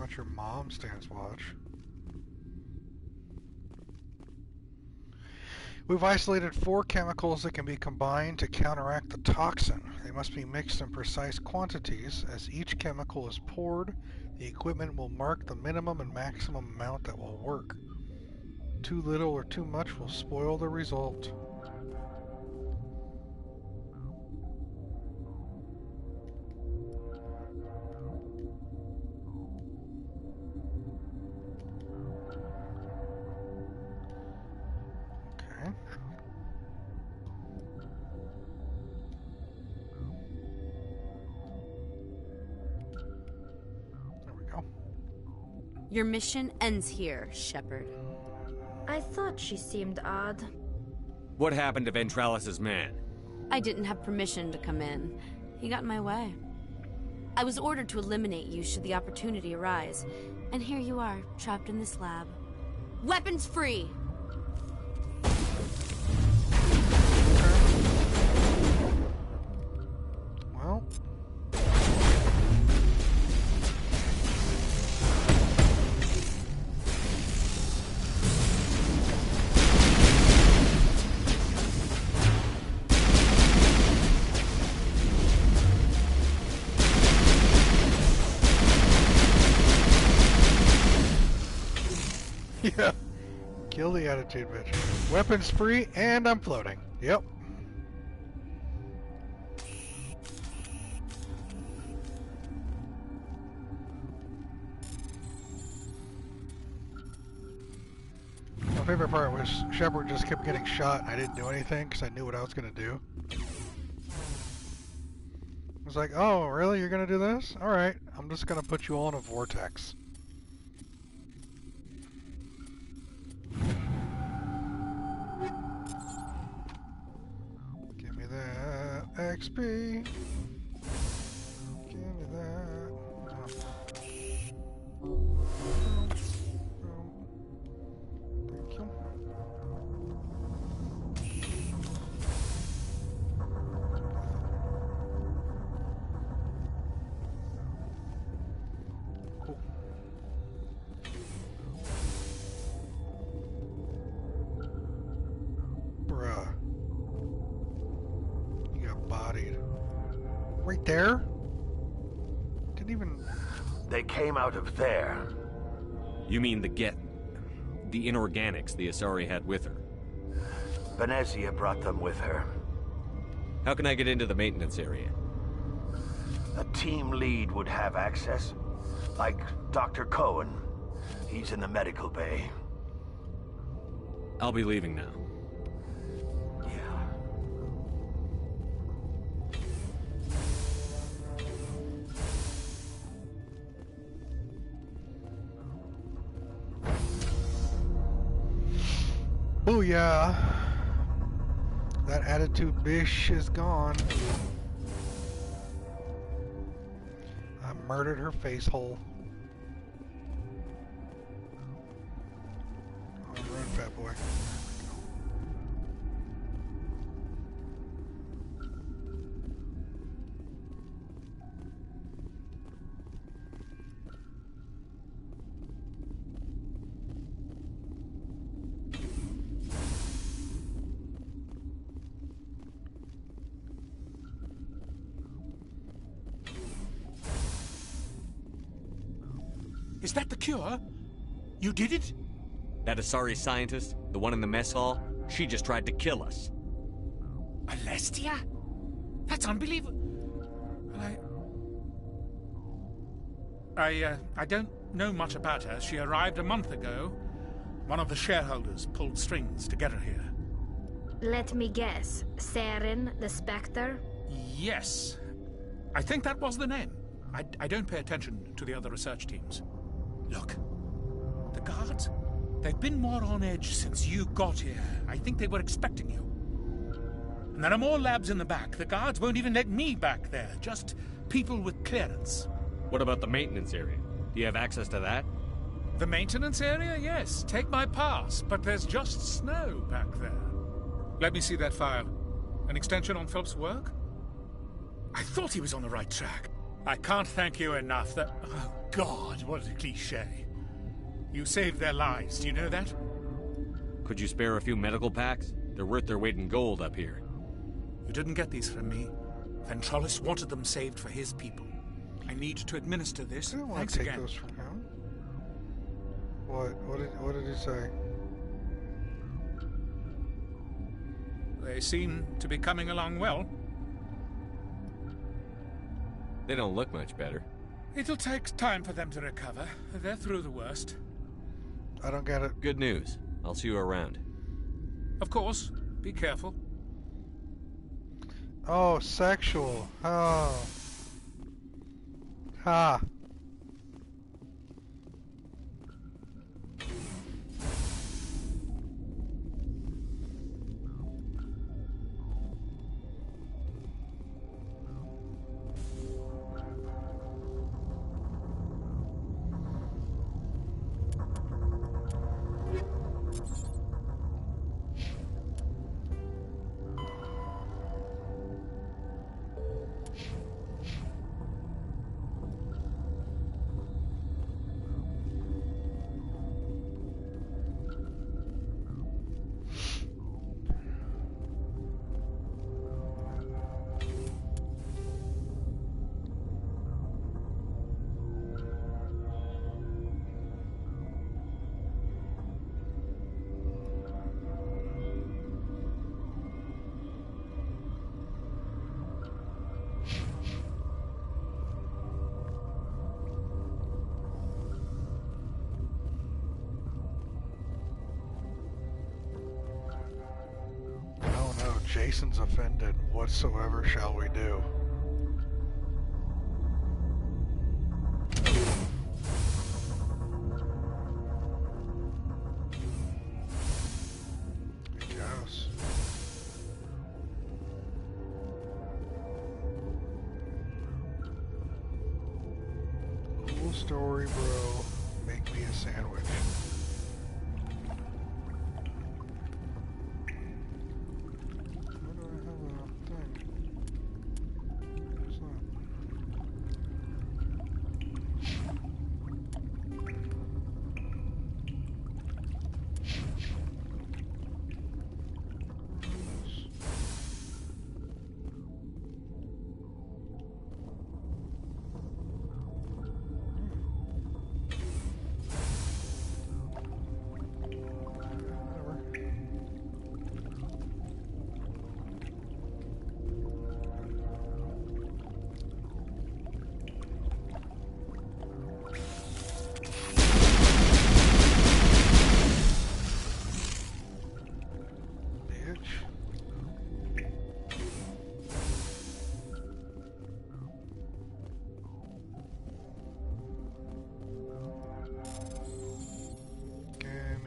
Not your mom stands watch. We've isolated 4 chemicals that can be combined to counteract the toxin. They must be mixed in precise quantities. As each chemical is poured, the equipment will mark the minimum and maximum amount that will work. Too little or too much will spoil the result. Your mission ends here, Shepard. I thought she seemed odd. What happened to Ventralis' man? I didn't have permission to come in. He got in my way. I was ordered to eliminate you should the opportunity arise. And here you are, trapped in this lab. Weapons free! Well... Yeah. Kill the attitude bitch. Weapons free, and I'm floating. Yep. My favorite part was Shepard just kept getting shot and I didn't do anything because I knew what I was going to do. I was like, oh, really? You're going to do this? Alright, I'm just going to put you all in a vortex. XP. Give me that. Thank you. Cool. Bruh. Bodied. Right there? Didn't even... They came out of there. You mean the inorganics the Asari had with her? Venezia brought them with her. How can I get into the maintenance area? A team lead would have access. Like Dr. Cohen. He's in the medical bay. I'll be leaving now. Booyah! That attitude bish is gone. I murdered her face hole. Oh, run, fat boy. Is that the cure? You did it? That Asari scientist, the one in the mess hall, she just tried to kill us. Alestia? That's unbelievable. I don't know much about her. She arrived a month ago. One of the shareholders pulled strings to get her here. Let me guess. Saren, the Spectre? Yes. I think that was the name. I don't pay attention to the other research teams. Look, the guards, they've been more on edge since you got here. I think they were expecting you. And there are more labs in the back. The guards won't even let me back there, just people with clearance. What about the maintenance area? Do you have access to that? The maintenance area? Yes, take my pass, but there's just snow back there. Let me see that file. An extension on Phelps' work? I thought he was on the right track. I can't thank you enough. That... Oh, God, what a cliché. You saved their lives, do you know that? Could you spare a few medical packs? They're worth their weight in gold up here. You didn't get these from me. Ventrollis wanted them saved for his people. I need to administer this. I don't want Thanks to take again. those from him. What did he say? They seem to be coming along well. They don't look much better. It'll take time for them to recover. They're through the worst. I don't get it. Good news. I'll see you around. Of course. Be careful. Oh, sexual. Oh. Ha. Jason's offended. Whatsoever shall we do? Yes. Cool story, bro. Make me a sandwich.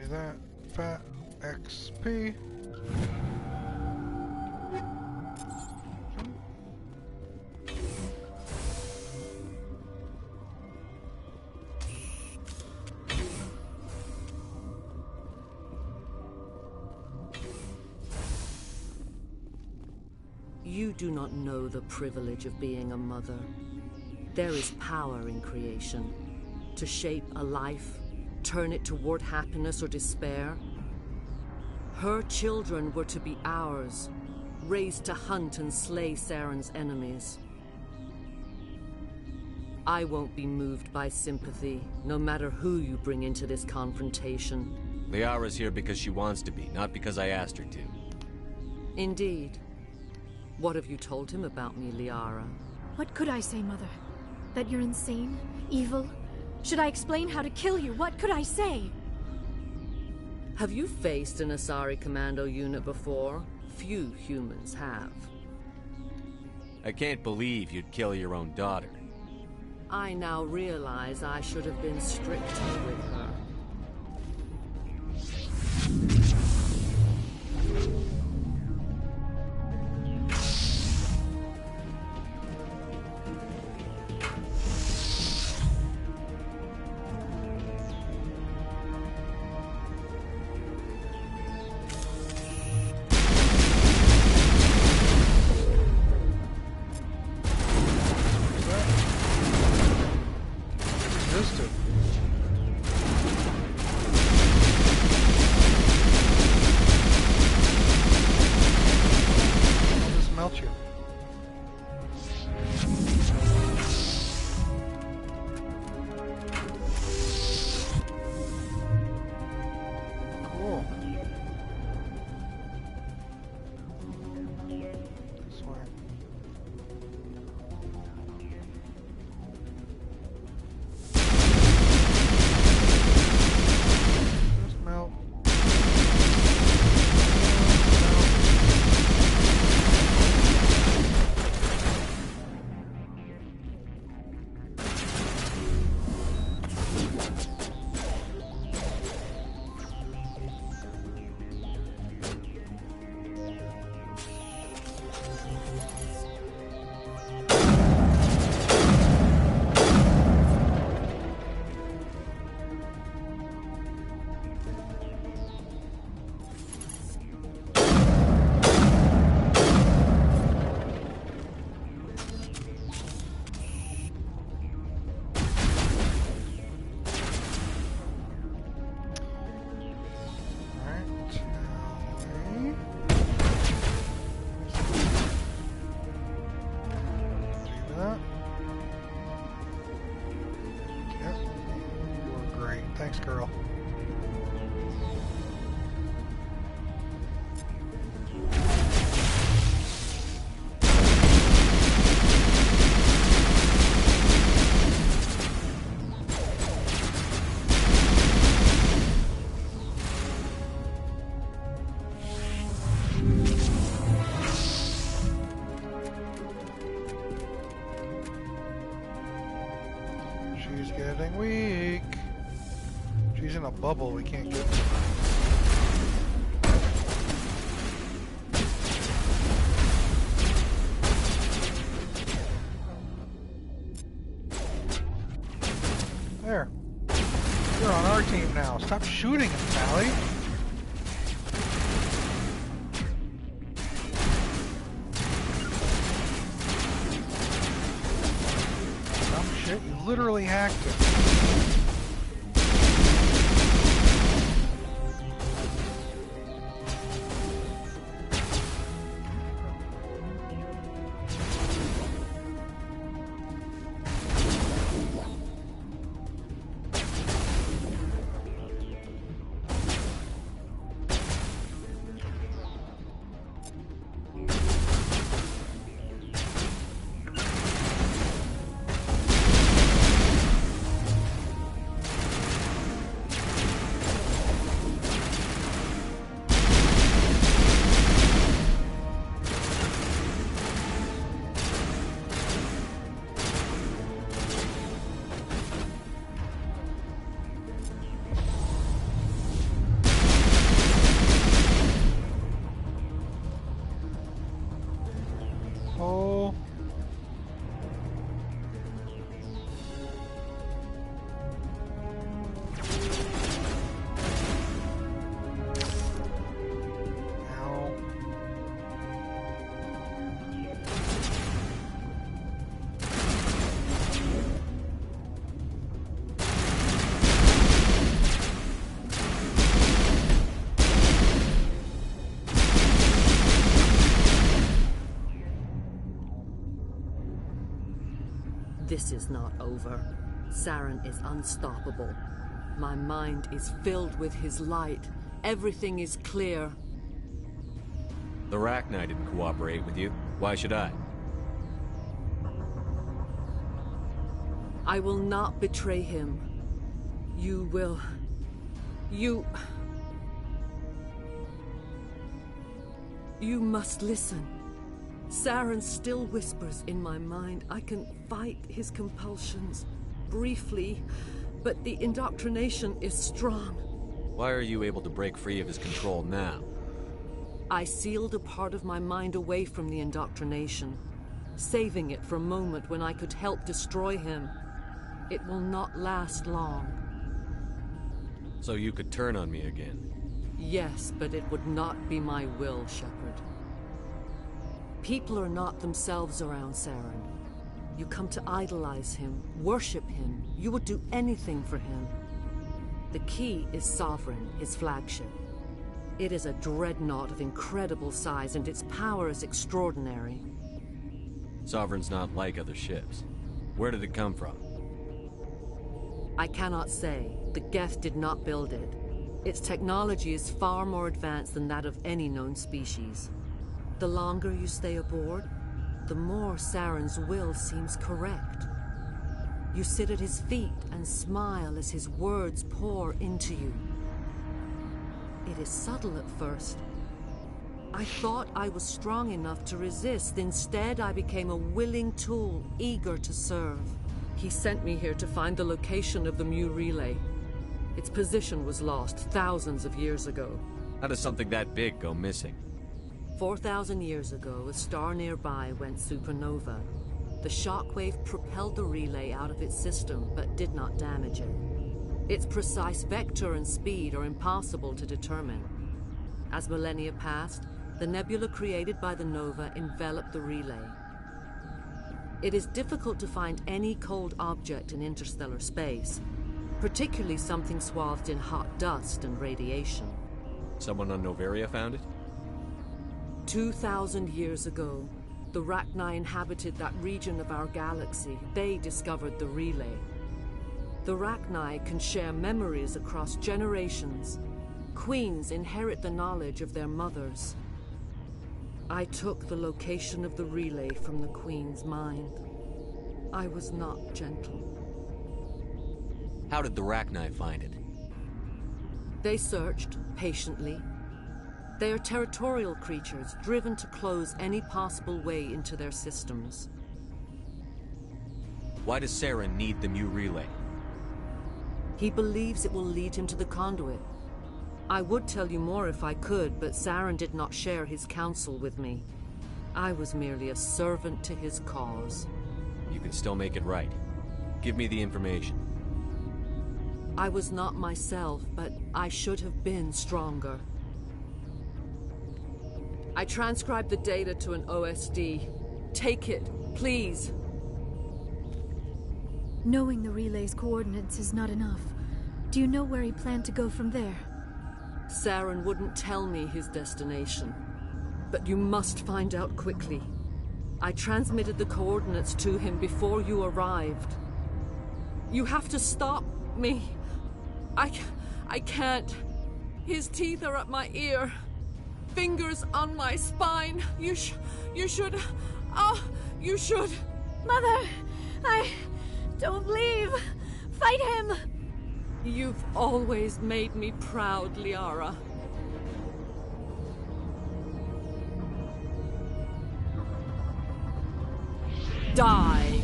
That fat XP. You do not know the privilege of being a mother. There is power in creation to shape a life, turn it toward happiness or despair. Her children were to be ours, raised to hunt and slay Saren's enemies. I won't be moved by sympathy, no matter who you bring into this confrontation. Liara's here because she wants to be, not because I asked her to. Indeed. What have you told him about me, Liara? What could I say, Mother? That you're insane? Evil? Should I explain how to kill you? What could I say? Have you faced an Asari commando unit before? Few humans have. I can't believe you'd kill your own daughter. I now realize I should have been stricter with her. resisted. I'll just melt you. Cool. This way. Just melt. Thanks, girl. She's getting weak. She's in a bubble, we can't get to her. There. You're on our team now. Stop shooting him, Sally. Dumb shit, you literally hacked him. Oh. Ow. This is not over. Saren is unstoppable. My mind is filled with his light. Everything is clear. The Rachni didn't cooperate with you. Why should I? I will not betray him. You will... You must listen. Saren still whispers in my mind. I can fight his compulsions, briefly, but the indoctrination is strong. Why are you able to break free of his control now? I sealed a part of my mind away from the indoctrination, saving it for a moment when I could help destroy him. It will not last long. So you could turn on me again? Yes, but it would not be my will, Shepard. People are not themselves around Saren. You come to idolize him, worship him. You would do anything for him. The key is Sovereign, his flagship. It is a dreadnought of incredible size, and its power is extraordinary. Sovereign's not like other ships. Where did it come from? I cannot say. The Geth did not build it. Its technology is far more advanced than that of any known species. The longer you stay aboard, the more Saren's will seems correct. You sit at his feet and smile as his words pour into you. It is subtle at first. I thought I was strong enough to resist. Instead, I became a willing tool, eager to serve. He sent me here to find the location of the Mu relay. Its position was lost thousands of years ago. How does something that big go missing? 4,000 years ago, a star nearby went supernova. The shockwave propelled the relay out of its system, but did not damage it. Its precise vector and speed are impossible to determine. As millennia passed, the nebula created by the nova enveloped the relay. It is difficult to find any cold object in interstellar space, particularly something swathed in hot dust and radiation. Someone on Noveria found it? 2,000 years ago, the Rachni inhabited that region of our galaxy. They discovered the relay. The Rachni can share memories across generations. Queens inherit the knowledge of their mothers. I took the location of the relay from the Queen's mind. I was not gentle. How did the Rachni find it? They searched, patiently. They are territorial creatures, driven to close any possible way into their systems. Why does Saren need the Mu relay? He believes it will lead him to the conduit. I would tell you more if I could, but Saren did not share his counsel with me. I was merely a servant to his cause. You can still make it right. Give me the information. I was not myself, but I should have been stronger. I transcribed the data to an OSD. Take it, please. Knowing the relay's coordinates is not enough. Do you know where he planned to go from there? Saren wouldn't tell me his destination. But you must find out quickly. I transmitted the coordinates to him before you arrived. You have to stop me. I can't. His teeth are at my ear. Fingers on my spine. You should. You should. Mother! Don't leave! Fight him! You've always made me proud, Liara. Die!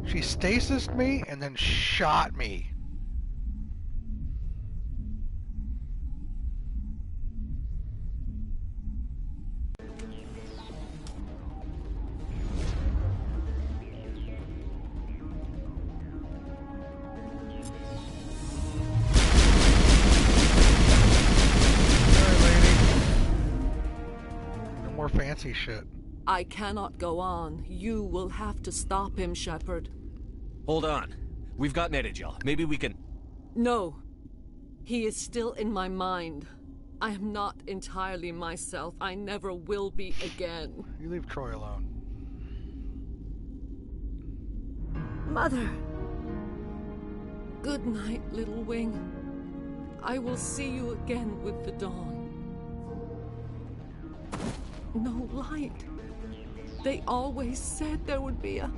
She stasised me and then shot me. No more fancy shit. I cannot go on. You will have to stop him, Shepard. Hold on. We've got Netagel. Maybe we can... No. He is still in my mind. I am not entirely myself. I never will be again. You leave Troy alone. Mother! Good night, little wing. I will see you again with the dawn. No light. They always said there would be a...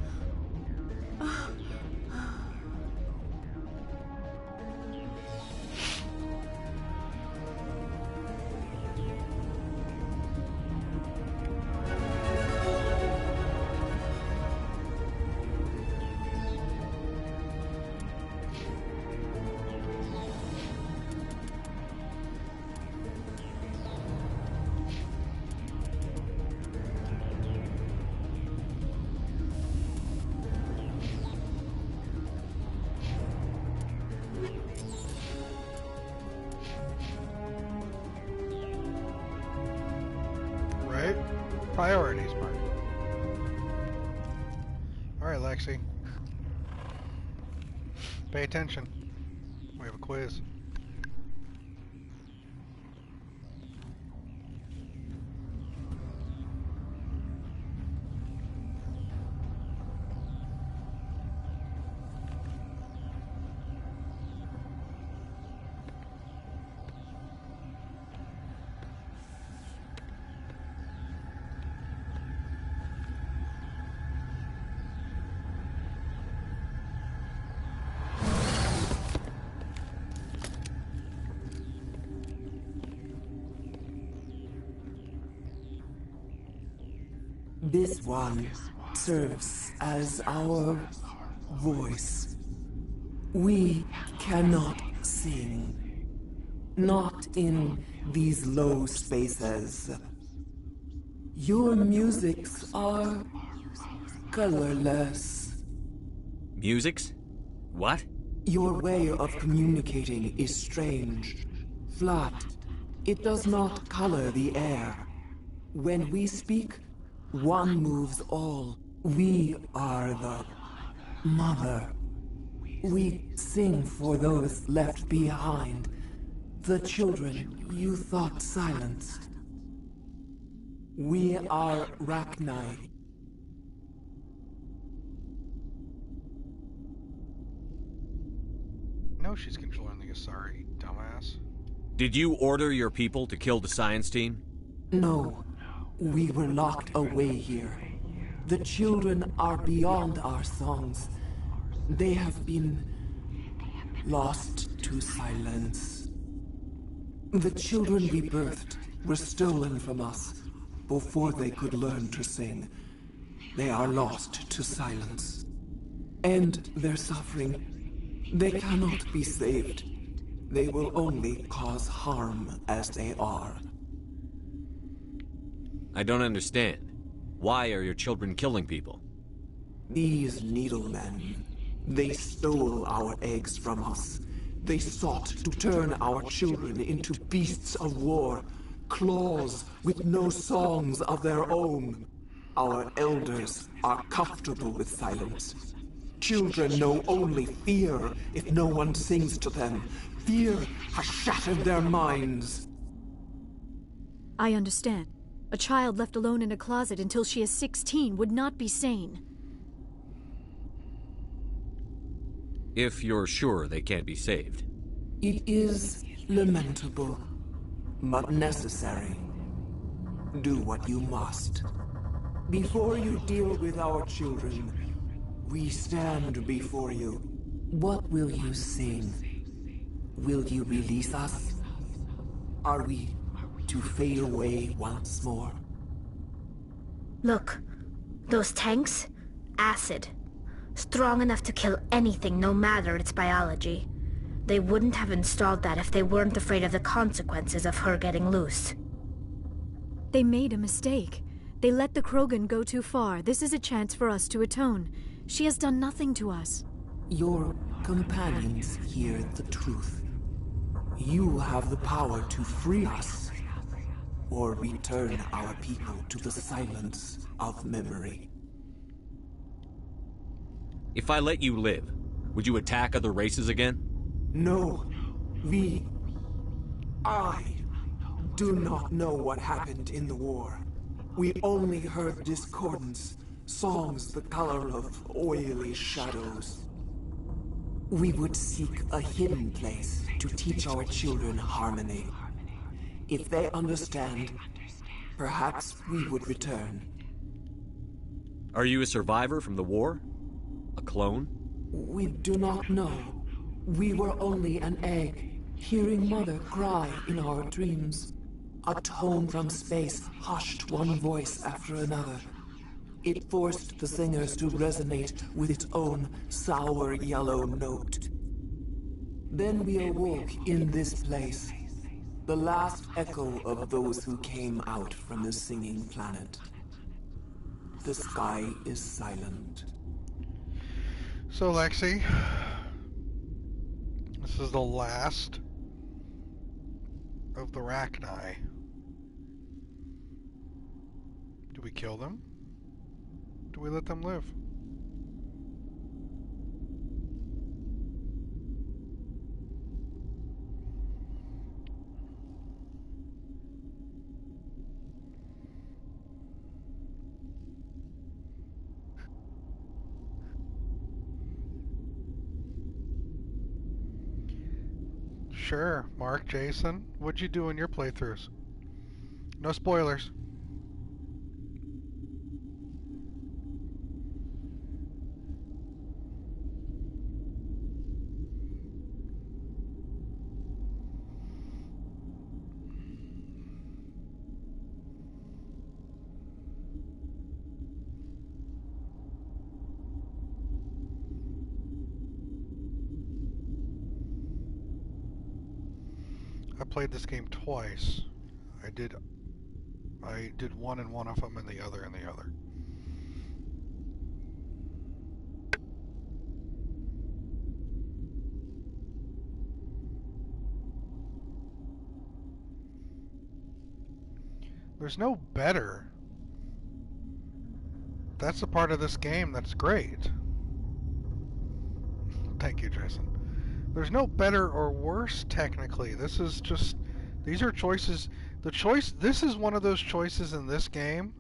Priorities, Mark. Alright, Lexi. Pay attention. We have a quiz. This one serves as our voice. We cannot sing. Not in these low spaces. Your musics are colorless. Musics? What? Your way of communicating is strange. Flat. It does not color the air. When we speak, one moves all. We are the mother. We sing for those left behind. The children you thought silenced. We are Rachni. No, she's controlling the Asari, dumbass. Did you order your people to kill the science team? No. We were locked away here. The children are beyond our songs. They have been lost to silence. The children we birthed were stolen from us before they could learn to sing. They are lost to silence. And their suffering, they cannot be saved. They will only cause harm as they are. I don't understand. Why are your children killing people? These needlemen, they stole our eggs from us. They sought to turn our children into beasts of war, claws with no songs of their own. Our elders are comfortable with silence. Children know only fear if no one sings to them. Fear has shattered their minds. I understand. A child left alone in a closet until she is 16 would not be sane. If you're sure they can't be saved. It is lamentable, but necessary. Do what you must. Before you deal with our children, we stand before you. What will you sing? Will you release us? Are we to fade away once more? Look, those tanks? Acid. Strong enough to kill anything, no matter its biology. They wouldn't have installed that if they weren't afraid of the consequences of her getting loose. They made a mistake. They let the Krogan go too far. This is a chance for us to atone. She has done nothing to us. Your companions hear the truth. You have the power to free us, or return our people to the silence of memory. If I let you live, would you attack other races again? No. I do not know what happened in the war. We only heard discordance, songs the color of oily shadows. We would seek a hidden place to teach our children harmony. If they understand, perhaps we would return. Are you a survivor from the war? A clone? We do not know. We were only an egg, hearing Mother cry in our dreams. A tone from space hushed one voice after another. It forced the singers to resonate with its own sour yellow note. Then we awoke in this place, the last echo of those who came out from the singing planet. The sky is silent. So, Lexi, this is the last of the Rachni. Do Do we kill them? Do we let them live? Sure, Mark, Jason, what'd you do in your playthroughs? No spoilers. I played this game twice. I did one in one of them and the other in the other. There's no better. That's the part of this game that's great. Thank you, Jason. There's no better or worse technically. This is just, these are choices. This is one of those choices in this game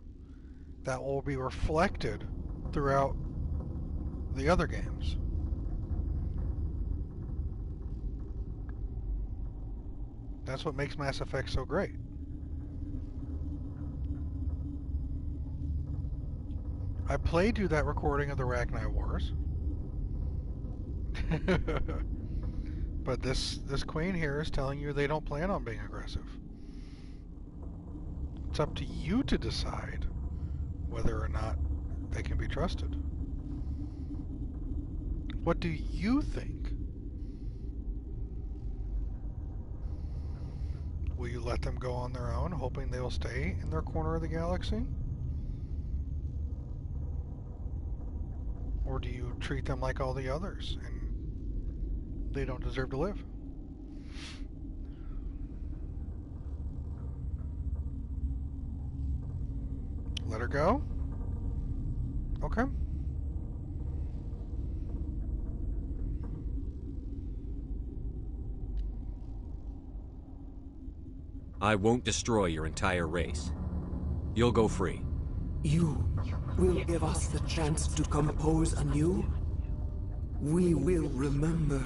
that will be reflected throughout the other games. That's what makes Mass Effect so great. I played you that recording of the Rachni Wars. But this queen here is telling you they don't plan on being aggressive. It's up to you to decide whether or not they can be trusted. What do you think? Will you let them go on their own, hoping they'll stay in their corner of the galaxy? Or do you treat them like all the others and they don't deserve to live? Let her go? Okay. I won't destroy your entire race. You'll go free. You will give us the chance to compose anew? We will remember.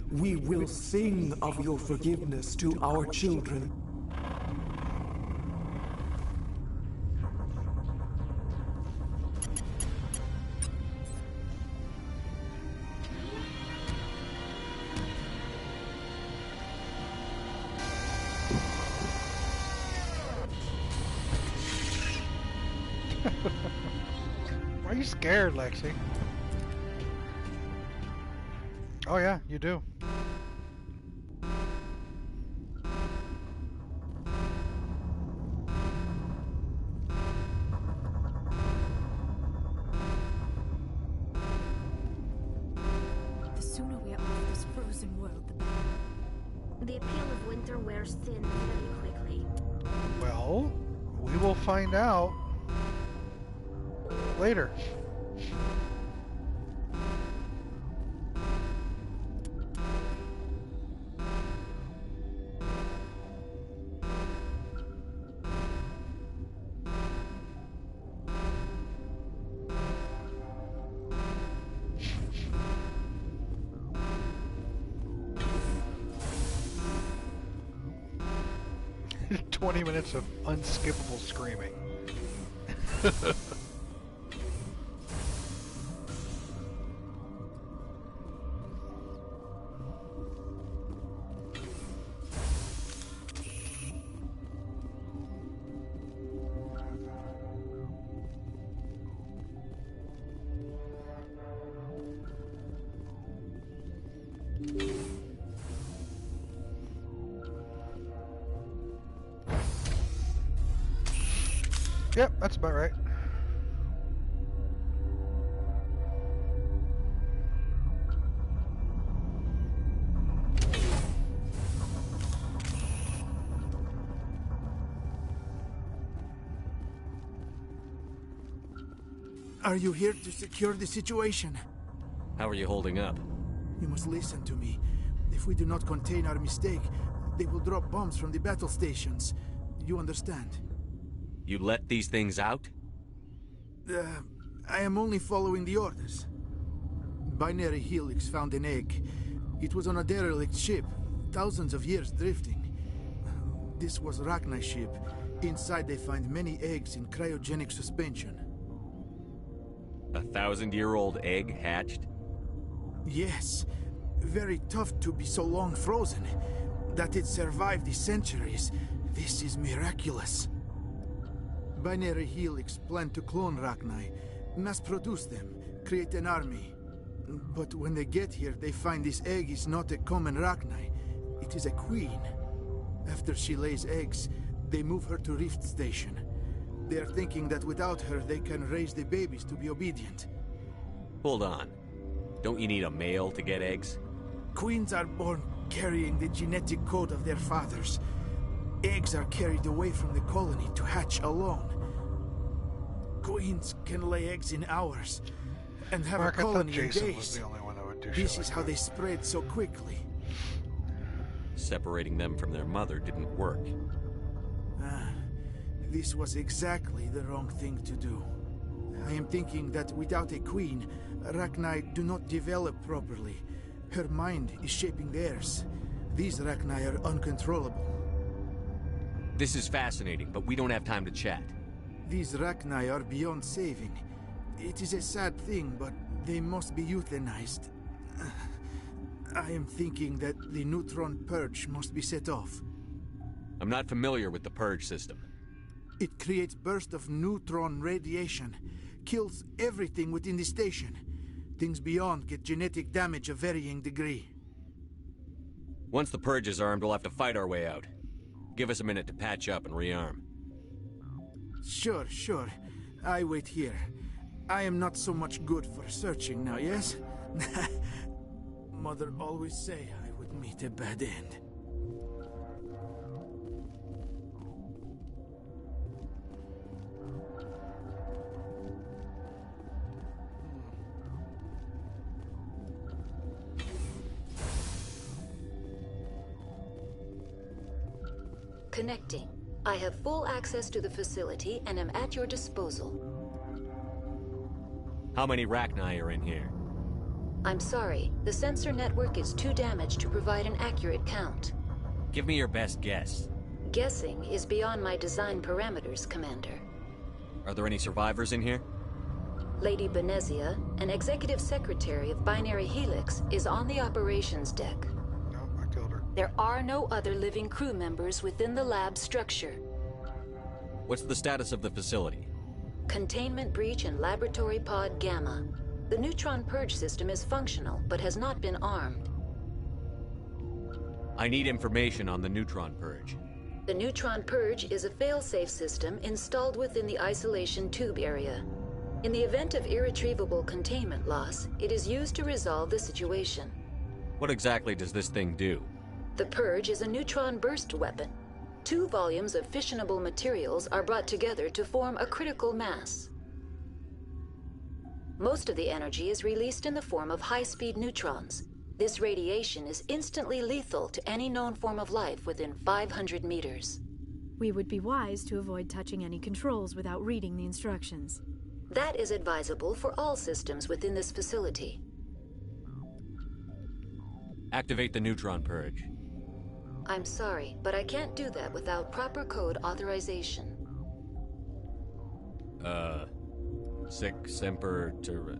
We will sing of your forgiveness to our children. Why are you scared, Lexi? Oh yeah, you do. The sooner we are off this frozen world, the better. The appeal of winter wears thin very quickly. Well, we will find out later. Minutes of unskippable screaming. Yep, that's about right. Are you here to secure the situation? How are you holding up? You must listen to me. If we do not contain our mistake, they will drop bombs from the battle stations. You understand? You let these things out? I am only following the orders. Binary Helix found an egg. It was on a derelict ship, thousands of years drifting. This was Rachni's ship. Inside they find many eggs in cryogenic suspension. A 1,000-year-old egg hatched? Yes. Very tough to be so long frozen. That it survived the centuries. This is miraculous. Binary Helix planned to clone Rachni, mass-produce them, create an army. But when they get here, they find this egg is not a common Rachni. It is a queen. After she lays eggs, they move her to Rift Station. They are thinking that without her, they can raise the babies to be obedient. Hold on. Don't you need a male to get eggs? Queens are born carrying the genetic code of their fathers. Eggs are carried away from the colony to hatch alone. Queens can lay eggs in hours and have Mark, a colony I thought in Jason days. was the only one that would do This shit is like how that. they spread so quickly. Separating them from their mother didn't work. This was exactly the wrong thing to do. I am thinking that without a queen, Rachni do not develop properly. Her mind is shaping theirs. These Rachni are uncontrollable. This is fascinating, but we don't have time to chat. These Rachni are beyond saving. It is a sad thing, but they must be euthanized. I am thinking that the neutron purge must be set off. I'm not familiar with the purge system. It creates bursts of neutron radiation, kills everything within the station. Things beyond get genetic damage of varying degree. Once the purge is armed, we'll have to fight our way out. Give us a minute to patch up and rearm. Sure. I wait here. I am not so much good for searching now, yes? Mother always say I would meet a bad end. Connecting. I have full access to the facility and am at your disposal. How many Rachni are in here? I'm sorry, the sensor network is too damaged to provide an accurate count. Give me your best guess. Guessing is beyond my design parameters, Commander. Are there any survivors in here? Lady Benezia, an executive secretary of Binary Helix, is on the operations deck. No, I killed her. There are no other living crew members within the lab structure. What's the status of the facility? Containment breach in Laboratory Pod Gamma. The neutron purge system is functional, but has not been armed. I need information on the neutron purge. The neutron purge is a fail-safe system installed within the isolation tube area. In the event of irretrievable containment loss, it is used to resolve the situation. What exactly does this thing do? The purge is a neutron burst weapon. 2 volumes of fissionable materials are brought together to form a critical mass. Most of the energy is released in the form of high-speed neutrons. This radiation is instantly lethal to any known form of life within 500 meters. We would be wise to avoid touching any controls without reading the instructions. That is advisable for all systems within this facility. Activate the neutron purge. I'm sorry, but I can't do that without proper code authorization. Sic semper ter...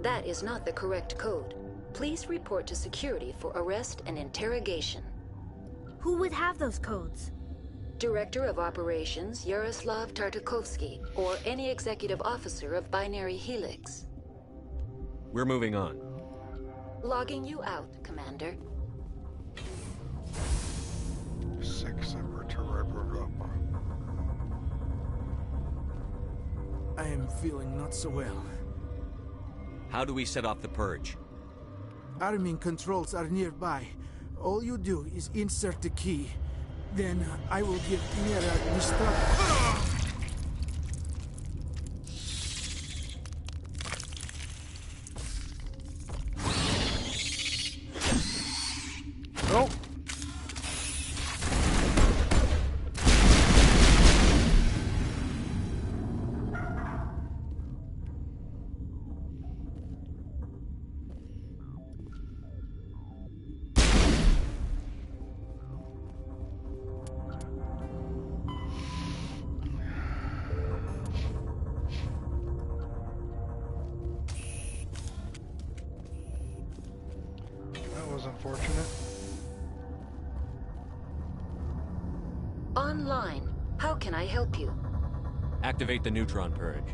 That is not the correct code. Please report to security for arrest and interrogation. Who would have those codes? Director of Operations Yaroslav Tartakovsky, or any executive officer of Binary Helix. We're moving on. Logging you out, Commander. I am feeling not so well. How do we set off the purge? Arming controls are nearby. All you do is insert the key. Then I will give Mira the unfortunate. Online. How can I help you? Activate the neutron purge.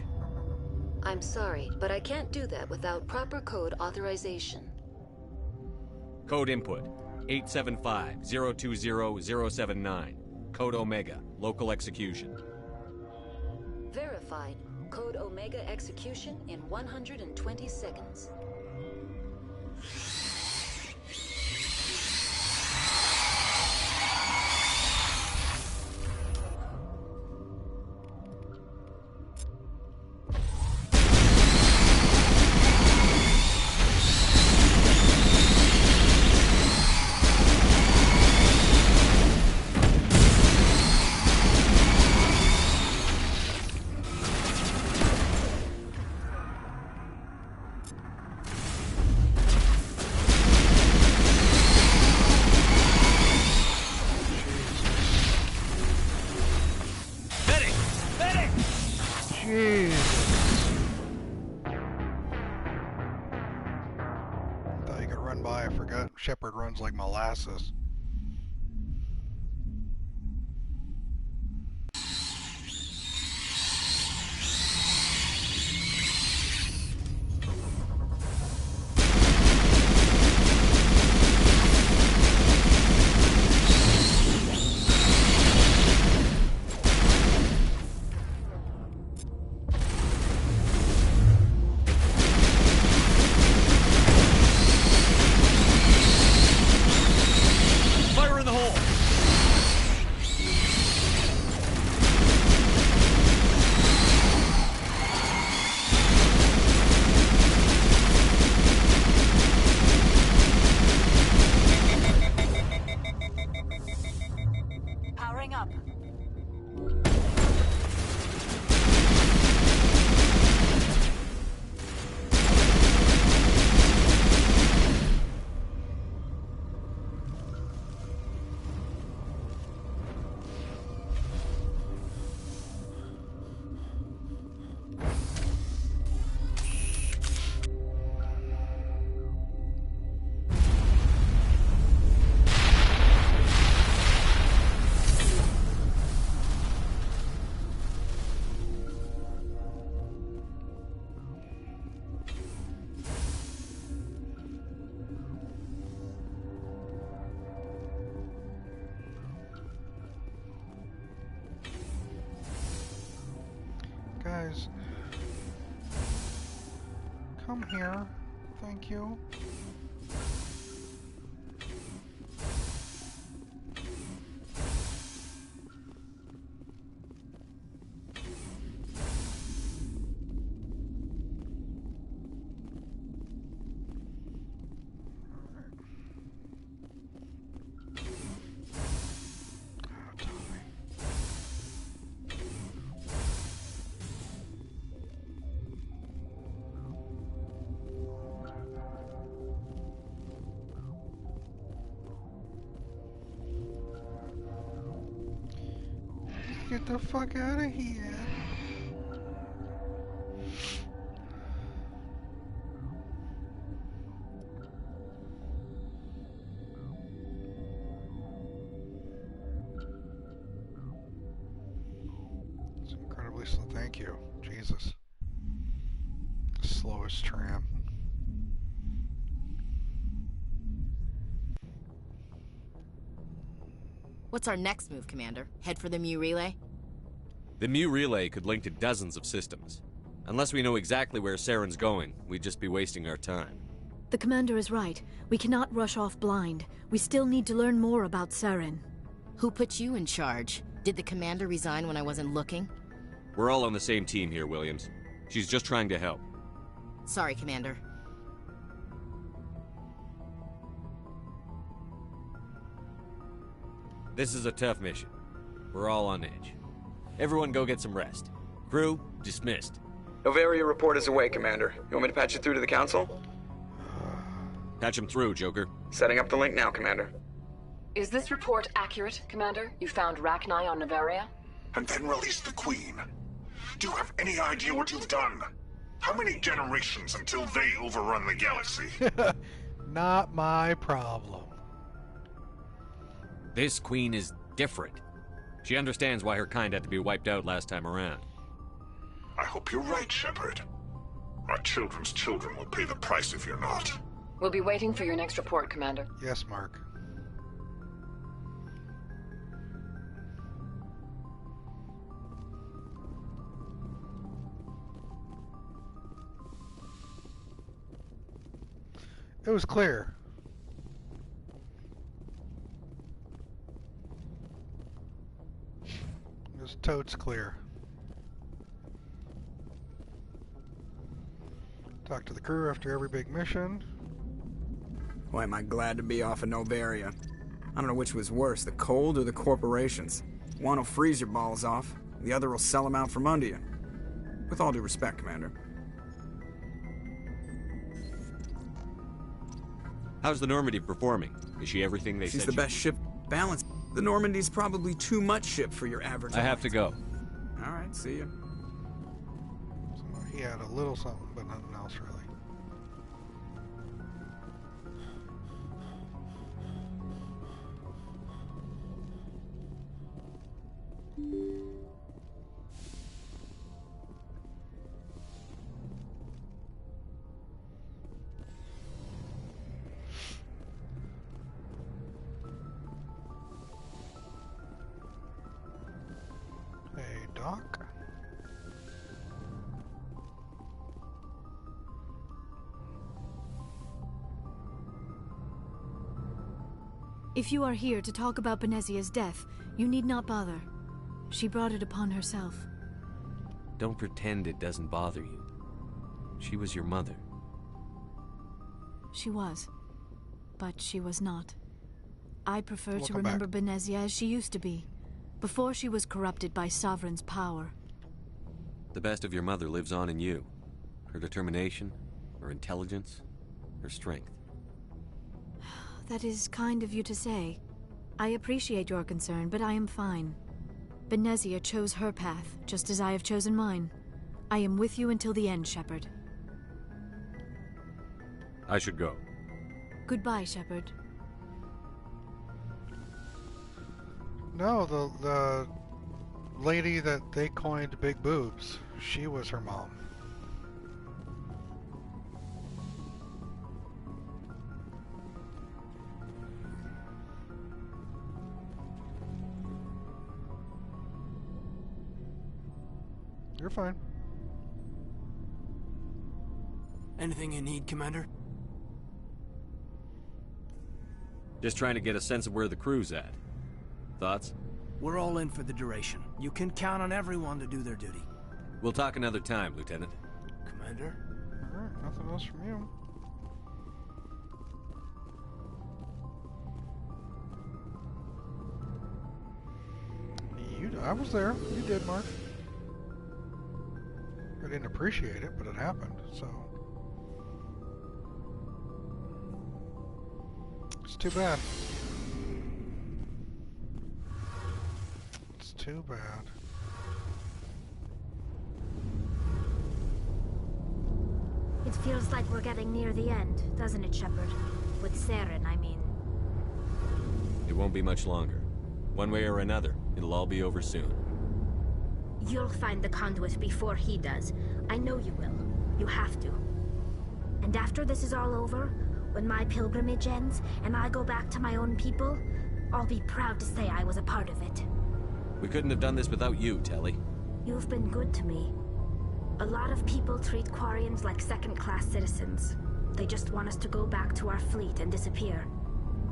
I'm sorry, but I can't do that without proper code authorization. Code input 875-020-079. Code Omega. Local execution. Verified. Code Omega execution in 120 seconds. Shepard runs like molasses. Guys, come here. Thank you. Get the fuck out of here. It's incredibly slow. Thank you. Jesus. The slowest tram. What's our next move, Commander? Head for the Mu Relay? The Mu Relay could link to dozens of systems. Unless we know exactly where Saren's going, we'd just be wasting our time. The Commander is right. We cannot rush off blind. We still need to learn more about Saren. Who put you in charge? Did the Commander resign when I wasn't looking? We're all on the same team here, Williams. She's just trying to help. Sorry, Commander. This is a tough mission. We're all on edge. Everyone go get some rest. Crew, dismissed. Noveria report is away, Commander. You want me to patch it through to the Council? Patch him through, Joker. Setting up the link now, Commander. Is this report accurate, Commander? You found Rachni on Noveria? And then released the Queen. Do you have any idea what you've done? How many generations until they overrun the galaxy? not my problem. This queen is different. She understands why her kind had to be wiped out last time around. I hope you're right, Shepard. Our children's children will pay the price if you're not. We'll be waiting for your next report, Commander. Yes, Mark. It was clear. It was totes clear. Talk to the crew after every big mission. Boy, am I glad to be off of Noveria. I don't know which was worse, the cold or the corporations. One will freeze your balls off, the other will sell them out from under you. With all due respect, Commander. How's the Normandy performing? Is she everything they said? She's the best ship balanced. The Normandy's probably too much ship for your average. I have to go. All right, see you. So he had a little something, but nothing else really. Hey, Doc. If you are here to talk about Benezia's death, you need not bother. She brought it upon herself. Don't pretend it doesn't bother you. She was your mother. She was. But she was not. I prefer to Welcome remember back. Benezia as she used to be, before she was corrupted by Sovereign's power. The best of your mother lives on in you. Her determination, her intelligence, her strength. That is kind of you to say. I appreciate your concern, but I am fine. Benezia chose her path, just as I have chosen mine. I am with you until the end, Shepard. I should go. Goodbye, Shepard. No, the lady that they coined Big Boobs, she was her mom. You're fine. Anything you need, Commander? Just trying to get a sense of where the crew's at. Thoughts? We're all in for the duration. You can count on everyone to do their duty. We'll talk another time, Lieutenant. Commander? Alright, nothing else from you. I was there. You did, Mark. I didn't appreciate it, but it happened, so. It's too bad. It's too bad. It feels like we're getting near the end, doesn't it, Shepard? With Saren, I mean. It won't be much longer. One way or another, it'll all be over soon. You'll find the conduit before he does. I know you will. You have to. And after this is all over, when my pilgrimage ends, and I go back to my own people, I'll be proud to say I was a part of it. We couldn't have done this without you, Telly. You've been good to me. A lot of people treat Quarians like second-class citizens. They just want us to go back to our fleet and disappear.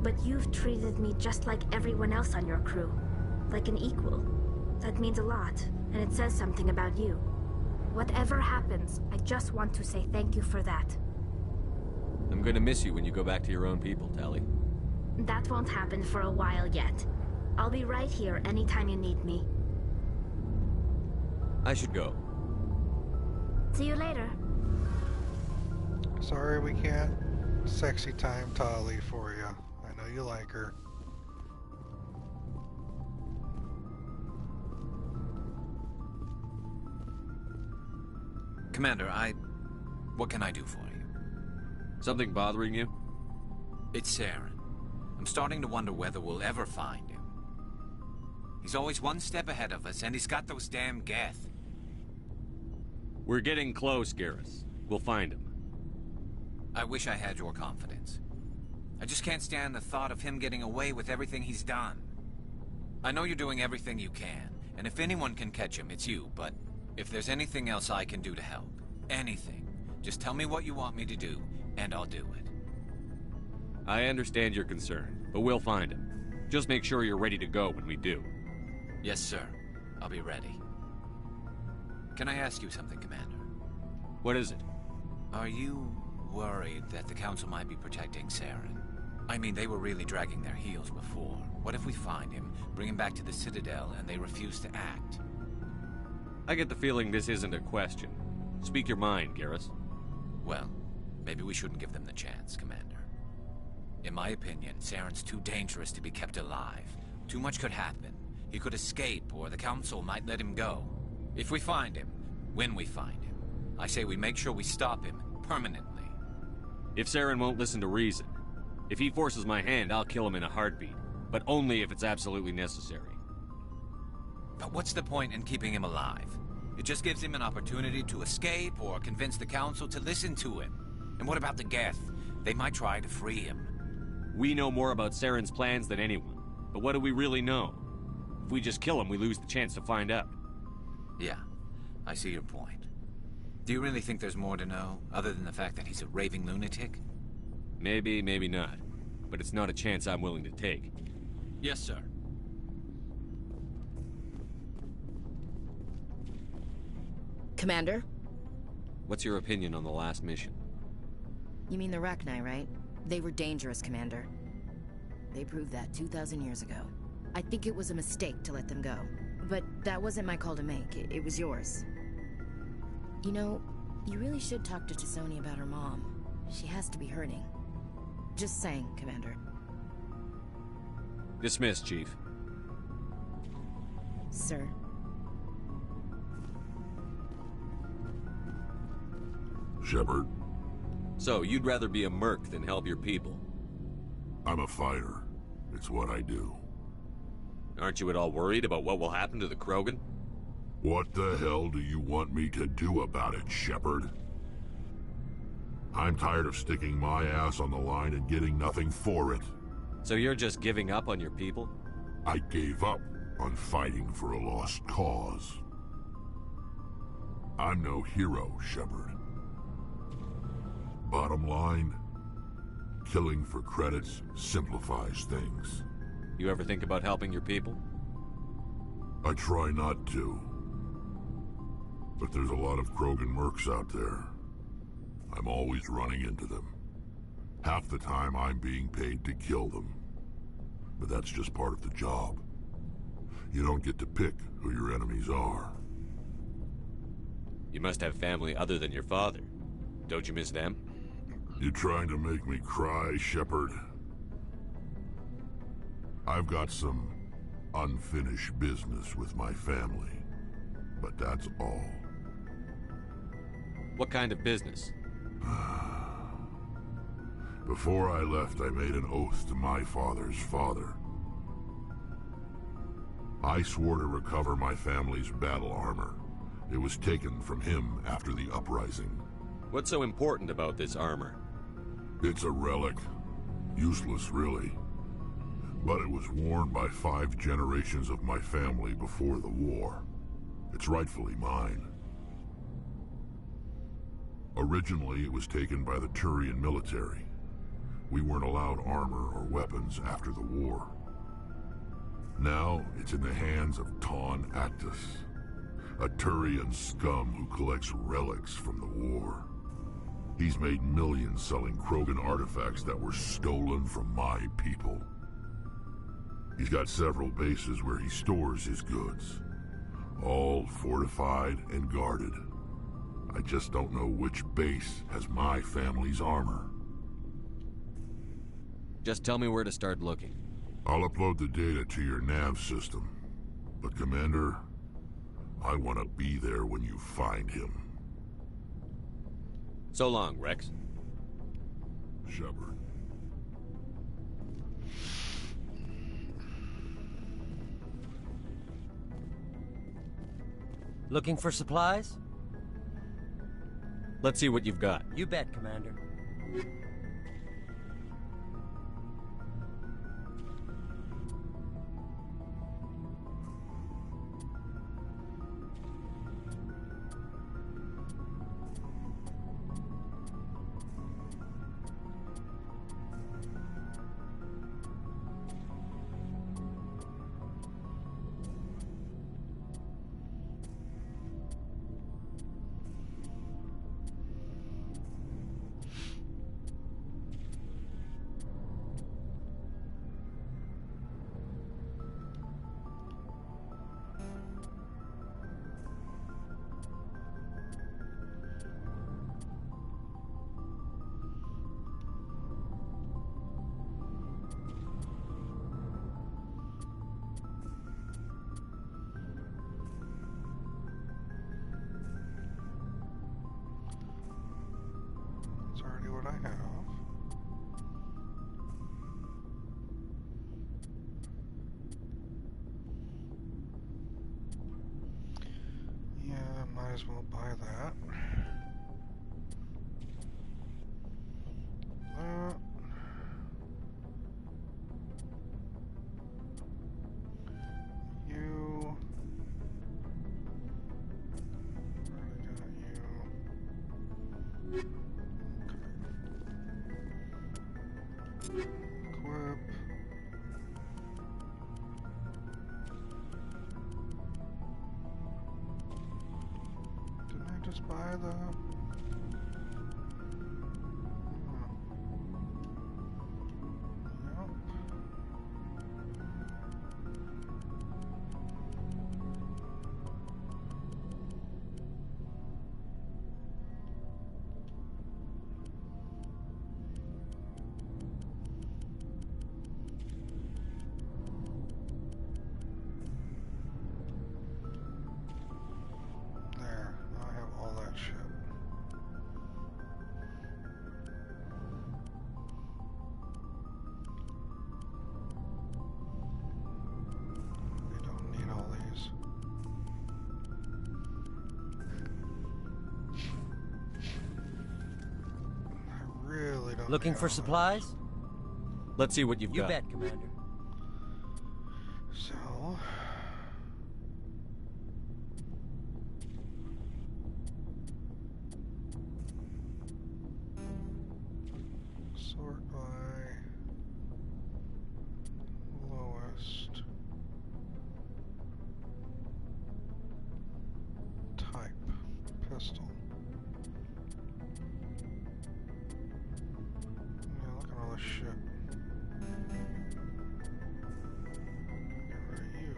But you've treated me just like everyone else on your crew. Like an equal. That means a lot, and it says something about you. Whatever happens, I just want to say thank you for that. I'm gonna miss you when you go back to your own people, Telly. That won't happen for a while yet. I'll be right here anytime you need me. I should go. See you later. Sorry we can't sexy time Tali for you. I know you like her. Commander, what can I do for you? Something bothering you? It's Saren. I'm starting to wonder whether we'll ever find him. He's always one step ahead of us, and he's got those damn Geth. We're getting close, Garrus. We'll find him. I wish I had your confidence. I just can't stand the thought of him getting away with everything he's done. I know you're doing everything you can, and if anyone can catch him, it's you, but if there's anything else I can do to help, anything, just tell me what you want me to do, and I'll do it. I understand your concern, but we'll find him. Just make sure you're ready to go when we do. Yes, sir. I'll be ready. Can I ask you something, Commander? What is it? Are you worried that the Council might be protecting Saren? I mean, they were really dragging their heels before. What if we find him, bring him back to the Citadel, and they refuse to act? I get the feeling this isn't a question. Speak your mind, Garrus. Well, maybe we shouldn't give them the chance, Commander. In my opinion, Saren's too dangerous to be kept alive. Too much could happen. He could escape, or the Council might let him go. If we find him, when we find him, I say we make sure we stop him permanently. If Saren won't listen to reason, if he forces my hand, I'll kill him in a heartbeat. But only if it's absolutely necessary. But what's the point in keeping him alive? It just gives him an opportunity to escape or convince the Council to listen to him. And what about the Geth? They might try to free him. We know more about Saren's plans than anyone. But what do we really know? If we just kill him, we lose the chance to find out. Yeah, I see your point. Do you really think there's more to know, other than the fact that he's a raving lunatic? Maybe, maybe not. But it's not a chance I'm willing to take. Yes, sir. Commander? What's your opinion on the last mission? You mean the Rachni, right? They were dangerous, Commander. They proved that 2,000 years ago. I think it was a mistake to let them go. But that wasn't my call to make. It was yours. You know, you really should talk to T'Soni about her mom. She has to be hurting. Just saying, Commander. Dismissed, Chief. Sir. Shepard. So, you'd rather be a merc than help your people? I'm a fighter. It's what I do. Aren't you at all worried about what will happen to the Krogan? What the hell do you want me to do about it, Shepard? I'm tired of sticking my ass on the line and getting nothing for it. So you're just giving up on your people? I gave up on fighting for a lost cause. I'm no hero, Shepard. Bottom line, killing for credits simplifies things. You ever think about helping your people? I try not to. But there's a lot of Krogan mercs out there. I'm always running into them. Half the time I'm being paid to kill them. But that's just part of the job. You don't get to pick who your enemies are. You must have family other than your father. Don't you miss them? You trying to make me cry, Shepard? I've got some unfinished business with my family, but that's all. What kind of business? Before I left, I made an oath to my father's father. I swore to recover my family's battle armor. It was taken from him after the uprising. What's so important about this armor? It's a relic. Useless, really. But it was worn by 5 generations of my family before the war. It's rightfully mine. Originally, it was taken by the Turian military. We weren't allowed armor or weapons after the war. Now, it's in the hands of Ton Actus, a Turian scum who collects relics from the war. He's made millions selling Krogan artifacts that were stolen from my people. He's got several bases where he stores his goods, all fortified and guarded. I just don't know which base has my family's armor. Just tell me where to start looking. I'll upload the data to your nav system. But Commander, I want to be there when you find him. So long, Rex. Shepard. Looking for supplies? Let's see what you've got. You bet, Commander. That's already what I have. Yeah, might as well buy that. You. Already got you. Equip. Didn't I just buy the... Yep. There, now I have all that shit. We don't need all these. I really don't Looking need for all supplies? Let's see what you've You got. bet, Commander. So... Sort by lowest type pistol. Yeah, look at all this shit. Get rid of you.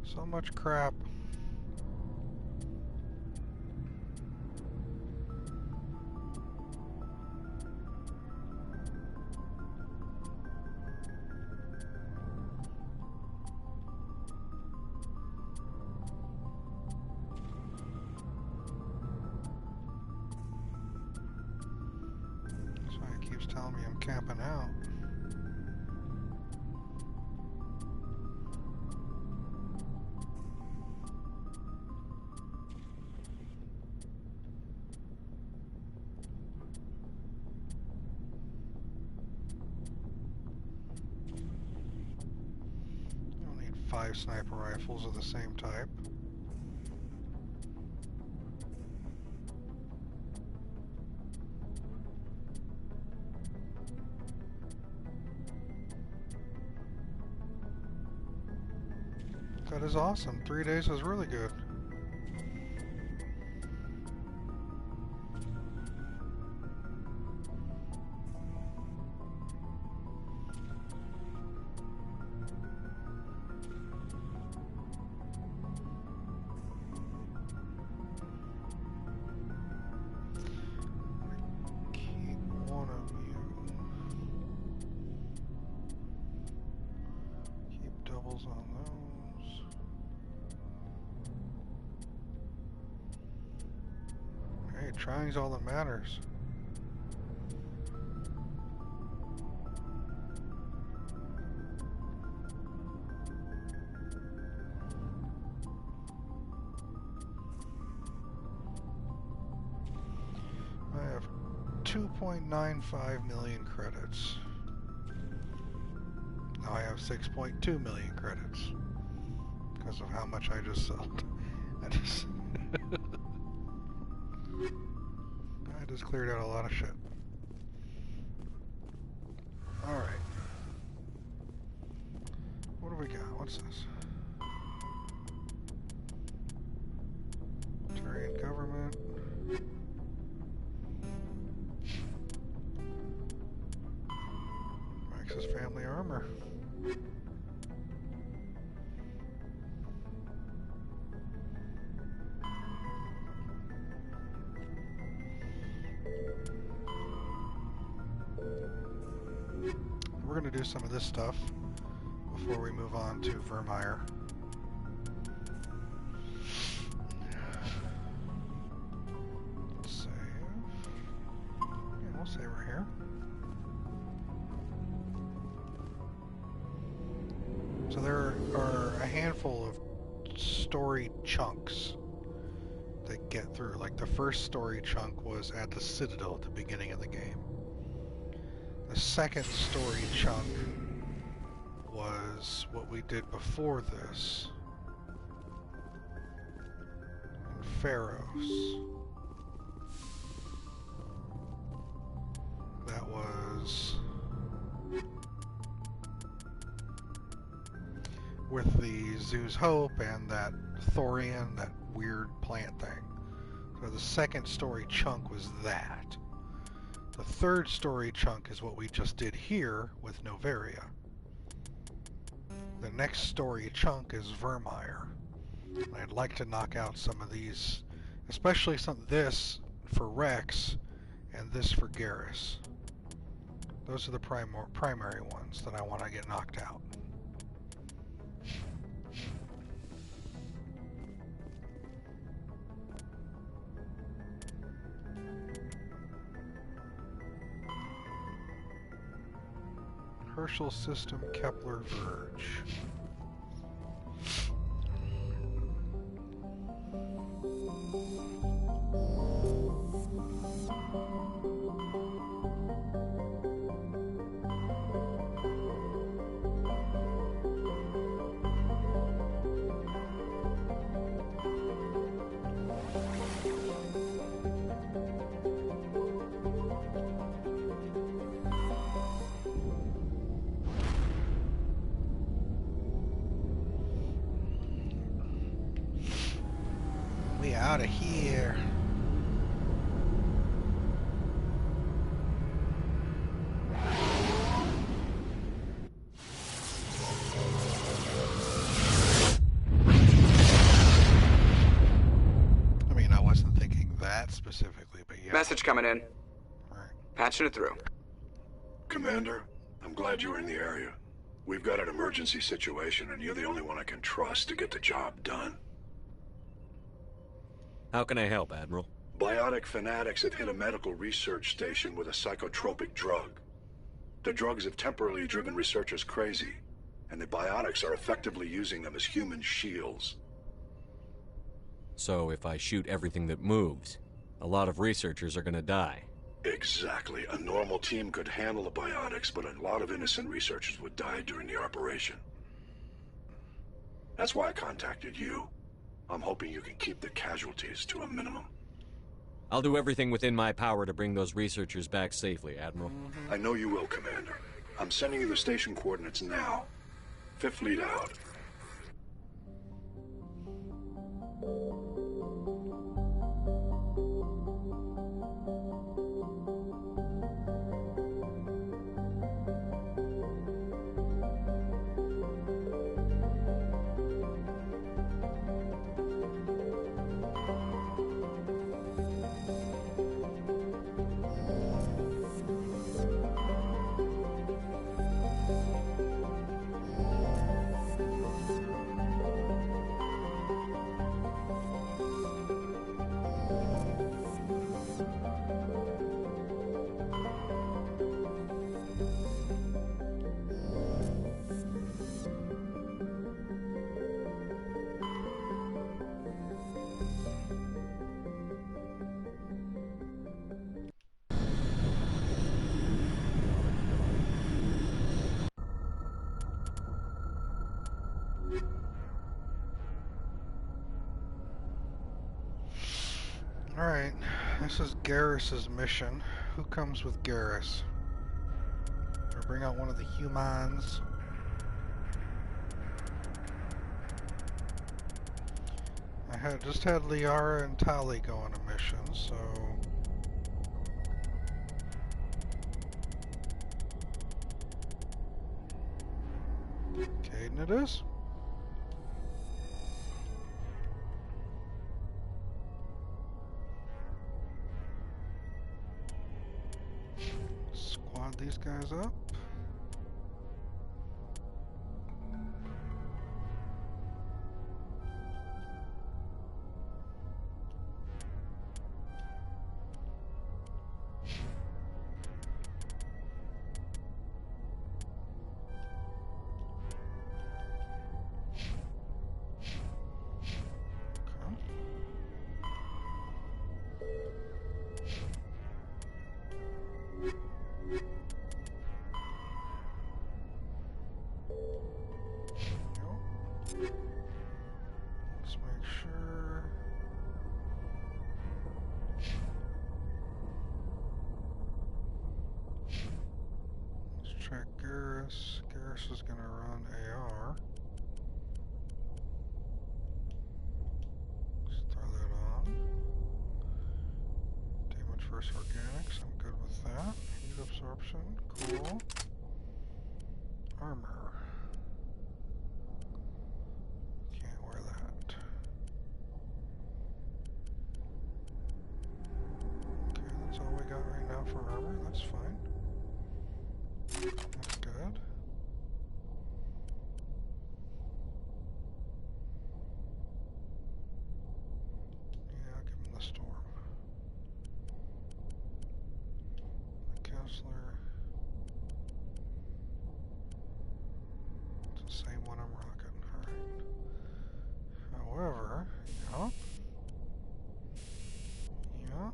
So much crap. That's why it keeps telling me I'm camping out. I don't need 5 sniper rifles of the same type. That is awesome. 3 days is really good. Trying's all that matters. I have 2.95 million credits. Now I have 6.2 million credits because of how much I just sold. I just cleared out a lot of shit. Alright. What do we got? What's this? Turian government. Max's family armor. We're going to do some of this stuff before we move on to Virmire. Let's save. Yeah, we'll save right here. So there are a handful of story chunks that get through. Like the first story chunk was at the Citadel at the beginning of the game. The second story chunk was what we did before this in Pharos. That was with the Zeus Hope and that Thorian, that weird plant thing. So the second story chunk was that. The third story chunk is what we just did here with Noveria. The next story chunk is Virmire. I'd like to knock out some of these, especially this for Rex and this for Garrus. Those are the primary ones that I want to get knocked out. Herschel System, Kepler, Verge. Out of here. I mean, I wasn't thinking that specifically, but yeah. Message coming in. Right. Patching it through. Commander, I'm glad you're in the area. We've got an emergency situation, and you're the only one I can trust to get the job done. How can I help, Admiral? Biotic fanatics have hit a medical research station with a psychotropic drug. The drugs have temporarily driven researchers crazy, and the biotics are effectively using them as human shields. So if I shoot everything that moves, a lot of researchers are gonna die. Exactly. A normal team could handle the biotics, but a lot of innocent researchers would die during the operation. That's why I contacted you. I'm hoping you can keep the casualties to a minimum. I'll do everything within my power to bring those researchers back safely, Admiral. I know you will, Commander. I'm sending you the station coordinates now. Fifth Fleet out. this is Garrus's mission. Who comes with Garrus? Or bring out one of the humans. I just had Liara and Tali go on a mission, so... Kaidan it is. Squad these guys up. Let's make sure. Let's check Garrus. Garrus is going to run AR. Let's throw that on. Damage versus organics. I'm good with that. Heat absorption. Cool. Armor. For armor, that's fine. That's good. Yeah, I'll give him the storm. The Kessler. It's the same one I'm rocking. Alright. However, yeah.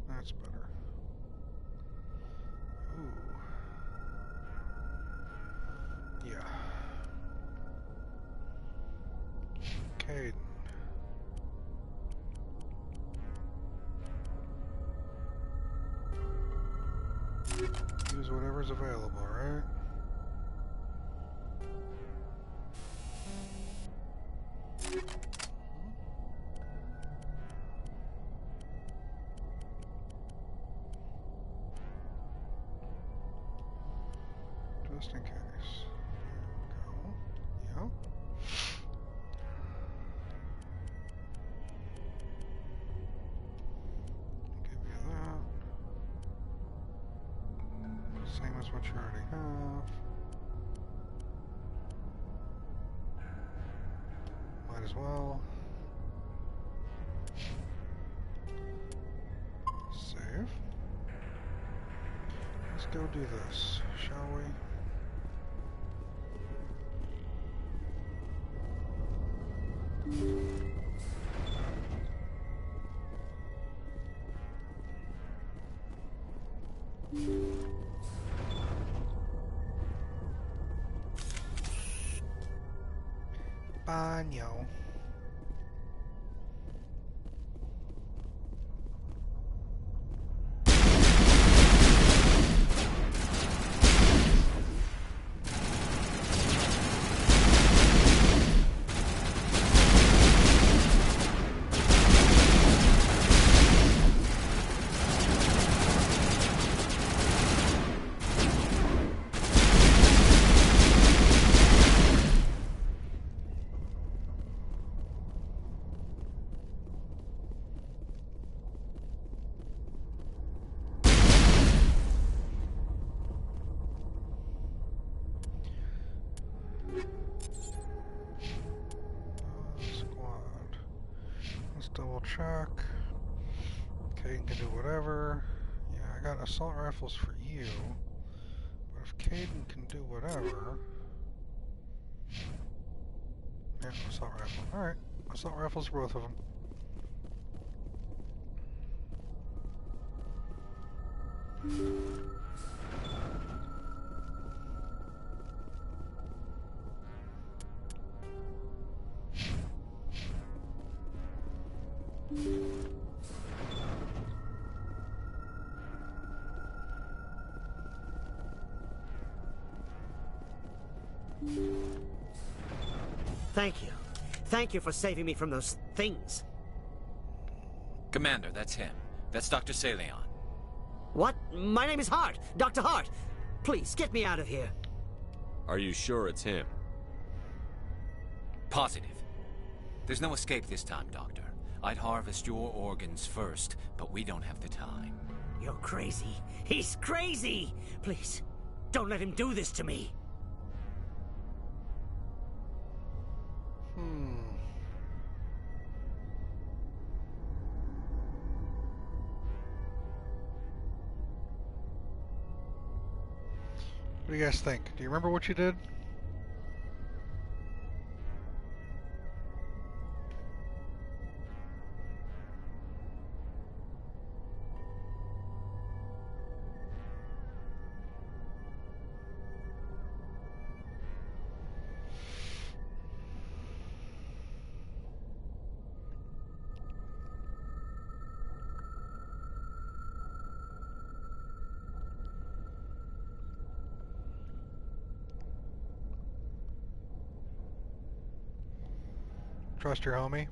That's better. Ooh. Yeah. Kaidan. Use whatever's available, right? Just in case. There we go. Yep. Give you that. Same as what you already have. Might as well. Save. Let's go do this, shall we? Baño. Double check. Kaidan can do whatever. Yeah, I got assault rifles for you. But if Kaidan can do whatever... Yeah, assault rifle. Alright, assault rifles for both of them. Thank you. Thank you for saving me from those things. Commander, that's him. That's Dr. Saleon. What? My name is Hart. Dr. Hart. Please, get me out of here. Are you sure it's him? Positive. There's no escape this time, Doctor. I'd harvest your organs first, but we don't have the time. You're crazy. He's crazy! Please, don't let him do this to me. What do you guys think? Do you remember what you did? Trust your homie.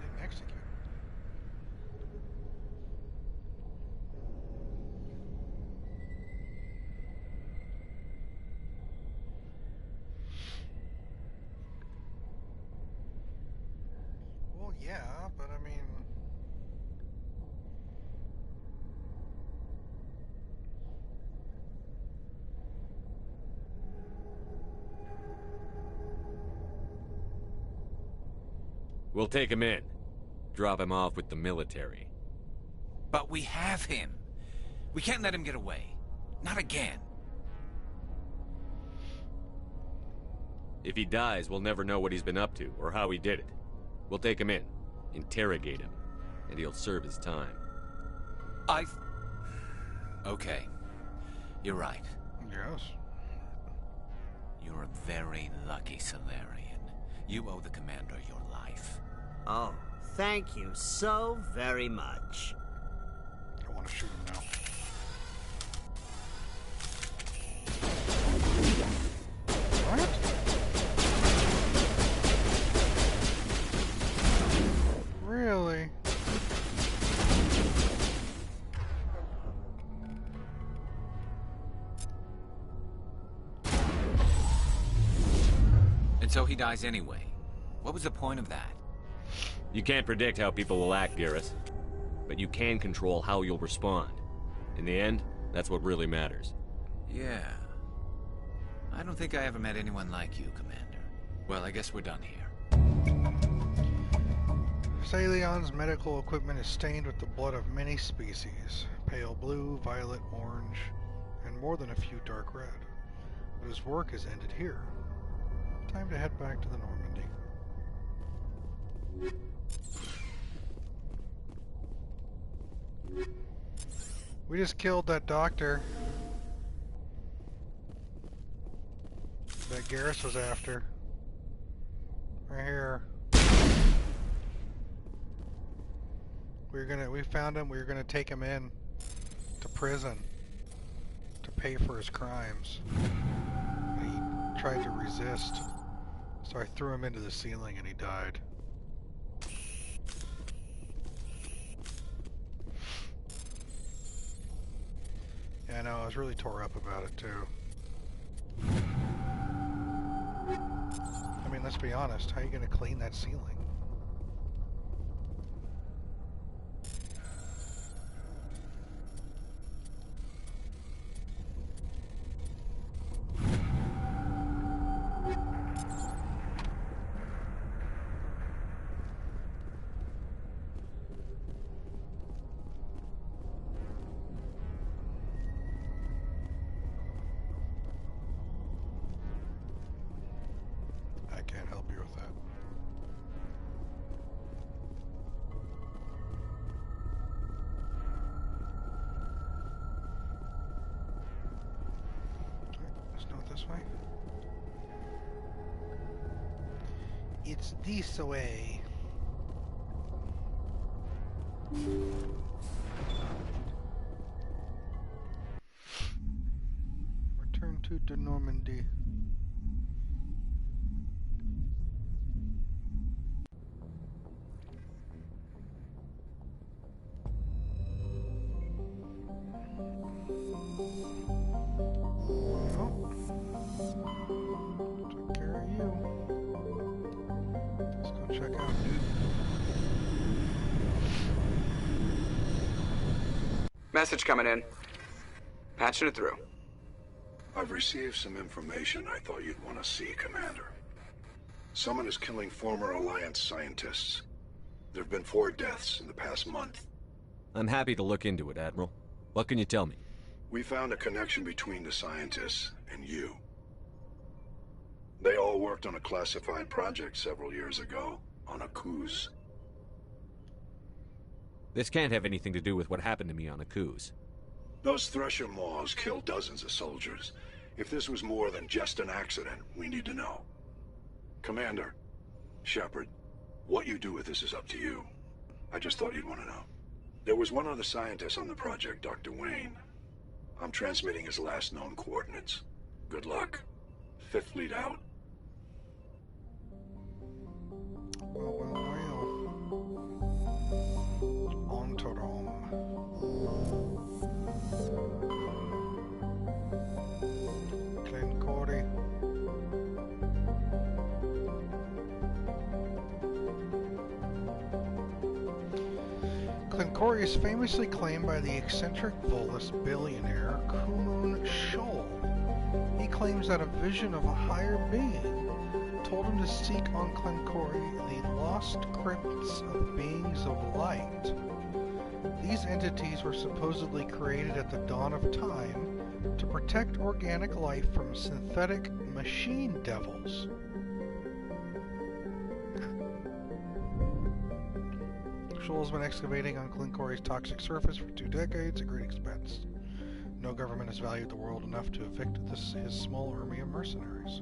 Didn't execute. Well, yeah, but I mean... We'll take him in. Drop him off with the military. But we have him. We can't let him get away. Not again. If he dies, we'll never know what he's been up to, or how he did it. We'll take him in, interrogate him, and he'll serve his time. Okay. You're right. Yes. You're a very lucky Salarian. You owe the Commander your life. Oh, thank you so very much. I want to shoot him now. What? Really? And so he dies anyway. What was the point of that? You can't predict how people will act, Garrus. But you can control how you'll respond. In the end, that's what really matters. Yeah. I don't think I ever met anyone like you, Commander. Well, I guess we're done here. Saleon's medical equipment is stained with the blood of many species. Pale blue, violet, orange, and more than a few dark red. But his work is ended here. Time to head back to the Normandy. We just killed that doctor that Garrus was after. Right here. We found him, we were gonna take him in to prison to pay for his crimes. And he tried to resist. So I threw him into the ceiling and he died. Yeah, I know, I was really tore up about it too. I mean, let's be honest, how are you going to clean that ceiling? I can't help you with that. Let's go this way. It's this way. Return to de Normandy. Take care of you. Let's go check out Newton. Message coming in. Patching it through. I've received some information I thought you'd want to see, Commander. Someone is killing former Alliance scientists. There have been 4 deaths in the past month. I'm happy to look into it, Admiral. What can you tell me? We found a connection between the scientists and you. They all worked on a classified project several years ago, on Akuz. This can't have anything to do with what happened to me on Akuz. Those Thresher Maws killed dozens of soldiers. If this was more than just an accident, we need to know. Commander, Shepard, what you do with this is up to you. I just thought you'd want to know. There was one other scientist on the project, Dr. Wayne. I'm transmitting his last known coordinates. Good luck. 5th Fleet out. Well. On to Rome. Glencory. Glencory is famously claimed by the eccentric Volus billionaire Kumun Shoal. He claims that a vision of a higher being told him to seek on Glencory the lost crypts of beings of light. These entities were supposedly created at the dawn of time to protect organic life from synthetic machine devils. Shoal's been excavating on Glencory's toxic surface for 2 decades at great expense. No government has valued the world enough to evict his small army of mercenaries.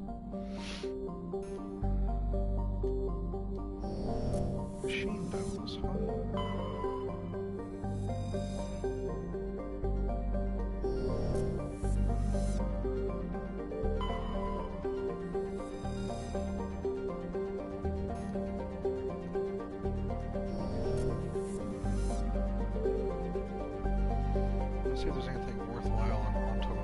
Machine devils, huh? Let's see if there's anything worthwhile on Montauk.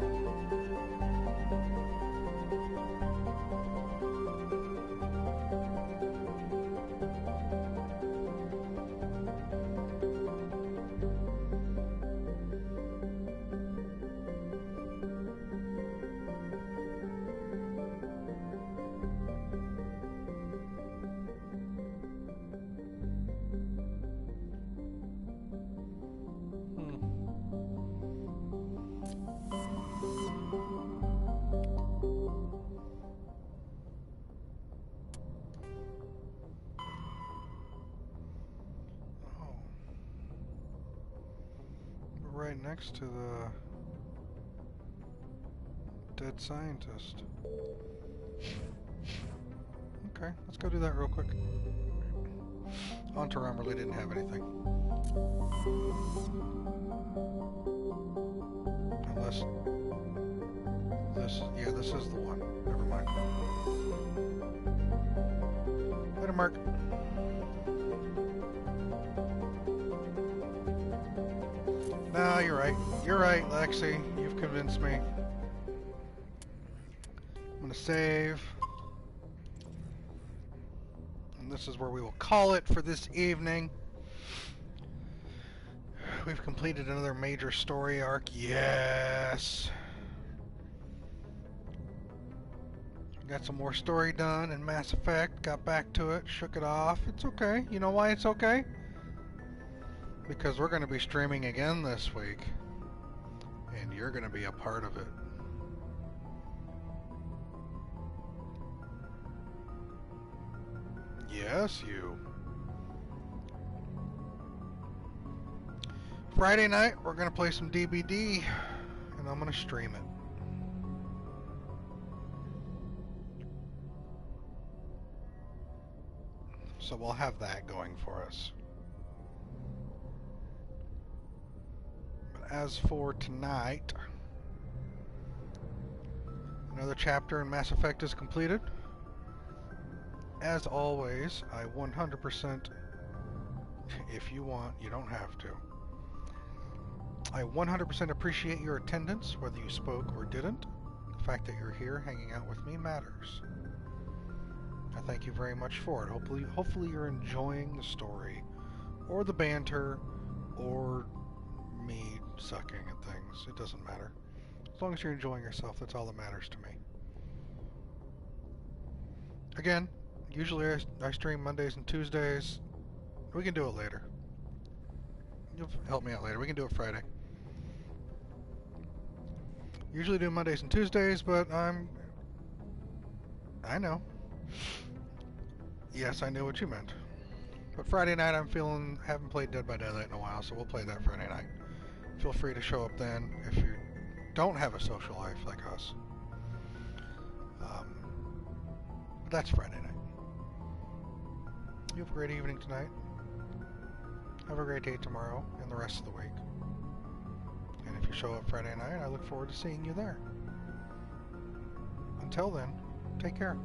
Right next to the dead scientist. Okay, let's go do that real quick. Entourage really didn't have anything. Unless this is the one. Never mind. Later, Mark. No, you're right. You're right, Lexi. You've convinced me. I'm gonna save. And this is where we will call it for this evening. We've completed another major story arc. Yes! Got some more story done in Mass Effect. Got back to it. Shook it off. It's okay. You know why it's okay? Because we're going to be streaming again this week, and you're going to be a part of it. Yes, you. Friday night, we're going to play some DBD, and I'm going to stream it. So we'll have that going for us. as for tonight, another chapter in Mass Effect is completed. As always, I 100%, if you want, you don't have to. I 100% appreciate your attendance, whether you spoke or didn't. The fact that you're here hanging out with me matters. I thank you very much for it. Hopefully you're enjoying the story, or the banter, or me sucking at things. It doesn't matter. As long as you're enjoying yourself, that's all that matters to me. Again, usually I stream Mondays and Tuesdays. We can do it later. You'll help me out later. We can do it Friday. Usually do Mondays and Tuesdays, but I know. Yes, I knew what you meant. But Friday night haven't played Dead by Daylight in a while, so we'll play that Friday night. Feel free to show up then if you don't have a social life like us. That's Friday night. You have a great evening tonight. Have a great day tomorrow and the rest of the week. And if you show up Friday night, I look forward to seeing you there. Until then, take care.